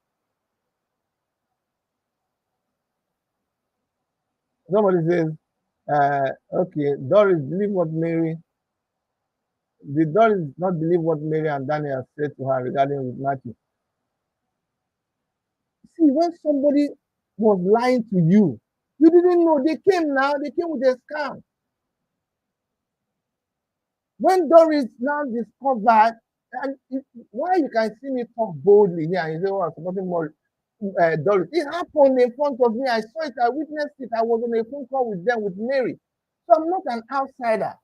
Somebody says, okay, Doris, believe what Mary. Did Doris not believe what Mary and Daniel said to her regarding with Matthew? See, when somebody was lying to you, you didn't know. They came with a scam. When Doris now discovered, and why you can see me talk boldly here and you say, oh, I'm supporting more Doris. It happened in front of me. I saw it. I witnessed it. I was on a phone call with them, with Mary. So I'm not an outsider.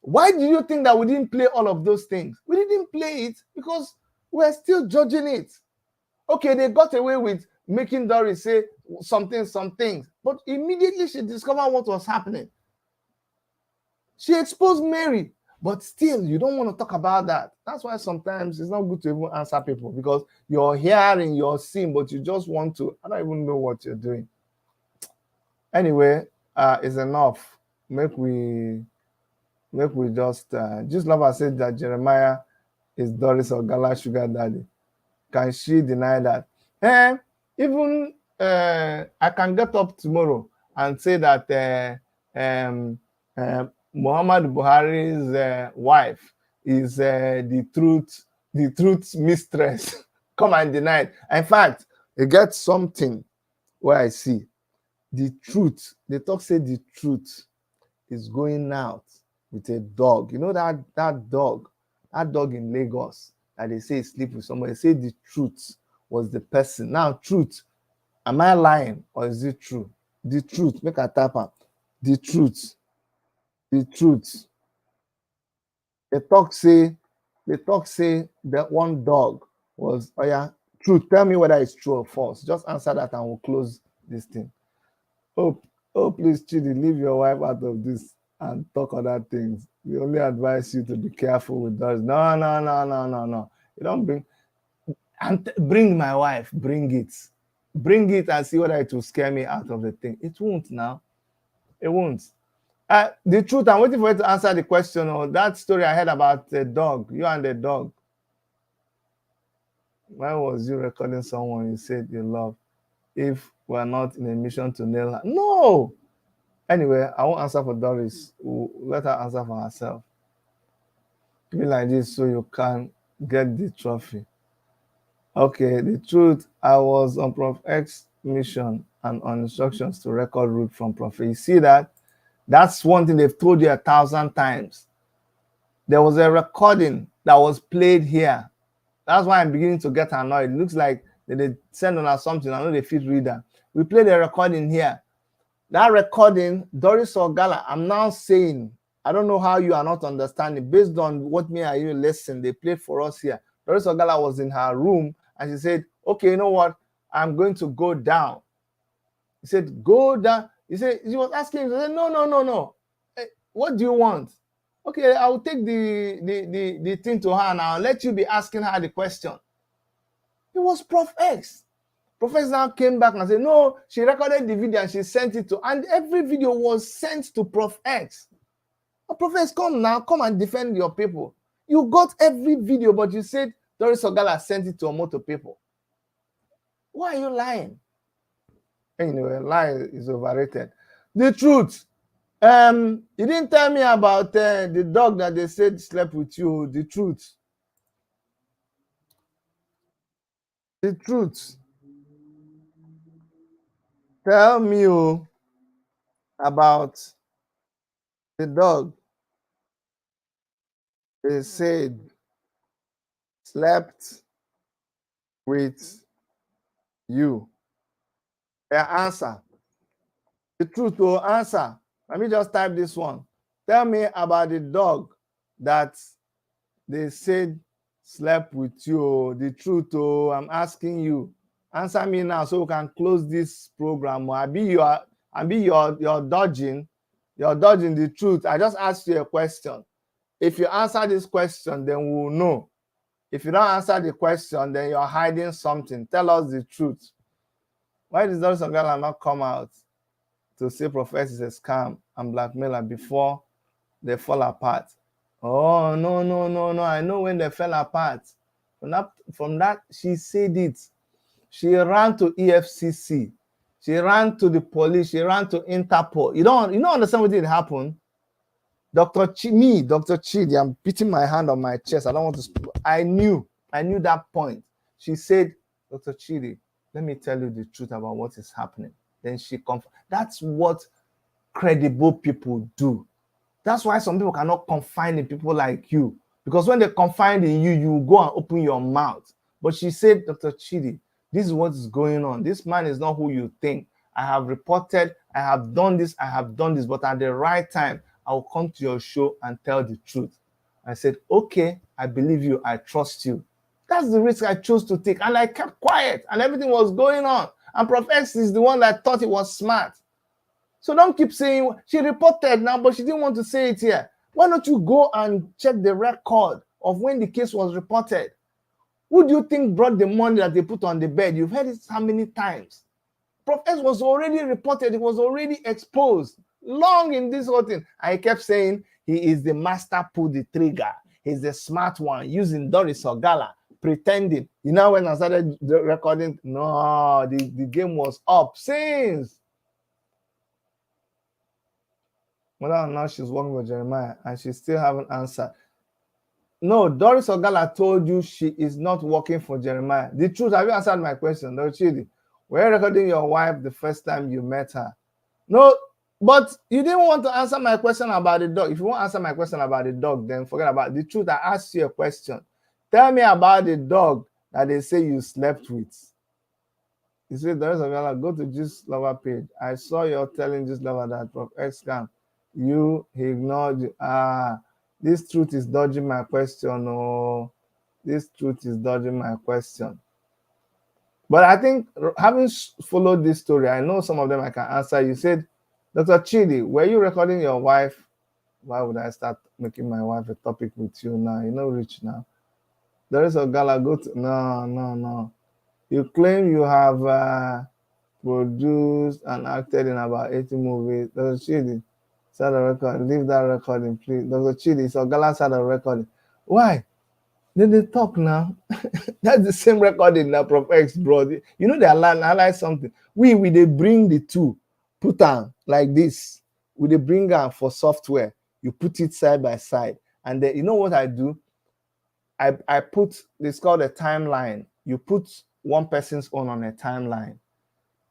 Why do you think that we didn't play all of those things? We didn't play it because we're still judging it. Okay, they got away with making Doris say some things, but immediately she discovered what was happening. She exposed Mary, but still, you don't want to talk about that. That's why sometimes it's not good to even answer people because you're hearing, you're seeing, but you just want to. I don't even know what you're doing. Anyway, it's enough. Make we just Lover said that Jeremiah is Doris or Gala sugar daddy. Can she deny that? Even I can get up tomorrow and say that Muhammad Buhari's wife is the truth mistress. Come and deny it. In fact, you get something where I see the truth. They say the truth is going out with a dog. You know that dog in Lagos that they say sleep with somebody. They say the truth was the person. Now, truth, am I lying or is it true? The truth, make a tap on. The truth. They talk say that one dog was, oh yeah, truth. Tell me whether it's true or false. Just answer that and we'll close this thing. Oh, please, Chidi, leave your wife out of this and talk other things. We only advise you to be careful with those. No. You don't bring my wife. Bring it and see whether it will scare me out of the thing. It won't now. It won't. The truth, I'm waiting for you to answer the question or that story I heard about the dog, you and the dog. Why was you recording someone you said you love if we're not in a mission to nail her? No! Anyway, I won't answer for Doris. We'll let her answer for herself. Be like this so you can get the trophy. Okay, the truth, I was on Prof X mission and on instructions to record route from Prof. You see that? That's one thing they've told you 1,000 times. There was a recording that was played here. That's why I'm beginning to get annoyed. It looks like they send on us something. I know they fit reader. We played a recording here. That recording, Doris Ogala, I'm now saying, I don't know how you are not understanding. Based on what me and you listen, they played for us here. Doris Ogala was in her room and she said, okay, you know what? I'm going to go down. He said, go down. He said, she was asking him, he said, no. Hey, what do you want? Okay, I'll take the thing to her and I'll let you be asking her the question. It was Prof X. Prof X now came back and said, no, she recorded the video and she sent it to, and every video was sent to Prof X. Prof X, come and defend your people. You got every video, but you said Doris Ogala sent it to Omoto people. Why are you lying? Anyway, lie is overrated. The truth. You didn't tell me about the dog that they said slept with you. The truth. The truth. Tell me about the dog they said slept with you. Their answer. The truth will answer. Let me just type this one. Tell me about the dog that they said slept with you. The truth, oh, I'm asking you. Answer me now so we can close this program. I be you're dodging. You're dodging the truth. I just asked you a question. If you answer this question, then we'll know. If you don't answer the question, then you're hiding something. Tell us the truth. Why does Doris Ogala not come out to say Prof is a scam and blackmailer before they fall apart? Oh, no. I know when they fell apart. From that, she said it. She ran to EFCC. She ran to the police. She ran to Interpol. You don't understand what did happen? Dr. Chidi, I'm beating my hand on my chest. I don't want to speak. I knew that point. She said, Dr. Chidi, let me tell you the truth about what is happening. Then she confirmed. That's what credible people do. That's why some people cannot confide in people like you. Because when they confide in you, you go and open your mouth. But she said, Dr. Chidi, this is what is going on. This man is not who you think. I have reported, I have done this, but at the right time, I will come to your show and tell the truth. I said, okay, I believe you, I trust you. That's the risk I chose to take. And I kept quiet and everything was going on. And Prof X is the one that thought it was smart. So don't keep saying, she reported now, but she didn't want to say it here. Why don't you go and check the record of when the case was reported? Who do you think brought the money that they put on the bed? You've heard it how many times? Prof S was already reported. It was already exposed long in this whole thing. I kept saying he is the master pull the trigger. He's the smart one using Doris Ogala, pretending. You know, when I started the recording, no, the game was up since. Well, now she's working with Jeremiah and she still haven't answered. No, Doris Ogala told you she is not working for Jeremiah. The truth, have you answered my question? No, Chidi. Were you recording your wife the first time you met her? No, but you didn't want to answer my question about the dog. If you want to answer my question about the dog, then forget about it. The truth. I asked you a question. Tell me about the dog that they say you slept with. You said, Doris Ogala, go to Gist Lover page. I saw you telling Gist Lover that Prof X scam. He ignored you. This truth is dodging my question. Oh, this truth is dodging my question. But I think having followed this story, I know some of them I can answer. You said, Dr. Chidi, were you recording your wife? Why would I start making my wife a topic with you now? You know, rich now. There is a gala go to, no. You claim you have produced and acted in about 80 movies. Dr. Chidi, start a record. Leave that recording, please. Dr. Chidi, so gala start a recording. Why? Then they talk now. That's the same recording that Prof X brought. You know, they analyze something. We they bring the two, put on like this. We they bring on for software. You put it side by side. And then you know what I do? I put, it's called a timeline. You put one person's own on a timeline.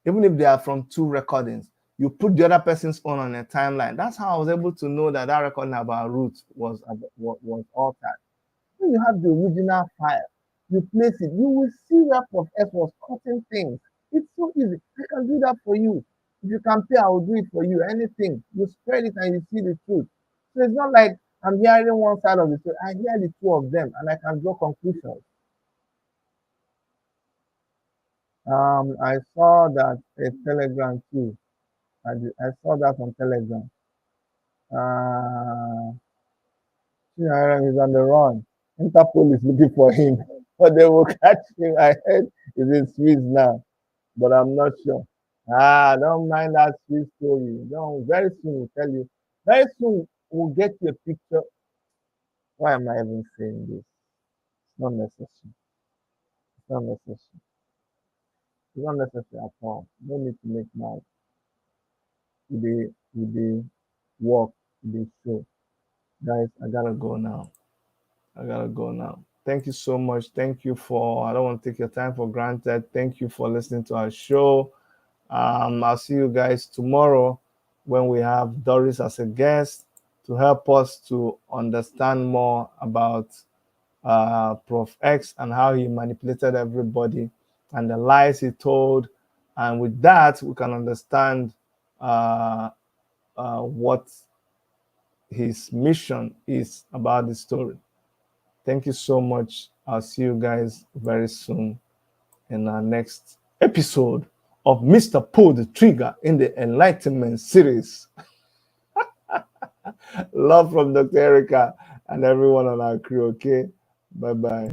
Even if they are from two recordings, you put the other person's own on a timeline. That's how I was able to know that recording about Roots was altered. When you have the original file, you place it, you will see where Prof S was cutting things. It's so easy. I can do that for you. If you can pay, I will do it for you. Anything. You spread it and you see the truth. So it's not like I'm hearing one side of the story. I hear the two of them and I can draw conclusions. I saw that a Telegram too. I saw that on Telegram. He's on the run. Interpol is looking for him, but they will catch him. I heard he's in Swiss now, but I'm not sure. Don't mind that Swiss story. Very soon we'll tell you. Very soon we'll get you a picture. Why am I even saying this? It's not necessary. It's not necessary. It's not necessary at all. No need to make mouth. They walk, they show. Guys, I gotta go now. Thank you so much. Thank you I don't want to take your time for granted. Thank you for listening to our show. I'll see you guys tomorrow when we have Doris as a guest to help us to understand more about Prof X and how he manipulated everybody and the lies he told. And with that, we can understand what his mission is about the story. Thank you so much. I'll see you guys very soon in our next episode of Mr. Pull the Trigger in the Enlightenment series. Love from Dr. Erica and everyone on our crew, okay? Bye-bye.